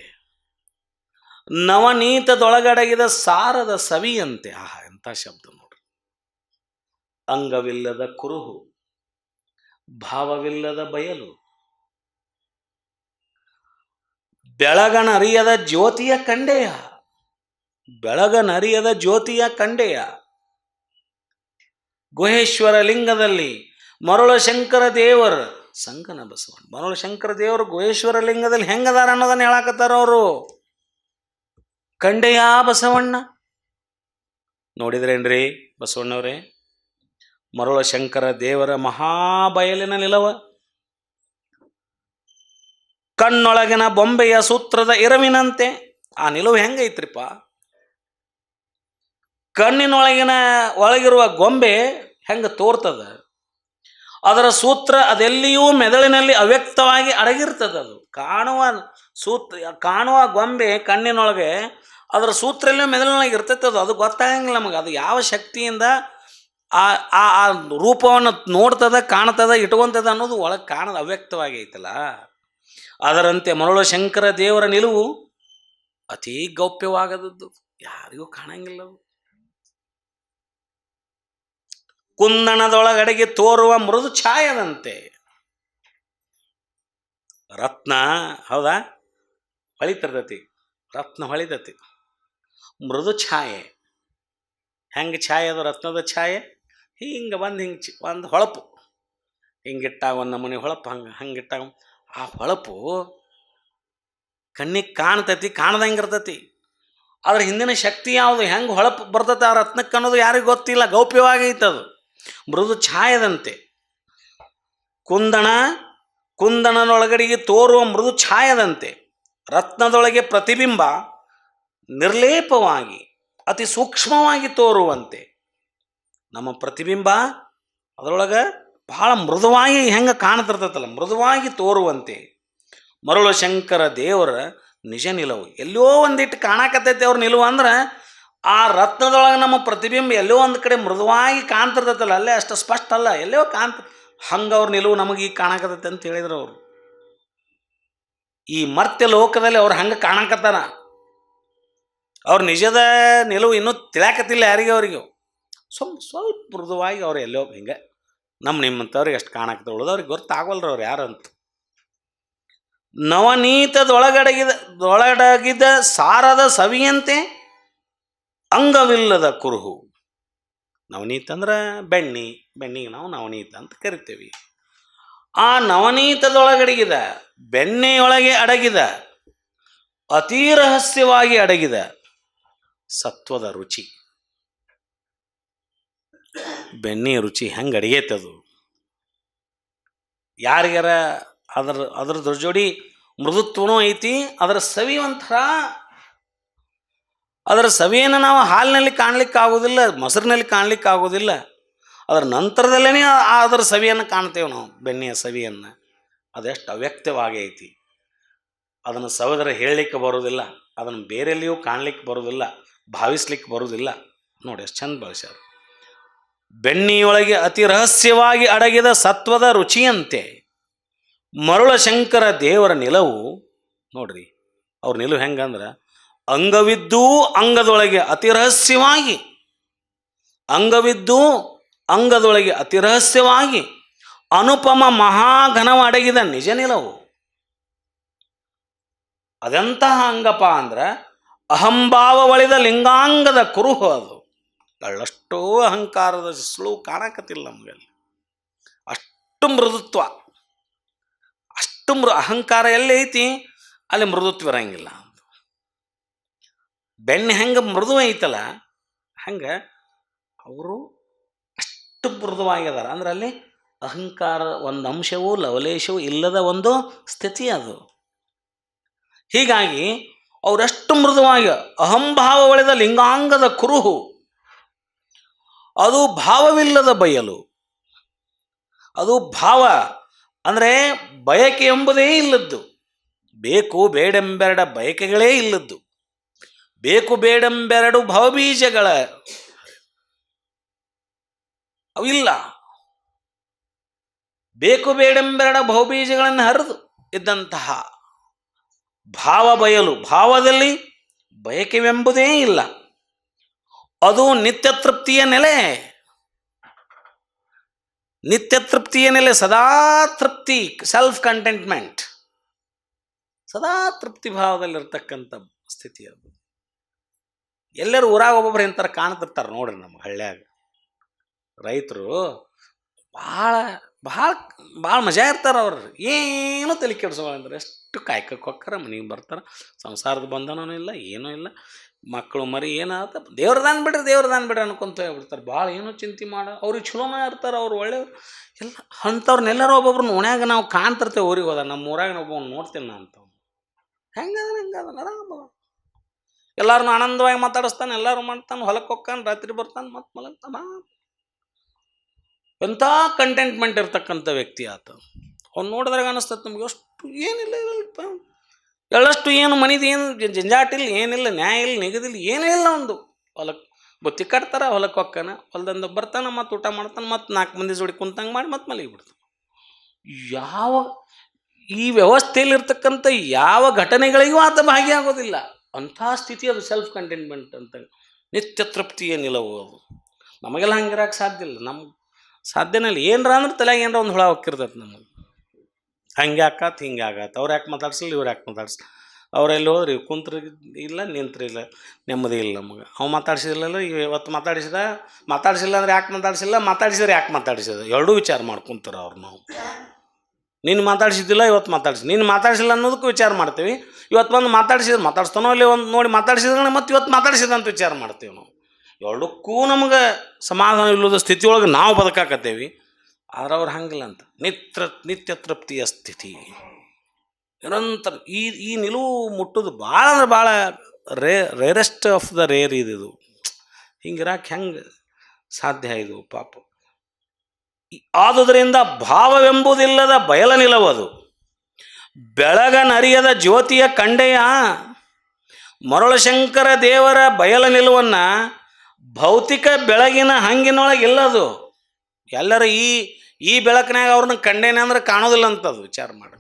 ನವನೀತದೊಳಗಡಗಿದ ಸಾರದ ಸವಿಯಂತೆ. ಆಹಾ, ಎಂಥ ಶಬ್ದ ನೋಡ್ರಿ. ಅಂಗವಿಲ್ಲದ ಕುರುಹು, ಭಾವವಿಲ್ಲದ ಬಯಲು, ಬೆಳಗನರಿಯದ ಜ್ಯೋತಿಯ ಕಂಡೆಯ, ಬೆಳಗನರಿಯದ ಜ್ಯೋತಿಯ ಕಂಡೆಯ. ಗುಹೇಶ್ವರ ಲಿಂಗದಲ್ಲಿ ಮರುಳ ಶಂಕರ ದೇವರ ಸಂಗನ ಬಸವಣ್ಣ. ಮರುಳ ಶಂಕರ ದೇವರು ಗುಹೇಶ್ವರ ಲಿಂಗದಲ್ಲಿ ಹೆಂಗದಾರ ಅನ್ನೋದನ್ನ ಹೇಳಕತ್ತಾರ ಅವರು. ಕಂಡೆಯ ಬಸವಣ್ಣ ನೋಡಿದ್ರೇನ್ರಿ ಬಸವಣ್ಣವ್ರೇ, ಮರುಳ ಶಂಕರ ದೇವರ ಮಹಾಬಯಲಿನ ನಿಲವ, ಕಣ್ಣೊಳಗಿನ ಬೊಂಬೆಯ ಸೂತ್ರದ ಎರವಿನಂತೆ. ಆ ನಿಲುವು ಹೆಂಗೈತ್ರಿಪ್ಪ? ಒಳಗಿರುವ ಗೊಂಬೆ ಹೆಂಗೆ ತೋರ್ತದ, ಅದರ ಸೂತ್ರ ಅದೆಲ್ಲಿಯೂ ಮೆದುಳಿನಲ್ಲಿ ಅವ್ಯಕ್ತವಾಗಿ ಅಡಗಿರ್ತದೆ. ಅದು ಕಾಣುವ ಗೊಂಬೆ ಕಣ್ಣಿನೊಳಗೆ ಅದರ ಸೂತ್ರ ಎಲ್ಲ ಮೆದುಳಿನೊಳಗೆ ಇರ್ತೈತೆ. ಅದು ಗೊತ್ತಾಗಂಗಿಲ್ಲ ನಮಗೆ. ಅದು ಯಾವ ಶಕ್ತಿಯಿಂದ ಆ ರೂಪವನ್ನು ನೋಡ್ತದ, ಕಾಣ್ತದ, ಇಟ್ಕೊಂತದ ಅನ್ನೋದು ಒಳಗೆ ಕಾಣದ ಅವ್ಯಕ್ತವಾಗಿ ಐತಲ್ಲ. ಅದರಂತೆ ಮರುಳ ಶಂಕರ ದೇವರ ನಿಲುವು ಅತೀ ಗೌಪ್ಯವಾಗದದ್ದು, ಯಾರಿಗೂ ಕಾಣಂಗಿಲ್ಲ. ಕುಂದಣದೊಳಗಡೆಗೆ ತೋರುವ ಮೃದು ಛಾಯದಂತೆ. ರತ್ನ ಹೌದಾ, ಹೊಳಿತಿರ್ತತಿ, ರತ್ನ ಹೊಳಿತತಿ. ಮೃದು ಛಾಯೆ ಹೆಂಗೆ ಛಾಯೆ ಅದು? ರತ್ನದ ಛಾಯೆ ಹಿಂಗೆ ಬಂದು ಹಿಂಗೆ ಒಂದು ಹೊಳಪು ಹಿಂಗಿಟ್ಟಾಗ ಒಂದು ನಮೂನಿ ಹೊಳಪು ಹಂಗಿಟ್ಟಾಗ ಆ ಹೊಳಪು ಕಣ್ಣಿಗೆ ಕಾಣ್ತೈತಿ, ಕಾಣ್ದಂಗೆ ಇರ್ತೈತಿ. ಅದ್ರ ಹಿಂದಿನ ಶಕ್ತಿ ಯಾವುದು, ಹೆಂಗೆ ಹೊಳಪು ಬರ್ತೈತೆ ಆ ರತ್ನಕ್ಕೆ ಅನ್ನೋದು ಯಾರಿಗೂ ಗೊತ್ತಿಲ್ಲ, ಗೌಪ್ಯವಾಗೈತದು. ಮೃದು ಛಾಯದಂತೆ ಕುಂದಣನೊಳಗಡೆಗೆ ತೋರುವ ಮೃದು ಛಾಯದಂತೆ ರತ್ನದೊಳಗೆ ಪ್ರತಿಬಿಂಬ ನಿರ್ಲೇಪವಾಗಿ ಅತಿ ಸೂಕ್ಷ್ಮವಾಗಿ ತೋರುವಂತೆ ನಮ್ಮ ಪ್ರತಿಬಿಂಬ ಅದರೊಳಗೆ ಬಹಳ ಮೃದುವಾಗಿ ಹೆಂಗೆ ಕಾಣ್ತಿರ್ತೈತಲ್ಲ, ಮೃದುವಾಗಿ ತೋರುವಂತೆ ಮರುಳ ಶಂಕರ ದೇವರ ನಿಜ ನಿಲುವು. ಎಲ್ಲೋ ಒಂದಿಟ್ಟು ಕಾಣಕತ್ತೈತೆ ಅವ್ರ ನಿಲುವು ಅಂದ್ರೆ ಆ ರತ್ನದೊಳಗೆ ನಮ್ಮ ಪ್ರತಿಬಿಂಬ ಎಲ್ಲೋ ಒಂದು ಕಡೆ ಮೃದುವಾಗಿ ಕಾಣ್ತಿರ್ತೈತಲ್ಲ, ಅಲ್ಲೇ ಅಷ್ಟು ಸ್ಪಷ್ಟ ಅಲ್ಲ, ಎಲ್ಲೋ ಹಂಗೆ ಅವ್ರ ನಿಲುವು ನಮಗೆ ಈಗ ಕಾಣಕತ್ತೈತೆ ಅಂತ ಹೇಳಿದ್ರು ಅವರು. ಈ ಮರ್ತ್ಯ ಲೋಕದಲ್ಲಿ ಅವ್ರು ಹಂಗೆ ಕಾಣಕತ್ತಾರ. ಅವ್ರ ನಿಜದ ನಿಲುವು ಇನ್ನೂ ತಿಳಿಯಾಕತ್ತಿಲ್ಲ ಯಾರಿಗೆ, ಅವರಿಗೆ ಸ್ವಲ್ಪ ಮೃದುವಾಗಿ ಅವ್ರು ಎಲ್ಲೋ ಹಿಂಗೆ ನಿಮ್ಮಂಥವ್ರಿಗೆ ಅಷ್ಟು ಕಾಣಕತ್ತ, ಉಳಿದವ್ರಿಗೆ ಗೊತ್ತಾಗಲ್ರ ಅವ್ರು ಯಾರಂತ. ನವನೀತದೊಳಗಡಗಿದ ಸಾರದ ಸವಿಯಂತೆ ಅಂಗವಿಲ್ಲದ ಕುರುಹು. ನವನೀತ ಅಂದ್ರೆ ಬೆಣ್ಣಿಗೆ ನಾವು ನವನೀತ ಅಂತ ಕರಿತೇವೆ. ಆ ನವನೀತದೊಳಗಡಗಿದ ಬೆಣ್ಣೆಯೊಳಗೆ ಅಡಗಿದ ಅತೀ ರಹಸ್ಯವಾಗಿ ಅಡಗಿದ ಸತ್ವದ ರುಚಿ. ಬೆಣ್ಣೆ ರುಚಿ ಹೆಂಗೆ ಅಡಿಗೈತದು, ಯಾರಿಗಾರ ಅದ್ರ ಜೋಡಿ ಮೃದುತ್ವನೂ ಐತಿ, ಅದರ ಸವಿ ಒಂಥರ, ಅದರ ಸವಿಯನ್ನು ನಾವು ಹಾಲಿನಲ್ಲಿ ಕಾಣ್ಲಿಕ್ಕೆ ಆಗೋದಿಲ್ಲ, ಮೊಸರಿನಲ್ಲಿ ಕಾಣ್ಲಿಕ್ಕೆ ಆಗೋದಿಲ್ಲ. ಅದರ ನಂತರದಲ್ಲೇ ಅದರ ಸವಿಯನ್ನು ಕಾಣ್ತೇವೆ ನಾವು, ಬೆಣ್ಣೆಯ ಸವಿಯನ್ನು. ಅದೆಷ್ಟು ಅವ್ಯಕ್ತವಾಗಿ ಐತಿ, ಅದನ್ನು ಸವಿದರೆ ಹೇಳಲಿಕ್ಕೆ ಬರೋದಿಲ್ಲ, ಅದನ್ನು ಬೇರೆಲ್ಲಿಯೂ ಕಾಣ್ಲಿಕ್ಕೆ ಬರೋದಿಲ್ಲ, ಭಾವಿಸ್ಲಿಕ್ಕೆ ಬರೋದಿಲ್ಲ. ನೋಡಿ ಎಷ್ಟು ಚಂದ ಬಳಸ್ಯಾರ. ಬೆಣ್ಣೆಯೊಳಗೆ ಅತಿ ರಹಸ್ಯವಾಗಿ ಅಡಗಿದ ಸತ್ವದ ರುಚಿಯಂತೆ ಮರುಳ ಶಂಕರ ದೇವರ ನಿಲವು. ನೋಡ್ರಿ ಅವ್ರ ನಿಲುವು ಹೆಂಗಂದ್ರೆ, ಅಂಗವಿದ್ದೂ ಅಂಗದೊಳಗೆ ಅತಿ ರಹಸ್ಯವಾಗಿ, ಅಂಗವಿದ್ದೂ ಅಂಗದೊಳಗೆ ಅತಿ ರಹಸ್ಯವಾಗಿ ಅನುಪಮ ಮಹಾಘನವ ಅಡಗಿದ ನಿಜ ನಿಲವು. ಅದೆಂತಹ ಅಂಗಪ್ಪ ಅಂದ್ರೆ ಅಹಂಭಾವ ಒಳಿದ ಲಿಂಗಾಂಗದ ಕುರುಹು. ಅದು ಅಳ್ಳಷ್ಟೋ ಅಹಂಕಾರದ ಸುಳುವು ಕಾಣಕತ್ತಿಲ್ಲ ನಮಗಲ್ಲಿ. ಅಷ್ಟು ಮೃದುತ್ವ, ಅಷ್ಟು ಅಹಂಕಾರ ಎಲ್ಲಿ ಐತಿ ಅಲ್ಲಿ ಮೃದುತ್ವ ಇರಂಗಿಲ್ಲ. ಬೆಣ್ಣೆ ಹೆಂಗೆ ಮೃದು ಐತಲ್ಲ ಹಂಗೆ ಅವರು ಅಷ್ಟು ಮೃದುವಾಗಿದಾರ. ಅಂದ್ರೆ ಅಲ್ಲಿ ಅಹಂಕಾರ ಒಂದು ಅಂಶವೂ ಲವಲೇಶವೂ ಇಲ್ಲದ ಒಂದು ಸ್ಥಿತಿ ಅದು. ಹೀಗಾಗಿ ಅವರಷ್ಟು ಮೃದುವಾಗಿ ಅಹಂಭಾವ ಒಳೆದ ಲಿಂಗಾಂಗದ ಕುರುಹು, ಅದು ಭಾವವಿಲ್ಲದ ಬಯಲು. ಅದು ಭಾವ ಅಂದರೆ ಬಯಕೆ ಎಂಬುದೇ ಇಲ್ಲದ್ದು, ಬೇಕು ಬೇಡೆಂಬೆರಡ ಬಯಕೆಗಳೇ ಇಲ್ಲದ್ದು, ಬೇಕು ಬೇಡೆಂಬೆರಡು ಭವಬೀಜಗಳ ಅವಿಲ್ಲ. ಬೇಕು ಬೇಡೆಂಬೆರಡ ಭವಬೀಜಗಳನ್ನು ಹರಿದು ಇದ್ದಂತಹ ಭಾವ ಬಯಲು, ಭಾವದಲ್ಲಿ ಬಯಕೆವೆಂಬುದೇ ಇಲ್ಲ. ಅದು ನಿತ್ಯ ತೃಪ್ತಿಯ ನೆಲೆ, ನಿತ್ಯ ತೃಪ್ತಿಯ ನೆಲೆ, ಸದಾ ತೃಪ್ತಿ, ಸೆಲ್ಫ್ ಕಂಟೆಂಟ್ಮೆಂಟ್, ಸದಾ ತೃಪ್ತಿ ಭಾವದಲ್ಲಿರ್ತಕ್ಕಂಥ ಸ್ಥಿತಿ ಅದು. ಎಲ್ಲರೂ ಊರಾಗ ಒಬ್ಬೊಬ್ರು ಇಂಥರ ಕಾಣ್ತಿರ್ತಾರೆ ನೋಡ್ರಿ. ನಮ್ಮ ಹಳ್ಳ್ಯಾಗ ರೈತರು ಭಾಳ ಭಾಳ ಭಾಳ ಮಜಾ ಇರ್ತಾರೆ. ಅವ್ರು ಏನೂ ತಲೆ ಕೆಡಿಸೋಂದ್ರೆ ಎಷ್ಟು ಕಾಯ್ಕಕ್ಕೆ ಹೋಗ್ತಾರೆ, ಮನೆಗೆ ಬರ್ತಾರೆ, ಸಂಸಾರದ ಬಂಧನೂ ಇಲ್ಲ, ಏನೂ ಇಲ್ಲ, ಮಕ್ಕಳು ಮರಿ ಏನಾಗುತ್ತೆ, ದೇವ್ರದಾನ್ ಬಿಡ್ರಿ ಅನ್ಕೊಂತ ಹೋಗ್ಬಿಡ್ತಾರೆ. ಭಾಳ ಏನೋ ಚಿಂತೆ ಅವ್ರಿಗೆ ಚಲೋನೇ ಇರ್ತಾರೆ, ಅವ್ರು ಒಳ್ಳೆಯವ್ರು ಎಲ್ಲ. ಅಂಥವ್ರನ್ನೆಲ್ಲರೂ ಒಬ್ಬೊಬ್ರು ಓಣ್ಯಾಗ ನಾವು ಕಾಣ್ತಿರ್ತೇವೆ. ಊರಿಗೆ ಹೋದ ನಮ್ಮ ಊರಾಗ ಒಬ್ಬ ನೋಡ್ತೇನೆ ನಾ ಅಂತ. ಹೆಂಗದ ಆರಾಮ, ಎಲ್ಲರನ್ನೂ ಆನಂದವಾಗಿ ಮಾತಾಡಿಸ್ತಾನೆ, ಎಲ್ಲರೂ ಮಾಡ್ತಾನೆ, ಹೊಲಕ್ಕೆ ಹೋಗ್ತಾನೆ, ರಾತ್ರಿ ಬರ್ತಾನೆ, ಮತ್ತೆ ಮಲಗ್ತಾನೆ. ಎಂಥ ಕಂಟೆಂಟ್ಮೆಂಟ್ ಇರ್ತಕ್ಕಂಥ ವ್ಯಕ್ತಿ ಆತ. ಅವ್ನು ನೋಡಿದ್ರಾಗ ಅನ್ನಿಸ್ತದೆ ನಮ್ಗೆ ಅಷ್ಟು ಏನಿಲ್ಲ, ಎಳ್ಳಷ್ಟು ಏನು ಮನಿದು ಏನು ಜಂಜಾಟಿಲ್ಲ, ಏನಿಲ್ಲ, ನ್ಯಾಯ ಇಲ್ಲ, ನಿಗದಿಲ್ಲ, ಏನೂ ಇಲ್ಲ. ಒಂದು ಹೊಲಕ್ಕೆ ಬುತ್ತಿ ಕಟ್ತಾರೆ, ಹೊಲಕ್ಕೆ ಹೋಗ್ತಾನೆ, ಹೊಲದಿಂದ ಬರ್ತಾನೆ, ಮತ್ತು ಊಟ ಮಾಡ್ತಾನೆ, ಮತ್ತು 4 ಮಂದಿ ಜೋಡಿ ಕುಂತಂಗೆ ಮಾಡಿ ಮತ್ತೆ ಮಲಗಿಬಿಡ್ತಾನೆ. ಯಾವ ಈ ವ್ಯವಸ್ಥೆಯಲ್ಲಿರ್ತಕ್ಕಂಥ ಯಾವ ಘಟನೆಗಳಿಗೂ ಆತ ಭಾಗಿಯಾಗೋದಿಲ್ಲ. ಅಂಥ ಸ್ಥಿತಿ ಅದು ಸೆಲ್ಫ್ ಕಂಟೆಂಟ್ಮೆಂಟ್ ಅಂತ, ನಿತ್ಯ ತೃಪ್ತಿಯ ನಿಲವು. ಅದು ನಮಗೆಲ್ಲ ಹಂಗಿರಕ್ಕೆ ಸಾಧ್ಯ ಇಲ್ಲ, ನಮ್ಗೆ ಸಾಧ್ಯನೇ ಇಲ್ಲ. ಏನರ ಅಂದ್ರೆ ತಲೆಯಾಗ ಏನರ ಒಂದು ಹುಳ ಹೋಗಿರ್ತೈತೆ ನಮಗೆ. ಹಂಗೆ ಆಕಾತ್ ಹಿಂಗೆ ಆಗತ್ತೆ, ಅವ್ರು ಯಾಕೆ ಮಾತಾಡ್ಸಲ್ಲ, ಇವ್ರು ಯಾಕೆ ಮಾತಾಡ್ಸಲ್ಲ. ಅವರೆಲ್ಲಿ ಹೋದ್ರಿ ಕುಂತ್ರಿ ಇಲ್ಲ ನಿಂತ್ರಿ ಇಲ್ಲ, ನೆಮ್ಮದಿ ಇಲ್ಲ ನಮಗೆ. ಅವ ಮಾತಾಡ್ಸಿದಿಲ್ಲ, ಇವತ್ತು ಮಾತಾಡಿಸಿಲ್ಲ ಅಂದ್ರೆ ಯಾಕೆ ಮಾತಾಡಿಸಿದ್ರೆ ಯಾಕೆ ಮಾತಾಡಿಸಿದ ಎರಡೂ ವಿಚಾರ ಮಾಡ್ಕೊಂತಾರೆ ಅವ್ರು. ನಾವು ನೀನು ಮಾತಾಡಿಸಿದ್ದಿಲ್ಲ, ಇವತ್ತು ನೀನು ಮಾತಾಡಿಸಿಲ್ಲ ಅನ್ನೋದಕ್ಕೂ ವಿಚಾರ ಮಾಡ್ತೀವಿ. ಇವತ್ತು ಬಂದು ಮಾತಾಡ್ಸ್ತಾನೋ ಅಲ್ಲಿ ಒಂದು ನೋಡಿ ಮಾತಾಡಿಸಿದ್ರೆ ಮತ್ತು ಇವತ್ತು ಮಾತಾಡಿಸಿದ ಅಂತ ವಿಚಾರ ಮಾಡ್ತೀವಿ ನಾವು. ಎರಡಕ್ಕೂ ನಮಗೆ ಸಮಾಧಾನ ಇಲ್ಲದ ಸ್ಥಿತಿಯೊಳಗೆ ನಾವು ಬದುಕಾಕತ್ತೇವಿ. ಆದ್ರೆ ಅವ್ರು ಹಂಗಿಲ್ಲ ಅಂತ ನಿತ್ಯ ತೃಪ್ತಿಯ ಸ್ಥಿತಿ ನಿರಂತರ. ಈ ನಿಲುವು ಮುಟ್ಟೋದು ಭಾಳ ಅಂದ್ರೆ ಭಾಳ ರೇರೆಸ್ಟ್ ಆಫ್ ದ ರೇರ್ ಇದು. ಹಿಂಗಿರಾಕೆ ಹೆಂಗೆ ಸಾಧ್ಯ ಇದು ಪಾಪ. ಆದುದರಿಂದ ಭಾವವೆಂಬುದಿಲ್ಲದ ಬಯಲ ನಿಲವದು, ಬೆಳಗನರಿಯದ ಜ್ಯೋತಿಯ ಕಂಡೆಯ. ಮರುಳಶಂಕರ ದೇವರ ಬಯಲ ನಿಲುವನ್ನು ಭೌತಿಕ ಬೆಳಗಿನ ಹಂಗಿನೊಳಗಿಲ್ಲದು. ಎಲ್ಲರೂ ಈ ಬೆಳಕಿನಾಗ ಅವ್ರನ್ನ ಕಂಡೇನೆ ಅಂದ್ರೆ ಕಾಣೋದಿಲ್ಲ ಅಂತದು ವಿಚಾರ ಮಾಡಿ.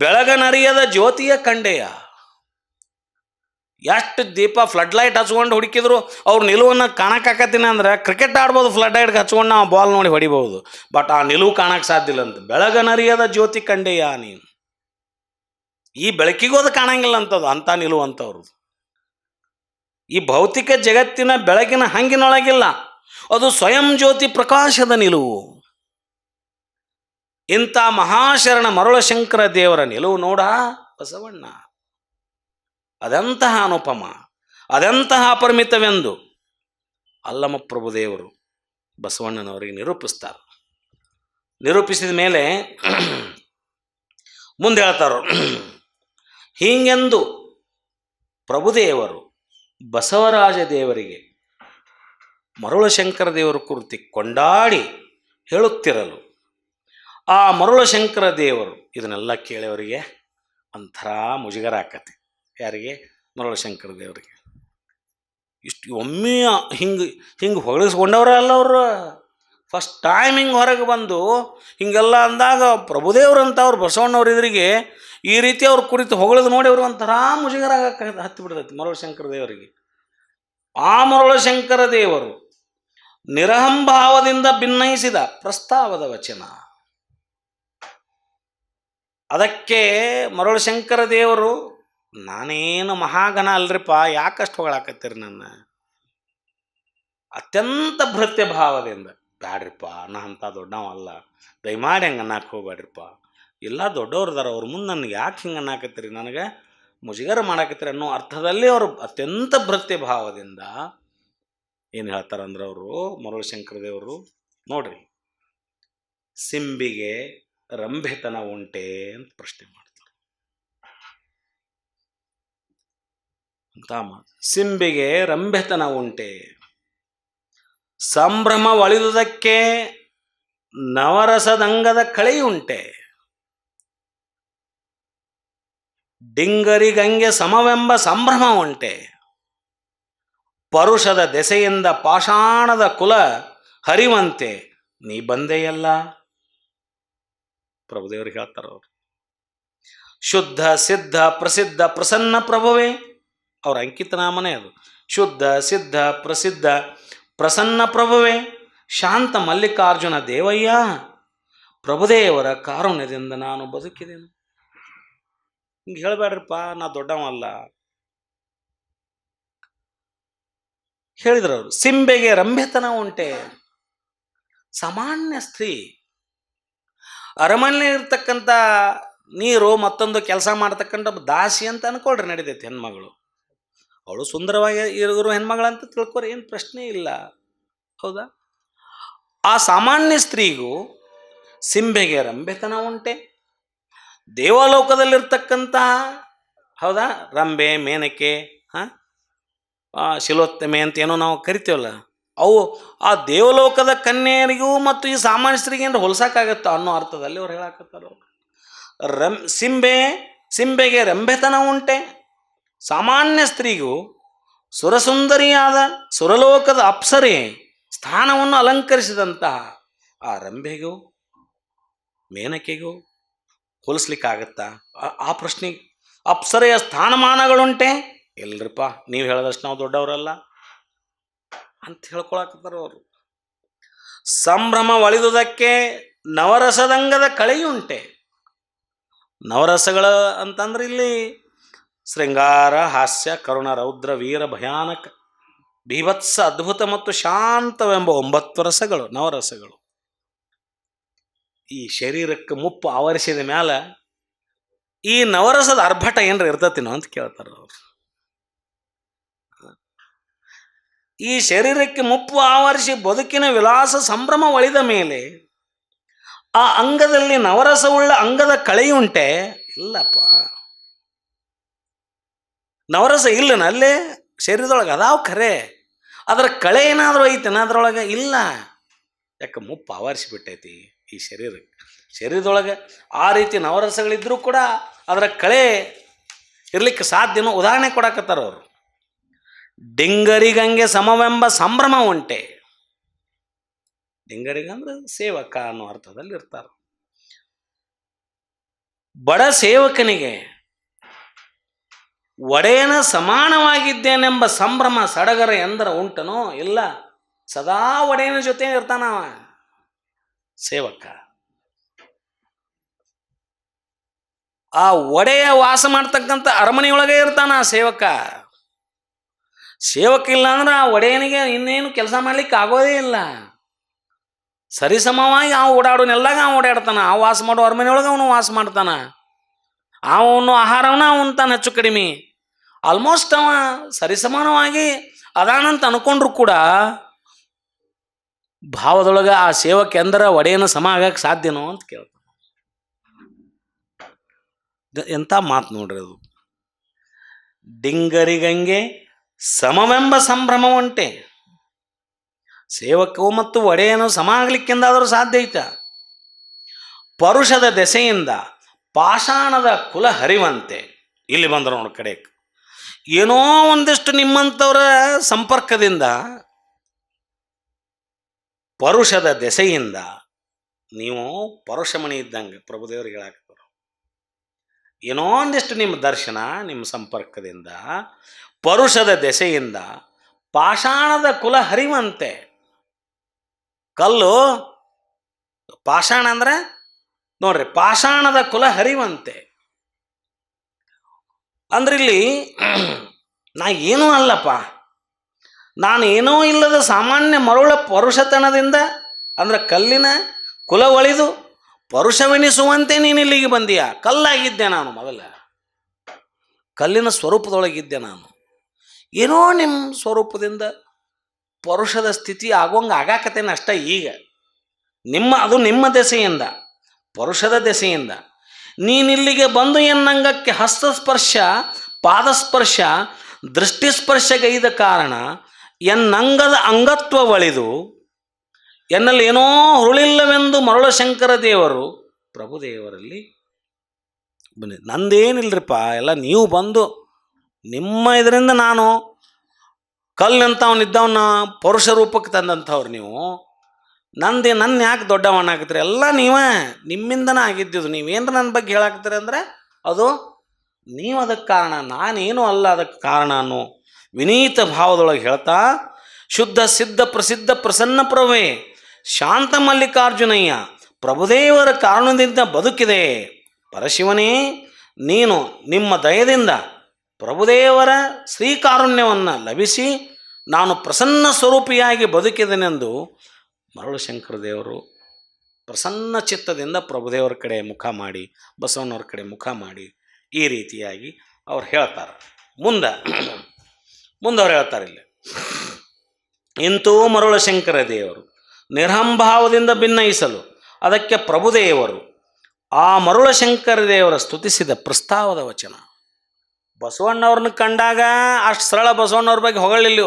ಬೆಳಗನರಿಯದ ಜ್ಯೋತಿಯ ಕಂಡೆಯ. ಎಷ್ಟು ದೀಪ ಫ್ಲಡ್ ಲೈಟ್ ಹಚ್ಕೊಂಡು ಹುಡುಕಿದ್ರು ಅವ್ರ ನಿಲುವನ್ನು ಕಾಣಕ್ಕಾಕತ್ತೀನಿ ಅಂದ್ರೆ ಕ್ರಿಕೆಟ್ ಆಡ್ಬೋದು, ಫ್ಲಡ್ ಲೈಟ್ಗೆ ಹಚ್ಕೊಂಡು ನಾವು ಬಾಲ್ ನೋಡಿ ಹೊಡಿಬೋದು, ಬಟ್ ಆ ನಿಲುವು ಕಾಣಕ್ಕೆ ಸಾಧ್ಯ ಇಲ್ಲ ಅಂತ. ಬೆಳಗನರಿಯದ ಜ್ಯೋತಿ ಕಂಡೆಯ ನೀನು. ಈ ಬೆಳಕಿಗೂ ಅದು ಕಾಣಂಗಿಲ್ಲ ಅಂತದು, ಅಂಥ ನಿಲುವು ಅಂತವ್ರದ್ದು. ಈ ಭೌತಿಕ ಜಗತ್ತಿನ ಬೆಳಕಿನ ಹಂಗಿನೊಳಗಿಲ್ಲ, ಅದು ಸ್ವಯಂ ಜ್ಯೋತಿ ಪ್ರಕಾಶದ ನಿಲುವು. ಇಂಥ ಮಹಾಶರಣ ಮರುಳಶಂಕರ ದೇವರ ನಿಲುವು ನೋಡ ಬಸವಣ್ಣ. ಅದೆಂತಹ ಅನುಪಮ, ಅದೆಂತಹ ಅಪರಿಮಿತವೆಂದು ಅಲ್ಲಮ ಪ್ರಭುದೇವರು ಬಸವಣ್ಣನವರಿಗೆ ನಿರೂಪಿಸ್ತಾರೆ. ನಿರೂಪಿಸಿದ ಮೇಲೆ ಮುಂದೆ ಹೇಳ್ತಾರೋ, ಹೀಗೆಂದು ಪ್ರಭುದೇವರು ಬಸವರಾಜ ದೇವರಿಗೆ ಮರುಳಶಂಕರ ದೇವರ ಕುರಿತು ಕೊಂಡಾಡಿ ಹೇಳುತ್ತಿರಲು, ಆ ಮರುಳಶಂಕರ ದೇವರು ಇದನ್ನೆಲ್ಲ ಕೇಳಿಯವರಿಗೆ ಒಂಥರ ಮುಜುಗರ ಆಕತಿ. ಯಾರಿಗೆ? ಮರುಳಶಂಕರ ದೇವರಿಗೆ. ಇಷ್ಟು ಒಮ್ಮೆ ಹಿಂಗೆ ಹೊಗಳಿಸ್ಕೊಂಡವ್ರಲ್ಲ ಅವರು. ಫಸ್ಟ್ ಟೈಮ್ ಹಿಂಗೆ ಹೊರಗೆ ಬಂದು ಹಿಂಗೆಲ್ಲ ಅಂದಾಗ ಪ್ರಭುದೇವ್ರಂತ ಅವ್ರು ಬಸವಣ್ಣವ್ರ ಎದುರಿಗೆ ಈ ರೀತಿ ಅವ್ರ ಕುರಿತು ಹೊಗಳದು ನೋಡಿ ಅವ್ರಿಗೆ ಒಂಥರ ಮುಜುಗರ ಹತ್ತಿಬಿಡ್ತೈತಿ ಮರುಳಶಂಕರ ದೇವರಿಗೆ. ಆ ಮರುಳಶಂಕರ ದೇವರು ನಿರಹಂಭಾವದಿಂದ ಭಿನ್ನಯಿಸಿದ ಪ್ರಸ್ತಾವದ ವಚನ. ಅದಕ್ಕೆ ಮರುಳಶಂಕರ ದೇವರು, ನಾನೇನು ಮಹಾಘನ ಅಲ್ರಿಪ್ಪ, ಯಾಕಷ್ಟು ಹೊಗಳಾಕತ್ತೀರಿ ನನ್ನ? ಅತ್ಯಂತ ಭೃತ್ಯ ಭಾವದಿಂದ, ಬ್ಯಾಡ್ರಿಪ್ಪ ನಾ ಅಂಥ ದೊಡ್ಡವಲ್ಲ, ದಯಮಾಡಿ ಹಂಗೆ ಅನ್ನಕ್ಕೆ ಹೋಗ್ಬೇಡ್ರಿಪ್ಪ, ಎಲ್ಲ ದೊಡ್ಡವ್ರದಾರ, ಅವ್ರ ಮುಂದೆ ನನಗೆ ಯಾಕೆ ಹಿಂಗೆ ಅನ್ನಕತ್ತೀರಿ, ನನಗೆ ಮುಜುಗರ ಮಾಡಾಕತ್ತೀರಿ ಅನ್ನೋ ಅರ್ಥದಲ್ಲಿ ಅವರು ಅತ್ಯಂತ ಭೃತ್ಯ ಭಾವದಿಂದ ಏನು ಹೇಳ್ತಾರಂದ್ರೆ ಅವರು ಮರುಳಶಂಕರ ದೇವರು, ನೋಡ್ರಿ, ಸಿಂಬಿಗೆ ರಂಭೆತನ ಉಂಟೆ ಅಂತ ಪ್ರಶ್ನೆ ಮಾಡ್ತಾರೆ. ಸಿಂಬಿಗೆ ರಂಭೆತನ ಉಂಟೆ, ಸಂಭ್ರಮ ಒಳಿದುದಕ್ಕೆ ನವರಸದಂಗದ ಕಳೆಯುಂಟೆ, ಡಿಂಗರಿಗಂಗೆ ಸಮವೆಂಬ ಸಂಭ್ರಮ ಉಂಟೆ, ಪರುಷದ ದೆಸೆಯಿಂದ ಪಾಷಾಣದ ಕುಲ ಹರಿವಂತೆ ನೀ ಬಂದೆಯಲ್ಲ. ಪ್ರಭುದೇವರಿಗೆ ಹೇಳ್ತಾರ ಅವರು. ಶುದ್ಧ ಸಿದ್ಧ ಪ್ರಸಿದ್ಧ ಪ್ರಸನ್ನ ಪ್ರಭುವೇ, ಅವ್ರ ಅಂಕಿತನಾಮನೇ ಅದು. ಶುದ್ಧ ಸಿದ್ಧ ಪ್ರಸಿದ್ಧ ಪ್ರಸನ್ನ ಪ್ರಭುವೇ, ಶಾಂತ ಮಲ್ಲಿಕಾರ್ಜುನ ದೇವಯ್ಯ, ಪ್ರಭುದೇವರ ಕಾರುಣ್ಯದಿಂದ ನಾನು ಬದುಕಿದೆನು. ಹಿಂಗೆ ಹೇಳಬೇಡ್ರಪ್ಪ, ನಾ ದೊಡ್ಡವಲ್ಲ. ಹೇಳಿದ್ರು ಅವರು. ಸಿಂಬೆಗೆ ರಂಭೆತನ ಉಂಟೆ, ಸಾಮಾನ್ಯ ಸ್ತ್ರೀ, ಅರಮನೆ ಇರ್ತಕ್ಕಂಥ ನೀರು ಮತ್ತೊಂದು ಕೆಲಸ ಮಾಡ್ತಕ್ಕಂಥ ದಾಸಿ ಅಂತ ಅನ್ಕೊಳ್ರಿ, ನಡೀತೈತಿ. ಹೆಣ್ಮಗಳು ಅವಳು ಸುಂದರವಾಗಿ ಇರೋ ಹೆಣ್ಮಗಳಂತ ತಿಳ್ಕೊರಿ, ಏನು ಪ್ರಶ್ನೆ ಇಲ್ಲ, ಹೌದಾ? ಆ ಸಾಮಾನ್ಯ ಸ್ತ್ರೀಗೂ ಸಿಂಬೆಗೆ ರಂಭೆತನ ಉಂಟೆ, ದೇವಲೋಕದಲ್ಲಿರ್ತಕ್ಕಂತಹ, ಹೌದಾ, ರಂಬೆ ಮೇನಕೆ, ಶಿಲೋತ್ತಮೆ ಅಂತ ಏನೋ ನಾವು ಕರಿತೀವಲ್ಲ, ಅವು ಆ ದೇವಲೋಕದ ಕನ್ಯೆಯರಿಗೂ ಮತ್ತು ಈ ಸಾಮಾನ್ಯ ಸ್ತ್ರೀಗೆ ಏನಾರು ಹೊಲ್ಸಕ್ಕಾಗತ್ತ ಅನ್ನೋ ಅರ್ಥದಲ್ಲಿ ಅವ್ರು ಹೇಳಾಕತ್ತಾರ. ಸಿಂಬೆಗೆ ರಂಭೆತನ ಉಂಟೆ, ಸಾಮಾನ್ಯ ಸ್ತ್ರೀಗೂ ಸುರಸುಂದರಿಯಾದ ಸುರಲೋಕದ ಅಪ್ಸರೆ ಸ್ಥಾನವನ್ನು ಅಲಂಕರಿಸಿದಂತಹ ಆ ರಂಭೆಗೂ ಮೇನಕೆಗೂ ಹೋಲಿಸ್ಲಿಕ್ಕಾಗತ್ತಾ? ಆ ಪ್ರಶ್ನೆಗೆ ಅಪ್ಸರೆಯ ಸ್ಥಾನಮಾನಗಳುಂಟೆ? ಇಲ್ರಿಪ್ಪ, ನೀವು ಹೇಳಿದಷ್ಟು ನಾವು ದೊಡ್ಡವರಲ್ಲ ಅಂತ ಹೇಳ್ಕೊಳಕತ್ತಾರ ಅವರು. ಸಂಭ್ರಮ ಒಳಿದುದಕ್ಕೆ ನವರಸದಂಗದ ಕಳೆಯುಂಟೆ, ನವರಸಗಳ ಅಂತಂದ್ರೆ ಇಲ್ಲಿ ಶೃಂಗಾರ, ಹಾಸ್ಯ, ಕರುಣ, ರೌದ್ರ, ವೀರ, ಭಯಾನಕ, ಬೀಭತ್ಸ, ಅದ್ಭುತ ಮತ್ತು ಶಾಂತವೆಂಬ 9 ರಸಗಳು ನವರಸಗಳು. ಈ ಶರೀರಕ್ಕೆ ಮುಪ್ಪು ಆವರಿಸಿದ ಮ್ಯಾಲ ಈ ನವರಸದ ಅರ್ಭಟ ಏನ್ರ ಇರ್ತತಿನೋ ಅಂತ ಕೇಳ್ತಾರ ಅವರು. ಈ ಶರೀರಕ್ಕೆ ಮುಪ್ಪು ಆವರಿಸಿ ಬದುಕಿನ ವಿಲಾಸ ಸಂಭ್ರಮ ಒಳಿದ ಮೇಲೆ ಆ ಅಂಗದಲ್ಲಿ ನವರಸವುಳ್ಳ ಅಂಗದ ಕಳೆಯುಂಟೆ? ಇಲ್ಲಪ್ಪ, ನವರಸ ಇಲ್ಲನ ಅಲ್ಲೇ ಶರೀರದೊಳಗೆ ಅದಾವ ಖರೆ, ಅದರ ಕಳೆ ಏನಾದರೂ ಐತೆನ ಅದ್ರೊಳಗೆ? ಇಲ್ಲ. ಯಾಕೆ ಮುಪ್ಪು ಆವರಿಸಿಬಿಟ್ಟೈತಿ ಈ ಶರೀರದೊಳಗೆ. ಆ ರೀತಿ ನವರಸಗಳಿದ್ರೂ ಕೂಡ ಅದರ ಕಳೆ ಇರ್ಲಿಕ್ಕೆ ಸಾಧ್ಯನೋ? ಉದಾಹರಣೆ ಕೊಡಕತ್ತಾರ ಅವರು. ಡಿಂಗರಿಗಂಗೆ ಸಮವೆಂಬ ಸಂಭ್ರಮ ಉಂಟೆ. ಡಿಂಗರಿಗಂದ್ರೆ ಸೇವಕ ಅನ್ನೋ ಅರ್ಥದಲ್ಲಿ ಇರ್ತಾರೆ. ಬಡ ಸೇವಕನಿಗೆ ಒಡೆಯನ ಸಮಾನವಾಗಿದ್ದೇನೆಂಬ ಸಂಭ್ರಮ ಸಡಗರ ಎಂದರ ಉಂಟನೋ? ಇಲ್ಲ. ಸದಾ ಒಡೆಯನ ಜೊತೆ ಇರ್ತಾನವ ಸೇವಕ. ಆ ಒಡೆಯ ವಾಸ ಮಾಡ್ತಕ್ಕಂಥ ಅರಮನೆಯೊಳಗೆ ಇರ್ತಾನ ಆ ಸೇವಕ. ಸೇವಕ ಇಲ್ಲ ಅಂದ್ರೆ ಆ ಒಡೆಯನಿಗೆ ಇನ್ನೇನು ಕೆಲಸ ಮಾಡ್ಲಿಕ್ಕೆ ಆಗೋದೇ ಇಲ್ಲ. ಸರಿಸಮವಾಗಿ ಓಡಾಡೋನೆಲ್ಲಾಗ ಓಡಾಡ್ತಾನ. ವಾಸ ಮಾಡೋ ಅರಮನೆಯೊಳಗೆ ಅವನು ವಾಸ ಮಾಡ್ತಾನ. ಅವನು ಆಹಾರವನ್ನ ಉಣ್ತಾನ ಹೆಚ್ಚು ಕಡಿಮೆ. ಆಲ್ಮೋಸ್ಟ್ ಅವ ಸರಿಸಮಾನವಾಗಿ ಅದಾನಂತ ಅನ್ಕೊಂಡ್ರು ಕೂಡ ಭಾವದೊಳಗೆ ಆ ಸೇವಕ ಎಂದರ ಒಡೆಯನ ಸಮ ಆಗಕ್ಕೆ ಸಾಧ್ಯನೋ ಅಂತ ಕೇಳ್ತಾನೆ. ಎಂಥ ಮಾತು ನೋಡ್ರಿ ಅದು. ಡಿಂಗರಿಗಂಗೆ ಸಮವೆಂಬ ಸಂಭ್ರಮ ಉಂಟೆ. ಸೇವಕವು ಮತ್ತು ಒಡೆಯನು ಸಮ ಆಗ್ಲಿಕ್ಕೆಂದಾದರೂ ಸಾಧ್ಯ ಐತ? ಪರುಷದ ದೆಸೆಯಿಂದ ಪಾಷಾಣದ ಕುಲ ಹರಿವಂತೆ. ಇಲ್ಲಿ ಬಂದರು ನೋಡಿ ಕಡೆ. ಏನೋ ಒಂದಿಷ್ಟು ನಿಮ್ಮಂಥವರ ಸಂಪರ್ಕದಿಂದ, ಪರುಷದ ದೆಸೆಯಿಂದ, ನೀವು ಪರುಷಮಣಿ ಇದ್ದಂಗೆ ಪ್ರಭುದೇವರಿಗೆ ಹೇಳಾಕ್ತಾರೆ. ಏನೋ ಒಂದಿಷ್ಟು ನಿಮ್ಮ ದರ್ಶನ, ನಿಮ್ಮ ಸಂಪರ್ಕದಿಂದ, ಪರುಷದ ದೆಸೆಯಿಂದ ಪಾಷಾಣದ ಕುಲ ಹರಿವಂತೆ. ಕಲ್ಲು ಪಾಷಾಣ ಅಂದ್ರೆ ನೋಡ್ರಿ, ಪಾಷಾಣದ ಕುಲ ಹರಿವಂತೆ ಅಂದ್ರೆ ಇಲ್ಲಿ ನಾ ಏನೂ ಅಲ್ಲಪ್ಪ, ನಾನು ಏನೋ ಇಲ್ಲದ ಸಾಮಾನ್ಯ ಮರುಳ ಪರುಷತನದಿಂದ ಅಂದ್ರೆ ಕಲ್ಲಿನ ಕುಲ ಒಳಿದು ಪರುಷವೆನಿಸುವಂತೆ ನೀನು ಇಲ್ಲಿಗೆ ಬಂದೀಯ. ಕಲ್ಲಾಗಿದ್ದೆ ನಾನು, ಮೊದಲ ಕಲ್ಲಿನ ಸ್ವರೂಪದೊಳಗಿದ್ದೆ ನಾನು. ಏನೋ ನಿಮ್ಮ ಸ್ವರೂಪದಿಂದ ಪರುಷದ ಸ್ಥಿತಿ ಆಗೋಂಗೆ ಆಗಾಕತ್ತೇನೆ ಅಷ್ಟ. ಈಗ ಅದು ನಿಮ್ಮ ದೆಸೆಯಿಂದ, ಪರುಷದ ದೆಸೆಯಿಂದ ನೀನಿಲ್ಲಿಗೆ ಬಂದು ಎನ್ನಂಗಕ್ಕೆ ಹಸ್ತಸ್ಪರ್ಶ, ಪಾದಸ್ಪರ್ಶ, ದೃಷ್ಟಿಸ್ಪರ್ಶಗೈದ ಕಾರಣ ಎನ್ನಂಗದ ಅಂಗತ್ವ ಒಳಿದು ಎನ್ನಲ್ಲಿ ಏನೋ ಹುರುಳಿಲ್ಲವೆಂದು ಮರುಳಶಂಕರ ದೇವರು ಪ್ರಭುದೇವರಲ್ಲಿ ಬನ್ನಿ. ನಂದೇನಿಲ್ರಿಪ್ಪ, ಎಲ್ಲ ನೀವು ಬಂದು ನಿಮ್ಮ ಇದರಿಂದ ನಾನು ಕಲ್ಲಂತವನಿದ್ದವನ್ನ ಪರುಷ ರೂಪಕ್ಕೆ ತಂದಂಥವ್ರು ನೀವು. ನನ್ನ ಯಾಕೆ ದೊಡ್ಡವಣ್ಣ ಹಾಕತ್ರಿ? ಎಲ್ಲ ನೀವೇ, ನಿಮ್ಮಿಂದನೇ ಆಗಿದ್ದಿದ್ದು. ನೀವೇನ್ರ ನನ್ನ ಬಗ್ಗೆ ಹೇಳಾಕ್ತೀರಿ ಅಂದರೆ ಅದು ನೀವು ಅದಕ್ಕೆ ಕಾರಣ, ನಾನೇನು ಅಲ್ಲ ಅದಕ್ಕೆ ಕಾರಣ ಅನ್ನೋ ವಿನೀತ ಭಾವದೊಳಗೆ ಹೇಳ್ತಾ, ಶುದ್ಧ ಸಿದ್ಧ ಪ್ರಸಿದ್ಧ ಪ್ರಸನ್ನ ಪ್ರಭೇ ಶಾಂತ ಮಲ್ಲಿಕಾರ್ಜುನಯ್ಯ ಪ್ರಭುದೇವರ ಕಾರಣದಿಂದ ಬದುಕಿದೆ. ಪರಶಿವನೇ, ನೀನು ನಿಮ್ಮ ದಯದಿಂದ ಪ್ರಭುದೇವರ ಶ್ರೀಕಾರುಣ್ಯವನ್ನು ಲಭಿಸಿ ನಾನು ಪ್ರಸನ್ನ ಸ್ವರೂಪಿಯಾಗಿ ಬದುಕಿದೆನೆಂದು ಮರಳು ಶಂಕರ ದೇವರು ಪ್ರಸನ್ನ ಚಿತ್ತದಿಂದ ಪ್ರಭುದೇವರ ಕಡೆ ಮುಖ ಮಾಡಿ, ಬಸವಣ್ಣವ್ರ ಕಡೆ ಮುಖ ಮಾಡಿ ಈ ರೀತಿಯಾಗಿ ಅವ್ರು ಹೇಳ್ತಾರೆ. ಮುಂದವ್ರು ಹೇಳ್ತಾರೆ ಇಲ್ಲಿ, ಇಂತೂ ಮರುಳ ಶಂಕರ ದೇವರು ನಿರ್ಹಂಭಾವದಿಂದ ಭಿನ್ನಯಿಸಲು ಅದಕ್ಕೆ ಪ್ರಭುದೇವರು ಆ ಮರುಳ ಶಂಕರ ದೇವರ ಸ್ತುತಿಸಿದ ಪ್ರಸ್ತಾವದ ವಚನ. ಬಸವಣ್ಣವ್ರನ್ನ ಕಂಡಾಗ ಅಷ್ಟು ಸರಳ ಬಸವಣ್ಣವ್ರ ಬಗ್ಗೆ ಹೊಗಳಿಲ್ಲ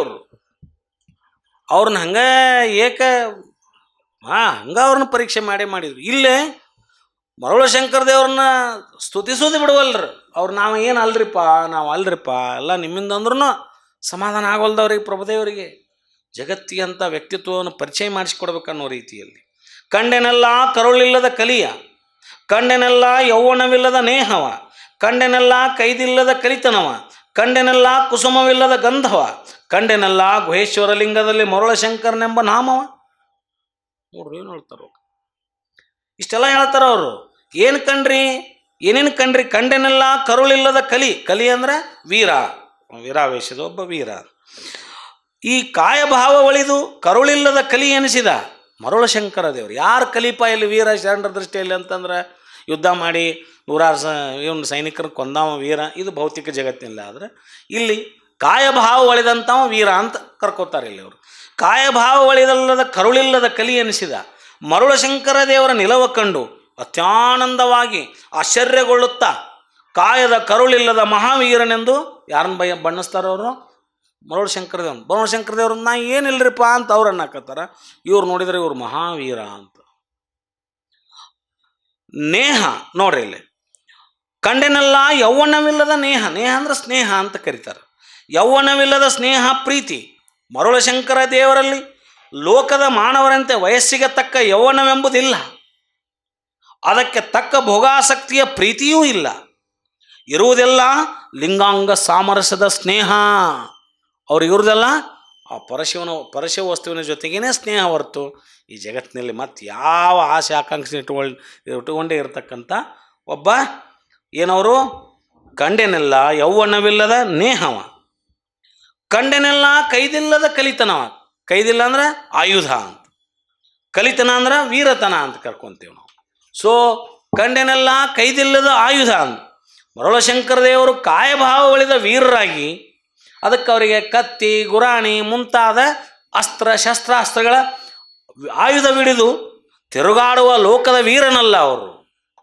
ಅವ್ರನ್ನ ಹಂಗೆ ಹಂಗೆ ಅವ್ರನ್ನ ಪರೀಕ್ಷೆ ಮಾಡಿದ್ರು. ಇಲ್ಲೇ ಮರುಳ ಶಂಕರ ದೇವ್ರನ್ನ ಸ್ತುತಿಸೋದು ಬಿಡುವಲ್ರಿ ಅವ್ರು. ನಾವು ಏನು ಅಲ್ರಿಪ್ಪ, ನಾವು ಅಲ್ರಿಪ್ಪ, ಎಲ್ಲ ನಿಮ್ಮಿಂದ ಅಂದ್ರೂ ಸಮಾಧಾನ ಆಗೋಲ್ದವ್ರಿಗೆ ಪ್ರಭುದೇವರಿಗೆ. ಜಗತ್ತಿಗೆ ಅಂತ ವ್ಯಕ್ತಿತ್ವವನ್ನು ಪರಿಚಯ ಮಾಡಿಸ್ಕೊಡ್ಬೇಕನ್ನೋ ರೀತಿಯಲ್ಲಿ ಕಂಡೆನೆಲ್ಲ ಕರುಳಿಲ್ಲದ ಕಲಿಯ, ಕಂಡೆನೆಲ್ಲ ಯೌವನವಿಲ್ಲದ ನೇಹವ, ಕಂಡೆನೆಲ್ಲ ಕೈದಿಲ್ಲದ ಕಲಿತನವ, ಕಂಡೆನೆಲ್ಲ ಕುಸುಮವಿಲ್ಲದ ಗಂಧವ, ಕಂಡೆನೆಲ್ಲ ಗುಹೇಶ್ವರ ಲಿಂಗದಲ್ಲಿ ಮರುಳ ಶಂಕರನೆಂಬ ನಾಮವ. ನೋಡ್ರಿ ಏನು ಹೇಳ್ತಾರ, ಇಷ್ಟೆಲ್ಲ ಹೇಳ್ತಾರ ಅವರು. ಏನು ಕಂಡ್ರಿ? ಏನೇನು ಕಂಡ್ರಿ? ಕಂಡೆನೆಲ್ಲ ಕರುಳಿಲ್ಲದ ಕಲಿ. ಕಲಿ ಅಂದರೆ ವೀರ, ವೀರಾವೇಶದ ಒಬ್ಬ ವೀರ. ಈ ಕಾಯಭಾವ ಒಳಿದು ಕರುಳಿಲ್ಲದ ಕಲಿ ಎನಿಸಿದ ಮರುಳಶಂಕರ ದೇವರು. ಯಾರು ಕಲಿಪ ಇಲ್ಲಿ ವೀರ ಶರಣರ ದೃಷ್ಟಿಯಲ್ಲಿ ಅಂತಂದ್ರೆ ಯುದ್ಧ ಮಾಡಿ ನೂರಾರು ಇವನು ಸೈನಿಕರನ್ನು ಕೊಂದಾವ ವೀರ, ಇದು ಭೌತಿಕ ಜಗತ್ತಿನಲ್ಲಿ. ಆದರೆ ಇಲ್ಲಿ ಕಾಯಭಾವ ಒಳಿದಂಥವ ವೀರ ಅಂತ ಕರ್ಕೋತಾರೆ ಇಲ್ಲಿ ಅವರು. ಕಾಯಭಾವ ಒಳಿದಲ್ಲದ ಕರುಳಿಲ್ಲದ ಕಲಿ ಎನಿಸಿದ ಮರುಳಶಂಕರ ದೇವರ ನಿಲವ ಕಂಡು ಅತ್ಯಾನಂದವಾಗಿ ಆಶ್ಚರ್ಯಗೊಳ್ಳುತ್ತಾ ಕಾಯದ ಕರುಳಿಲ್ಲದ ಮಹಾವೀರನೆಂದು ಯಾರನ್ನ ಬಣ್ಣಿಸ್ತಾರವರು? ಮರುಳಶಂಕರ ದೇವ್ರು. ಮರುಳಶಂಕರ ದೇವ್ರು ನಾ ಏನಿಲ್ಲರಿಪ್ಪ ಅಂತ ಅವ್ರು ಅನ್ನಕತ್ತಾರ. ಇವ್ರು ನೋಡಿದರೆ ಇವ್ರು ಮಹಾವೀರ ಅಂತ. ನೇಹ ನೋಡ್ರಿ ಇಲ್ಲಿ, ಕಂಡೆನೆಲ್ಲ ಯೌವನವಿಲ್ಲದ ನೇಹ. ನೇಹ ಅಂದ್ರೆ ಸ್ನೇಹ ಅಂತ ಕರೀತಾರೆ. ಯೌವನವಿಲ್ಲದ ಸ್ನೇಹ ಪ್ರೀತಿ ಮರುಳಶಂಕರ ದೇವರಲ್ಲಿ ಲೋಕದ ಮಾನವರಂತೆ ವಯಸ್ಸಿಗೆ ತಕ್ಕ ಯೌವನವೆಂಬುದಿಲ್ಲ, ಅದಕ್ಕೆ ತಕ್ಕ ಭೋಗಾಸಕ್ತಿಯ ಪ್ರೀತಿಯೂ ಇಲ್ಲ. ಇರುವುದೆಲ್ಲ ಲಿಂಗಾಂಗ ಸಾಮರಸ್ಯದ ಸ್ನೇಹ. ಅವ್ರಿಗೆ ಇರುವುದೆಲ್ಲ ಆ ಪರಶಿವ ವಸ್ತುವಿನ ಜೊತೆಗೇ ಸ್ನೇಹ ಹೊರತು ಈ ಜಗತ್ತಿನಲ್ಲಿ ಮತ್ತೆ ಯಾವ ಆಸೆ ಆಕಾಂಕ್ಷೆ ಇಟ್ಟುಕೊಂಡೇ ಇರತಕ್ಕಂಥ ಒಬ್ಬ ಏನವರು ಕಂಡೆನೆಲ್ಲ ಯೌವನವಿಲ್ಲದ ನೇಹವ, ಕಂಡೆನೆಲ್ಲ ಕೈದಿಲ್ಲದ ಕಲಿತನವ. ಕೈದಿಲ್ಲ ಅಂದ್ರೆ ಆಯುಧ ಅಂತ, ಕಲಿತನ ಅಂದ್ರೆ ವೀರತನ ಅಂತ ಕರ್ಕೊಂತೀವಿ ನಾವು. ಸೊ ಕಂಡೆನೆಲ್ಲ ಕೈದಿಲ್ಲದ ಆಯುಧ ಅಂತ ಮರುಳಶಂಕರ ದೇವರು ಕಾಯಭಾವ ಒಳಿದ ವೀರರಾಗಿ ಅದಕ್ಕೆ ಅವರಿಗೆ ಕತ್ತಿ ಗುರಾಣಿ ಮುಂತಾದ ಅಸ್ತ್ರ ಶಸ್ತ್ರಾಸ್ತ್ರಗಳ ಆಯುಧವಿಡಿದು ತಿರುಗಾಡುವ ಲೋಕದ ವೀರನಲ್ಲ ಅವರು.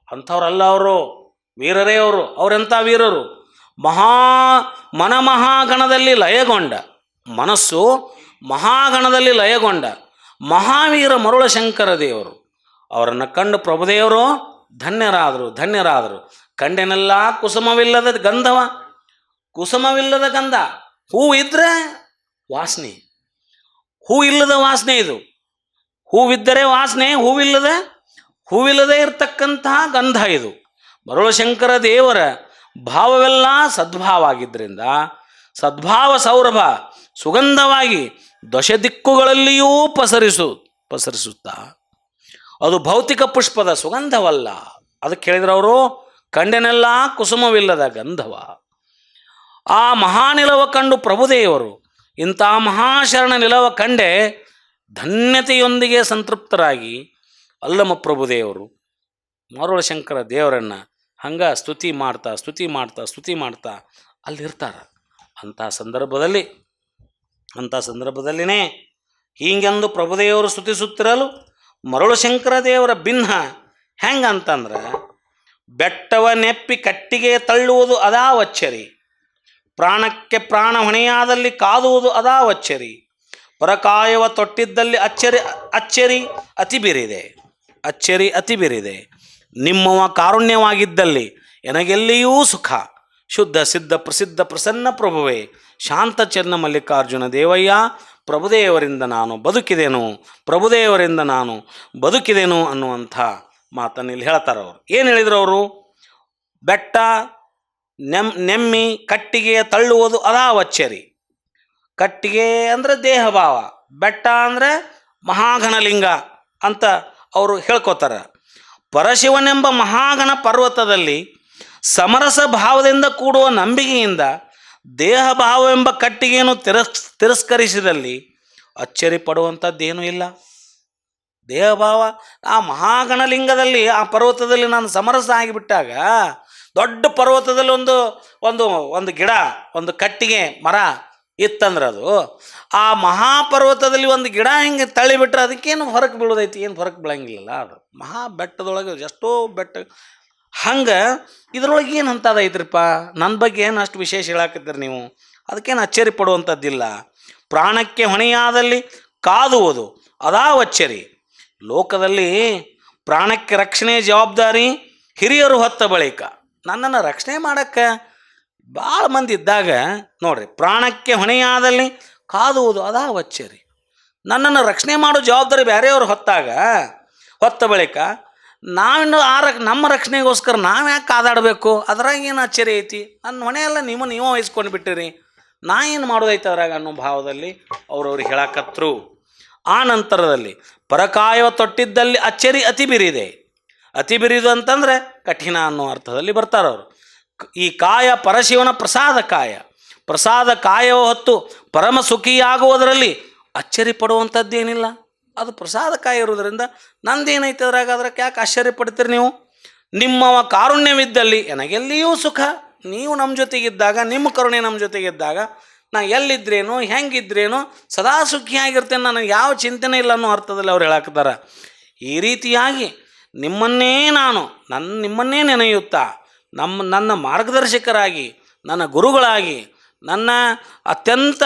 ಅಂಥವ್ರಲ್ಲ ಅವರು, ವೀರರೇ ಅವರು. ಅವರೆಂಥ ವೀರರು? ಮನಮಹಾಗಣದಲ್ಲಿ ಲಯಗೊಂಡ ಮನಸ್ಸು ಮಹಾಗಣದಲ್ಲಿ ಲಯಗೊಂಡ ಮಹಾವೀರ ಮರುಳಶಂಕರ ದೇವರು. ಅವರನ್ನು ಕಂಡು ಪ್ರಭುದೇವರು ಧನ್ಯರಾದರು. ಕಂಡೆನೆಲ್ಲ ಕುಸುಮವಿಲ್ಲದ ಗಂಧವ. ಕುಸುಮವಿಲ್ಲದ ಗಂಧ, ಹೂ ಇದ್ದರೆ ವಾಸನೆ, ಹೂ ಇಲ್ಲದ ವಾಸನೆ ಇದು. ಹೂವಿದ್ದರೆ ವಾಸನೆ, ಹೂವಿಲ್ಲದೆ ಇರತಕ್ಕಂತಹ ಗಂಧ ಇದು. ಮರುಳಶಂಕರ ದೇವರ ಭಾವವೆಲ್ಲ ಸದ್ಭಾವ ಆಗಿದ್ದರಿಂದ ಸದ್ಭಾವ ಸೌರಭ ಸುಗಂಧವಾಗಿ ದಶ ದಿಕ್ಕುಗಳಲ್ಲಿಯೂ ಪಸರಿಸುತ್ತಾ ಅದು ಭೌತಿಕ ಪುಷ್ಪದ ಸುಗಂಧವಲ್ಲ. ಅದಕ್ಕೆ ಹೇಳಿದ್ರು ಅವರು ಕಂಡೆನೆಲ್ಲ ಕುಸುಮವಿಲ್ಲದ ಗಂಧವ. ಆ ಮಹಾನಿಲವ ಕಂಡು ಪ್ರಭುದೇವರು ಇಂಥ ಮಹಾಶರಣ ನಿಲವ ಕಂಡೆ ಧನ್ಯತೆಯೊಂದಿಗೆ ಸಂತೃಪ್ತರಾಗಿ ಅಲ್ಲಮ ಪ್ರಭುದೇವರು ಮರುಳಶಂಕರ ದೇವರನ್ನು ಹಂಗೆ ಸ್ತುತಿ ಮಾಡ್ತಾ ಅಲ್ಲಿರ್ತಾರೆ. ಅಂಥ ಸಂದರ್ಭದಲ್ಲಿನೇ ಹೀಗೆಂದು ಪ್ರಭುದೇವರು ಸ್ತುತಿಸುತ್ತಿರಲು ಮರುಳಶಂಕರ ದೇವರ ಭಿನ್ನ ಹೆಂಗಂತಂದ್ರೆ, ಬೆಟ್ಟವ ನೆಪ್ಪಿ ಕಟ್ಟಿಗೆ ತಳ್ಳುವುದು ಅದಾವಚ್ಚರಿ, ಪ್ರಾಣಕ್ಕೆ ಪ್ರಾಣ ಹೊಣೆಯಾದಲ್ಲಿ ಕಾದುವುದು ಅದಾವಚ್ಚರಿ, ಪರಕಾಯವ ತೊಟ್ಟಿದ್ದಲ್ಲಿ ಅಚ್ಚರಿ ಅತಿ ಬಿರಿದೆ, ನಿಮ್ಮವ ಕಾರುಣ್ಯವಾಗಿದ್ದಲ್ಲಿ ಎನಗೆಲ್ಲಿಯೂ ಸುಖ, ಶುದ್ಧ ಸಿದ್ಧ ಪ್ರಸಿದ್ಧ ಪ್ರಸನ್ನ ಪ್ರಭುವೇ ಶಾಂತ ಚನ್ನ ಮಲ್ಲಿಕಾರ್ಜುನ ದೇವಯ್ಯ, ಪ್ರಭುದೇವರಿಂದ ನಾನು ಬದುಕಿದೆನು ಅನ್ನುವಂಥ ಮಾತನ್ನು ಇಲ್ಲಿ ಹೇಳ್ತಾರೆ ಅವರು. ಏನು ಹೇಳಿದ್ರು ಅವರು? ಬೆಟ್ಟ ನೆಮ್ಮಿ ಕಟ್ಟಿಗೆ ತಳ್ಳುವುದು ಅದಾವಚ್ಚರಿ. ಕಟ್ಟಿಗೆ ಅಂದರೆ ದೇಹಭಾವ, ಬೆಟ್ಟ ಅಂದರೆ ಮಹಾಘನಲಿಂಗ ಅಂತ ಅವರು ಹೇಳ್ಕೋತಾರೆ. ಪರಶಿವನೆಂಬ ಮಹಾಗಣ ಪರ್ವತದಲ್ಲಿ ಸಮರಸ ಭಾವದಿಂದ ಕೂಡುವ ನಂಬಿಕೆಯಿಂದ ದೇಹಭಾವವೆಂಬ ಕಟ್ಟಿಗೆಯನ್ನು ತಿರಸ್ಕರಿಸಿದಲ್ಲಿ ಅಚ್ಚರಿ ಪಡುವಂಥದ್ದೇನೂ ಇಲ್ಲ. ದೇಹಭಾವ ಆ ಮಹಾಗಣಲಿಂಗದಲ್ಲಿ ಆ ಪರ್ವತದಲ್ಲಿ ನಾನು ಸಮರಸ ಆಗಿಬಿಟ್ಟಾಗ, ದೊಡ್ಡ ಪರ್ವತದಲ್ಲಿ ಒಂದು ಗಿಡ, ಒಂದು ಕಟ್ಟಿಗೆ ಮರ ಇತ್ತಂದ್ರೆ ಅದು ಆ ಮಹಾಪರ್ವತದಲ್ಲಿ ಒಂದು ಗಿಡ ಹಿಂಗೆ ತಳ್ಳಿಬಿಟ್ರೆ ಅದಕ್ಕೇನು ಹೊರಕ್ಕೆ ಬೀಳೋದೈತಿ? ಏನು ಹೊರಕ್ಕೆ ಬೀಳಂಗಿಲ್ಲಲ್ಲ. ಅದು ಮಹಾ ಬೆಟ್ಟದೊಳಗೆ ಎಷ್ಟೋ ಬೆಟ್ಟ. ಹಂಗೆ ಇದ್ರೊಳಗೆ ಏನು ಅಂತದೈತ್ರಿಪ್ಪ? ನನ್ನ ಬಗ್ಗೆ ಏನು ಅಷ್ಟು ವಿಶೇಷ ಹೇಳಾಕತ್ತೀರಿ ನೀವು? ಅದಕ್ಕೇನು ಅಚ್ಚರಿ ಪಡುವಂಥದ್ದಿಲ್ಲ. ಪ್ರಾಣಕ್ಕೆ ಹೊಣೆಯಾದಲ್ಲಿ ಕಾದುವುದು ಅದಾವಚ್ಚರಿ. ಲೋಕದಲ್ಲಿ ಪ್ರಾಣಕ್ಕೆ ರಕ್ಷಣೆ ಜವಾಬ್ದಾರಿ ಹಿರಿಯರು ಹೊತ್ತ ಬಳಿಕ ನನ್ನನ್ನು ರಕ್ಷಣೆ ಮಾಡೋಕ್ಕೆ ಭಾಳ ಮಂದಿ ಇದ್ದಾಗ ನೋಡ್ರಿ, ಪ್ರಾಣಕ್ಕೆ ಹೊಣೆಯಾದಲ್ಲಿ ಕಾದುವುದು ಅದಾವಚ್ಚರಿ. ನನ್ನನ್ನು ರಕ್ಷಣೆ ಮಾಡೋ ಜವಾಬ್ದಾರಿ ಬೇರೆಯವರು ಹೊತ್ತ ಬಳಿಕ ನಾವಿನ್ನು ನಮ್ಮ ರಕ್ಷಣೆಗೋಸ್ಕರ ನಾವು ಯಾಕೆ ಕಾದಾಡಬೇಕು? ಅದ್ರಾಗ ಏನು ಅಚ್ಚರಿ ಐತಿ? ನನ್ನ ಹೊಣೆಯೆಲ್ಲ ನೀವು ವಹಿಸ್ಕೊಂಡು ಬಿಟ್ಟಿರಿ, ನಾ ಏನು ಮಾಡೋದೈತೆ ಅದ್ರಾಗ ಅನ್ನೋ ಭಾವದಲ್ಲಿ ಅವ್ರವ್ರಿಗೆ ಹೇಳಕತ್ರು. ಆ ನಂತರದಲ್ಲಿ ಪರಕಾಯವ ತೊಟ್ಟಿದ್ದಲ್ಲಿ ಅಚ್ಚರಿ ಅತಿ ಬಿರಿದೆ. ಅತಿ ಬಿರಿದು ಅಂತಂದರೆ ಕಠಿಣ ಅನ್ನೋ ಅರ್ಥದಲ್ಲಿ ಬರ್ತಾರವರು. ಈ ಕಾಯ ಪರಶಿವನ ಪ್ರಸಾದ ಕಾಯ, ಪ್ರಸಾದ ಕಾಯವ ಹೊತ್ತು ಪರಮ ಸುಖಿಯಾಗುವುದರಲ್ಲಿ ಅಚ್ಚರಿ ಪಡುವಂಥದ್ದೇನಿಲ್ಲ. ಅದು ಪ್ರಸಾದ ಕಾಯ ಇರೋದ್ರಿಂದ ನಂದೇನೈತೆ ಅದ್ರಾಗ, ಅದಕ್ಕೆ ಯಾಕೆ ಆಶ್ಚರ್ಯ ಪಡ್ತೀರಿ ನೀವು? ನಿಮ್ಮವ ಕಾರುಣ್ಯವಿದ್ದಲ್ಲಿ ನನಗೆಲ್ಲಿಯೂ ಸುಖ. ನೀವು ನಮ್ಮ ಜೊತೆಗಿದ್ದಾಗ, ನಿಮ್ಮ ಕರುಣೆ ನಮ್ಮ ಜೊತೆಗಿದ್ದಾಗ ನಾ ಎಲ್ಲಿದ್ರೇನು ಹೆಂಗಿದ್ರೇನು ಸದಾ ಸುಖಿಯಾಗಿರ್ತೇನೆ, ನನಗೆ ಯಾವ ಚಿಂತೆನೇ ಇಲ್ಲ ಅನ್ನೋ ಅರ್ಥದಲ್ಲಿ ಅವ್ರು ಹೇಳಾಕ್ತಾರೆ. ಈ ರೀತಿಯಾಗಿ ನಿಮ್ಮನ್ನೇ ನಾನು ನಿಮ್ಮನ್ನೇ ನೆನೆಯುತ್ತಾ ನನ್ನ ಮಾರ್ಗದರ್ಶಕರಾಗಿ, ನನ್ನ ಗುರುಗಳಾಗಿ, ನನ್ನ ಅತ್ಯಂತ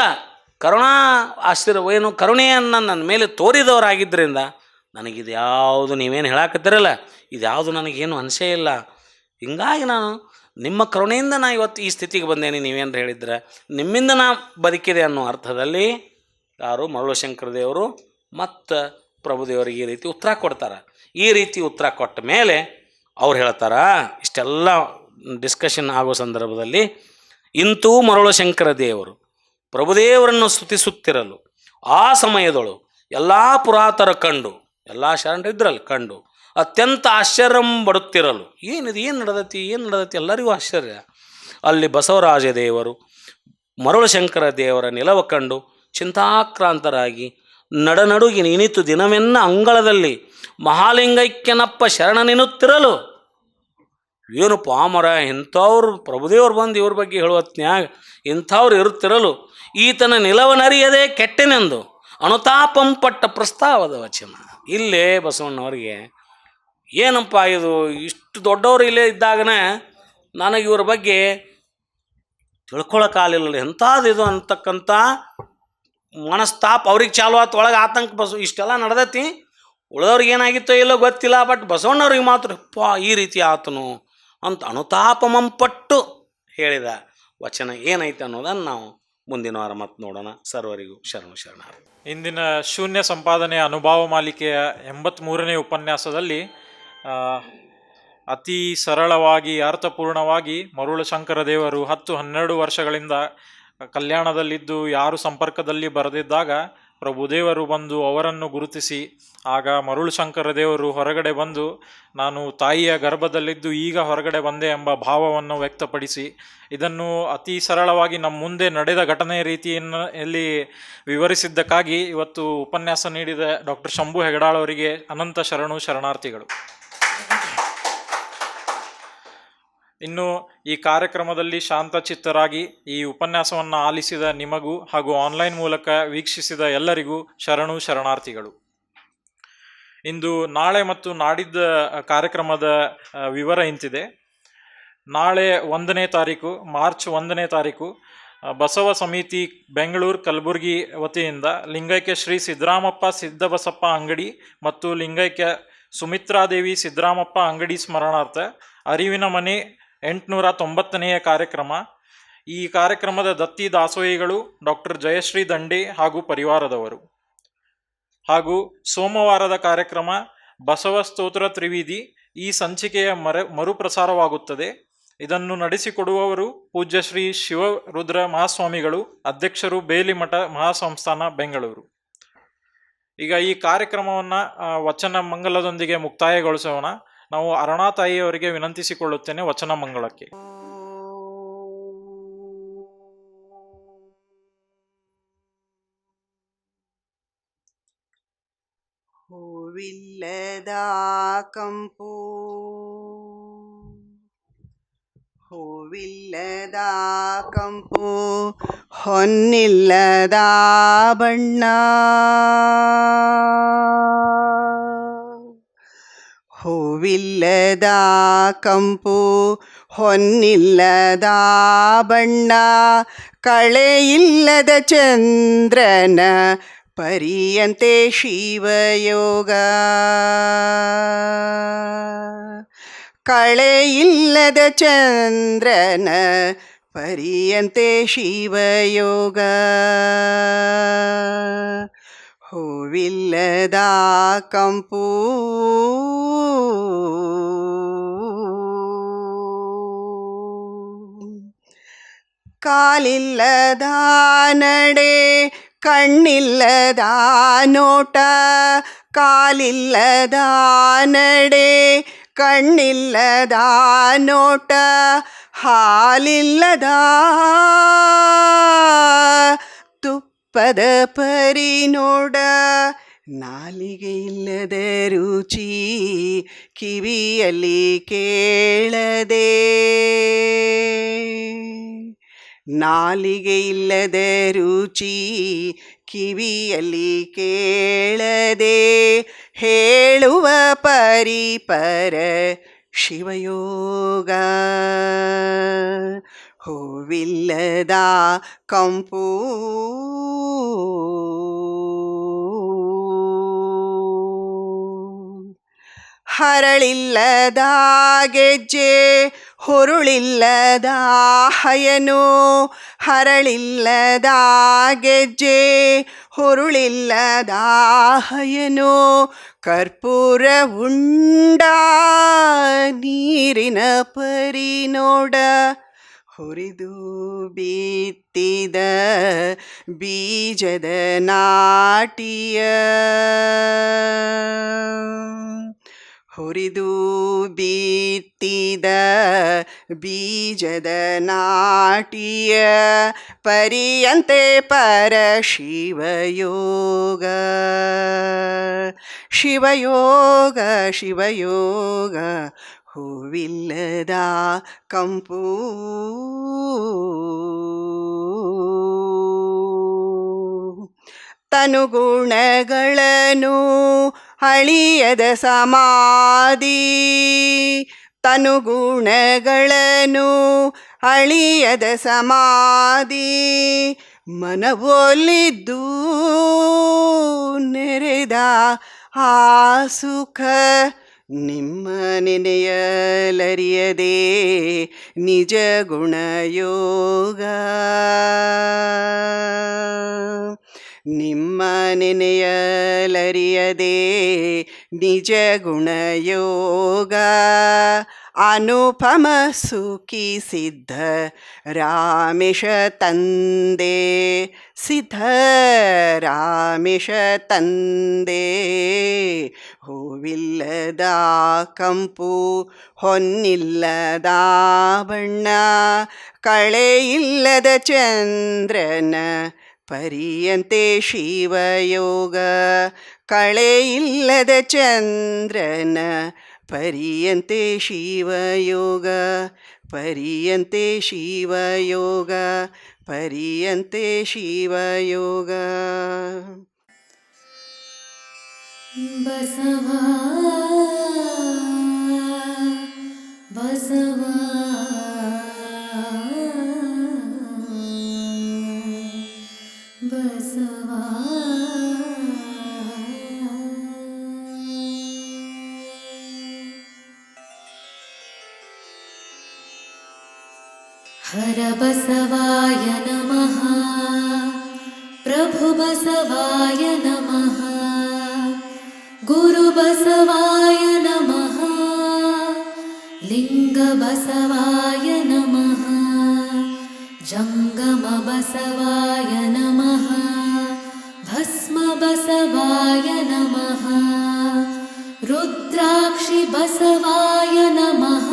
ಕರುಣೆಯನ್ನು ನನ್ನ ಮೇಲೆ ತೋರಿದವರಾಗಿದ್ದರಿಂದ ನನಗಿದು ಯಾವುದು ನೀವೇನು ಹೇಳಾಕತ್ತೀರಲ್ಲ, ಇದ್ಯಾವುದು ನನಗೇನು ಅನಿಸೇ ಇಲ್ಲ. ಹಿಂಗಾಗಿ ನಾನು ನಿಮ್ಮ ಕರುಣೆಯಿಂದ ನಾ ಇವತ್ತು ಈ ಸ್ಥಿತಿಗೆ ಬಂದೇನೆ. ನೀವೇನು ಹೇಳಿದ್ರೆ ನಿಮ್ಮಿಂದ ನಾ ಬದುಕಿದೆ ಅನ್ನೋ ಅರ್ಥದಲ್ಲಿ ಯಾರು ಮರಳುಶಂಕರ ದೇವರು ಮತ್ತು ಪ್ರಭುದೇವರಿಗೆ ಈ ರೀತಿ ಉತ್ತರ ಕೊಡ್ತಾರೆ. ಈ ರೀತಿ ಉತ್ತರ ಕೊಟ್ಟ ಮೇಲೆ ಅವ್ರು ಹೇಳ್ತಾರ, ಇಷ್ಟೆಲ್ಲ ಡಿಸ್ಕಷನ್ ಆಗೋ ಸಂದರ್ಭದಲ್ಲಿ ಇಂತೂ ಮರಳುಶಂಕರ ದೇವರು ಪ್ರಭುದೇವರನ್ನು ಸ್ತುತಿಸುತ್ತಿರಲು ಆ ಸಮಯದಳು ಎಲ್ಲ ಪುರಾತರ ಕಂಡು, ಎಲ್ಲ ಶರಣರಿದ್ರಲ್ಲಿ ಕಂಡು ಅತ್ಯಂತ ಆಶ್ಚರ್ಯಂಬಡುತ್ತಿರಲು, ಏನು ನಡೆದತಿ ಎಲ್ಲರಿಗೂ ಆಶ್ಚರ್ಯ. ಅಲ್ಲಿ ಬಸವರಾಜ ದೇವರು ಮರಳುಶಂಕರ ದೇವರ ನಿಲವ ಕಂಡು ಚಿಂತಾಕ್ರಾಂತರಾಗಿ ನಡುಗಿ ಇನಿತು ದಿನವೆನ್ನ ಅಂಗಳದಲ್ಲಿ ಮಹಾಲಿಂಗೈಕ್ಯನಪ್ಪ ಶರಣನಿನ್ನುತ್ತಿರಲು, ಏನು ಪಾಮರ ಇಂಥವ್ರು ಪ್ರಭುದೇವ್ರು ಬಂದು ಇವ್ರ ಬಗ್ಗೆ ಹೇಳುವತ್ನ್ಯಾಗ ಇಂಥವ್ರು ಇರುತ್ತಿರಲು ಈತನ ನಿಲವನರಿಯದೇ ಕೆಟ್ಟನೆಂದು ಅನುತಾಪಂಪಟ್ಟ ಪ್ರಸ್ತಾವದ ವಚನ. ಇಲ್ಲೇ ಬಸವಣ್ಣವ್ರಿಗೆ ಏನಪ್ಪ ಇದು, ಇಷ್ಟು ದೊಡ್ಡವರು ಇಲ್ಲೇ ಇದ್ದಾಗನೇ ನನಗೆ ಇವ್ರ ಬಗ್ಗೆ ತಿಳ್ಕೊಳಕ್ಕಾಗಲಿಲ್ಲ, ಎಂಥದ್ದು ಅಂತಕ್ಕಂಥ ಮನಸ್ತಾಪ ಅವ್ರಿಗೆ ಚಾಲು ಆತು, ಒಳಗೆ ಆತಂಕ. ಇಷ್ಟೆಲ್ಲ ನಡೆದತಿ, ಉಳಿದವ್ರಿಗೆ ಏನಾಗಿತ್ತೋ ಇಲ್ಲೋ ಗೊತ್ತಿಲ್ಲ, ಬಟ್ ಬಸವಣ್ಣವ್ರಿಗೆ ಮಾತ್ರ ಈ ರೀತಿ ಆತನು ಅಂತ ಅನುತಾಪಮಂಪಟ್ಟು ಹೇಳಿದ ವಚನ ಏನೈತೆ ಅನ್ನೋದನ್ನು ನಾವು ಮುಂದಿನ ವಾರ ಮತ್ತೆ ನೋಡೋಣ. ಸರ್ವರಿಗೂ ಶರಣ. ಇಂದಿನ ಶೂನ್ಯ ಸಂಪಾದನೆಯ ಅನುಭವ ಮಾಲಿಕೆಯ 83ನೇ ಉಪನ್ಯಾಸದಲ್ಲಿ ಅತಿ ಸರಳವಾಗಿ ಅರ್ಥಪೂರ್ಣವಾಗಿ ಮರುಳಶಂಕರ ದೇವರು 10-12 ವರ್ಷಗಳಿಂದ ಕಲ್ಯಾಣದಲ್ಲಿದ್ದು ಯಾರು ಸಂಪರ್ಕದಲ್ಲಿ ಬರದಿದ್ದಾಗ ಪ್ರಭುದೇವರು ಬಂದು ಅವರನ್ನು ಗುರುತಿಸಿ, ಆಗ ಮರುಳಶಂಕರ ದೇವರು ಹೊರಗಡೆ ಬಂದು ನಾನು ತಾಯಿಯ ಗರ್ಭದಲ್ಲಿದ್ದು ಈಗ ಹೊರಗಡೆ ಬಂದೆ ಎಂಬ ಭಾವವನ್ನು ವ್ಯಕ್ತಪಡಿಸಿ ಇದನ್ನು ಅತಿ ಸರಳವಾಗಿ ನಮ್ಮ ಮುಂದೆ ನಡೆದ ಘಟನೆಯ ರೀತಿಯಲ್ಲಿ ವಿವರಿಸಿದ್ದಕ್ಕಾಗಿ ಇವತ್ತು ಉಪನ್ಯಾಸ ನೀಡಿದ ಡಾಕ್ಟರ್ ಶಂಭು ಹೆಗಡಾಳ್ ಅವರಿಗೆ ಅನಂತ ಶರಣಾರ್ಥಿಗಳು. ಇನ್ನು ಈ ಕಾರ್ಯಕ್ರಮದಲ್ಲಿ ಶಾಂತಚಿತ್ತರಾಗಿ ಈ ಉಪನ್ಯಾಸವನ್ನು ಆಲಿಸಿದ ನಿಮಗೂ ಹಾಗೂ ಆನ್ಲೈನ್ ಮೂಲಕ ವೀಕ್ಷಿಸಿದ ಎಲ್ಲರಿಗೂ ಶರಣಾರ್ಥಿಗಳು. ಇಂದು ನಾಳೆ ಮತ್ತು ನಾಡಿದ್ದ ಕಾರ್ಯಕ್ರಮದ ವಿವರ ಇಂತಿದೆ. ನಾಳೆ 1ನೇ ತಾರೀಕು ಮಾರ್ಚ್ 1ನೇ ತಾರೀಕು ಬಸವ ಸಮಿತಿ ಬೆಂಗಳೂರು ಕಲಬುರಗಿ ವತಿಯಿಂದ ಲಿಂಗೈಕ್ಯ ಶ್ರೀ ಸಿದ್ದರಾಮಪ್ಪ ಸಿದ್ದಬಸಪ್ಪ ಅಂಗಡಿ ಮತ್ತು ಲಿಂಗೈಕ್ಯ ಸುಮಿತ್ರಾದೇವಿ ಸಿದ್ದರಾಮಪ್ಪ ಅಂಗಡಿ ಸ್ಮರಣಾರ್ಥ ಅರಿವಿನ ಮನೆ 890ನೇ ಕಾರ್ಯಕ್ರಮ. ಈ ಕಾರ್ಯಕ್ರಮದ ದತ್ತಿ ದಾಸೋಹಿಗಳು ಡಾಕ್ಟರ್ ಜಯಶ್ರೀ ದಂಡೆ ಹಾಗೂ ಪರಿವಾರದವರು. ಹಾಗೂ ಸೋಮವಾರದ ಕಾರ್ಯಕ್ರಮ ಬಸವ ಸ್ತೋತ್ರ ತ್ರಿವಿಧಿ ಈ ಸಂಚಿಕೆಯ ಮರುಪ್ರಸಾರವಾಗುತ್ತದೆ. ಇದನ್ನು ನಡೆಸಿಕೊಡುವವರು ಪೂಜ್ಯ ಶ್ರೀ ಶಿವರುದ್ರ ಮಹಾಸ್ವಾಮಿಗಳು, ಅಧ್ಯಕ್ಷರು ಬೇಲಿಮಠ ಮಹಾಸಂಸ್ಥಾನ ಬೆಂಗಳೂರು. ಈಗ ಈ ಕಾರ್ಯಕ್ರಮವನ್ನು ವಚನ ಮಂಗಲದೊಂದಿಗೆ ಮುಕ್ತಾಯಗೊಳಿಸೋಣ. ನಾವು ಅರುಣಾತಾಯಿಯವರಿಗೆ ವಿನಂತಿಸಿಕೊಳ್ಳುತ್ತೇನೆ ವಚನ ಮಂಗಳಕ್ಕೆ. ಹೂವಿಲ್ಲದ ಕಂಪು, ಹೂವಿಲ್ಲದ ಕಂಪು, ಹೊನ್ನಿಲ್ಲದ ಬಣ್ಣ, ಹೂವಿಲ್ಲದ ಕಂಪು, ಹೊನ್ನಿಲ್ಲದ ಬಣ್ಣ, ಕಳೆಯಿಲ್ಲದ ಚಂದ್ರನ ಪರಿಯಂತೆ ಶಿವಯೋಗ, ಕಳೆಯಿಲ್ಲದ ಚಂದ್ರನ ಪರಿಯಂತೆ ಶಿವಯೋಗ, ಹೂವಿಲ್ಲದ ಕಂಪು, ಕಾಲಿಲ್ಲದ ನಡೆ, ಕಣ್ಣಿಲ್ಲದ ನೋಟ, ಕಾಲಿಲ್ಲದ ನಡೆ, ಕಣ್ಣಿಲ್ಲದ ನೋಟ ಹಾಲಿಲ್ಲದ ತುಪ್ಪದ ಪರಿ ನೋಡ, ನಾಲಿಗೆ ಇಲ್ಲದ ರುಚಿ ಕಿವಿಯಲ್ಲಿ ಕೇಳದೆ, ನಾಲಿಗೆ ಇಲ್ಲದ ರುಚಿ ಕಿವಿಯಲ್ಲಿ ಕೇಳದೆ, ಹೇಳುವ ಪರಿಪರ ಶಿವಯೋಗ. ಹೂವಿಲ್ಲದ ಕಂಪು ಹರಳಿಲ್ಲದ ಗೆಜ್ಜೆ ಹುರುಳಿಲ್ಲದ ಹಯನು, ಹರಳಿಲ್ಲದ ಗೆಜ್ಜೆ ಹುರುಳಿಲ್ಲದ ಹಯನು, ಕರ್ಪೂರ ಉಂಡ ನೀರಿನ ಪರಿ ನೋಡ, ಹುರಿದು ಬಿತ್ತಿದ ಬೀಜದ ನಾಟಿಯ, ಹುರಿದು ಬಿತ್ತಿದ ಬೀಜದ ನಾಟಿಯ, ಪರಿಯಂತೆ ಪರ ಶಿವಯೋಗ. ಶಿವಯೋಗ ಶಿವಯೋಗ, ಹೂವಿಲ್ಲದ ಕಂಪು ತನುಗುಣಗಳನ್ನು ಅಳಿಯದ ಸಮಾಧಿ, ತನುಗುಣಗಳನ್ನು ಅಳಿಯದ ಸಮಾಧಿ, ಮನವೊಲಿದ್ದು ನೆರೆದ ಆ ಸುಖ, ನಿಮ್ಮ ನೆನೆಯಲರಿಯದೆ ನಿಜ ಗುಣಯೋಗ. ನಿಮ್ಮ ನೆನೆಯಲರಿಯದೆ ನಿಜ ಗುಣಯೋಗ, ಅನುಪಮ ಸುಖಿ ಸಿದ್ಧ ರಾಮೇಶ ತಂದೆ, ಸಿದ್ಧ ರಾಮೇಶ ತಂದೆ. ಹೂವಿಲ್ಲದ ಕಂಪು ಹೊನ್ನಿಲ್ಲದ ಬಣ್ಣ, ಕಳೆಯಿಲ್ಲದ ಚಂದ್ರನ ಪರಿಯಂತೆ ಶಿವಯೋಗ, ಕಳೆಯಿಲ್ಲದ ಚಂದ್ರನ ಪರಿಯಂತೆ ಶಿವಯೋಗ, ಪರಿಯಂತೆ ಶಿವಯೋಗ, ಪರಿಯಂತೆ ಶಿವಯೋಗ. ಬಸವಾ ಬಸವಾ ಬಸವಾ, ಹರ ಬಸವಾಯ ನಮಃ, ಪ್ರಭು ಬಸವಾಯ ನಮಃ, ಗುರು ಬಸವಾಯ ನಮಃ, ಲಿಂಗ ಬಸವಾಯ ನಮಃ, ಜಂಗಮ ಬಸವಾಯ ನಮಃ, ಭಸ್ಮ ಬಸವಾಯ ನಮಃ, ರುದ್ರಾಕ್ಷಿ ಬಸವಾಯ ನಮಃ,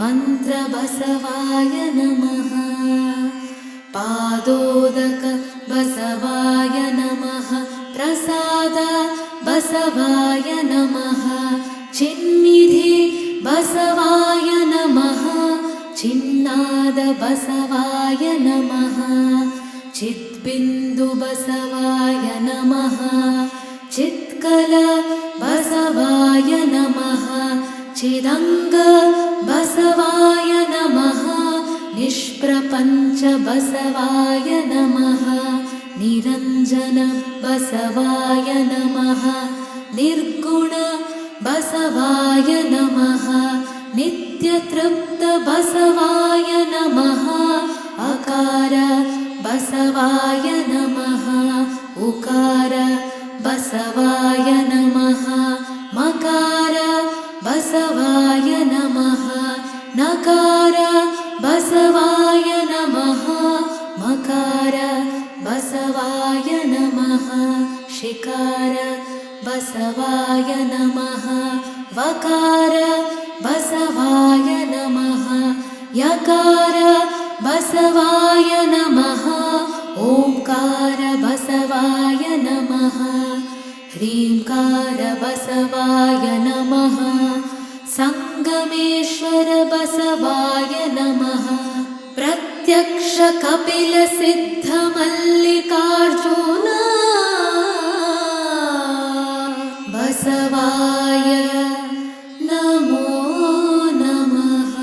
ಮಂತ್ರ ಬಸವಾಯ ನಮಃ, ಪಾದೋದಕ ಬಸವಾಯ ನಮಃ, ಪ್ರಸಾದ ಬಸವಾಯ ನಮಃ, ಚಿನ್ನಿಧಿ ಬಸವಾಯ ನಮಃ, ಚಿನ್ನಾದ ಬಸವಾಯ ನಮಃ, ಚಿದ್ಬಿಂದು ಬಸವಾಯ ನಮಃ, ಚಿತ್ಕಲ ಬಸವಾಯ ನಮಃ, ಚಿದಂಗ ಬಸವಾಯ ನಮಃ, ನಿಷ್ಪ್ರಪಂಚ ಬಸವಾಯ ನಮಃ, ನಿರಂಜನ ಬಸವಾಯ ನಮಃ, ನಿರ್ಗುಣ ಬಸವಾಯ ನಮಃ, ನಿತ್ಯತೃಪ್ತ ಬಸವಾಯ ನಮಃ, ಅಕಾರ ಬಸವಾಯ ನಮಃ, ಉಕಾರ ಬಸವಾಯ ನಮಃ, ಮಕಾರ ಬಸವಾಯ ನಮಃ, ನಕಾರ ಬಸವಾಯ ನಮಃ, ಮಕಾರ ಬಸವಾಯ ನಮಃ, ಶಿಕಾರ ಬಸವಾಯ ನಮಃ, ವಕಾರ ಬಸವಾಯ ನಮಃ ಯಕಾರ ಬಸವಾಯ ನಮಃ ಓಂಕಾರ ಬಸವಾಯ ನಮಃ ಹ್ರೀಂಕಾರ ಬಸವಾಯ ನಮಃ ಸಂಗಮೇಶ್ವರ ಬಸವಾಯ ನಮಃ ಪ್ರತ್ಯಕ್ಷ ಕಪಿಲ ಸಿದ್ಧ ಮಲ್ಲಿಕಾರ್ಜುನ ಬಸವಾಯ ನಮೋ ನಮಃ.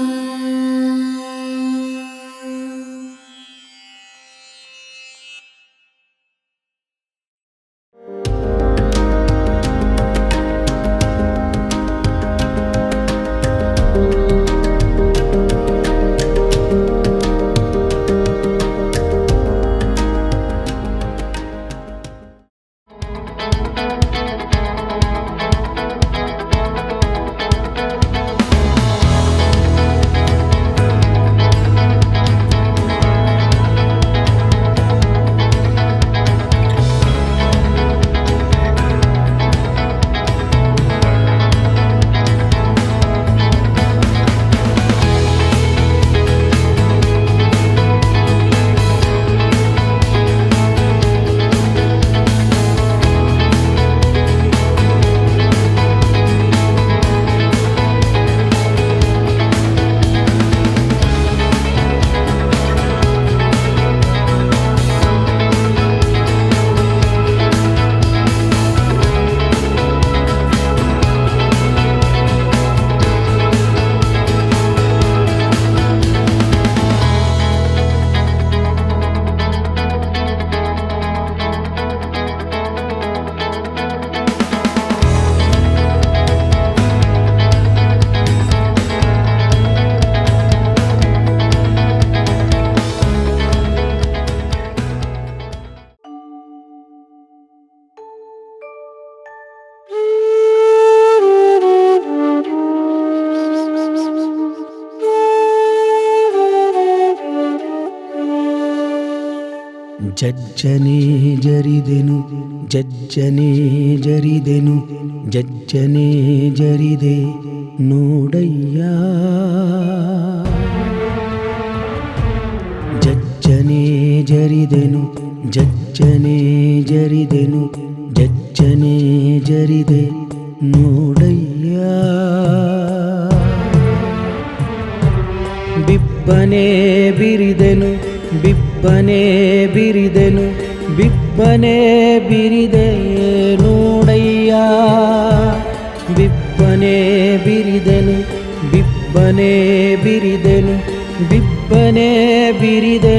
ಜಜ್ಜನೆ ಜರಿದೆನು ಜಜ್ಜನೆ ಜರಿದೆನು ಜಜ್ಜನೆ ಜರಿದೆ ನೋಡಯ್ಯ ಜಜ್ಜನೆ ಜರಿದೆನು ಜಜ್ಜನೆ ಜರಿದೆನು ಜಜ್ಜನೆ ಜರಿದೆ ನೋಡಯ್ಯ ಬಿಬ್ಬನೆ ಬಿರಿದೆನು ಬಿಬ್ಬನೆ ಬಿರಿದೆನು ಬಿಬ್ಬನೆ ಬಿರಿದೆ ನೋಡಯ್ಯ ಬಿಬ್ಬನೆ ಬಿರಿದೆನು ಬಿಬ್ಬನೆ ಬಿರಿದೆನು ಬಿಬ್ಬನೆ ಬಿರಿದೆ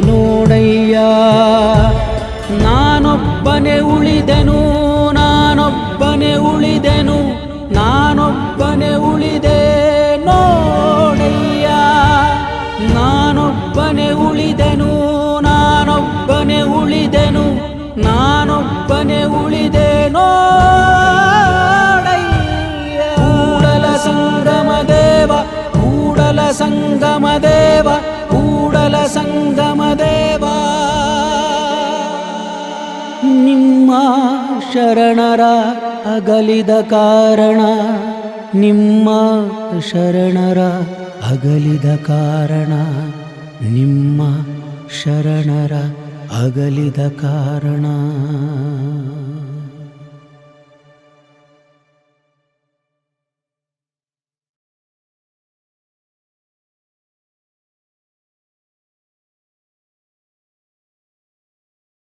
ನೋಡಯ್ಯ ನಾನೊಬ್ಬನೇ ಉಳಿದೆನು ನಾನೊಬ್ಬನೇ ಉಳಿದೆನು ನಾನೊಬ್ಬನೇ ಉಳಿದೆ ನೋಡಯ್ಯ ನಾನೊಬ್ಬನೇ ಉಳಿದೆನು ನಾನೊಬ್ಬನೇ ಉಳಿದೆನು ನಾನೊಬ್ಬನೇ ಉಳಿದೆ ನೋಡಯ್ಯ ಕೂಡಲ ಸಂಗಮ ದೇವ ಕೂಡಲ ಸಂಗಮ ದೇವ ಕೂಡಲ ಸಂಗಮ ದೇವ ನಿಮ್ಮ ಶರಣರ ಅಗಲಿದ ಕಾರಣ ನಿಮ್ಮ ಶರಣರ ಅಗಲಿದ ಕಾರಣ ನಿಮ್ಮ ಶರಣರ ಅಗಲಿದ ಕಾರಣ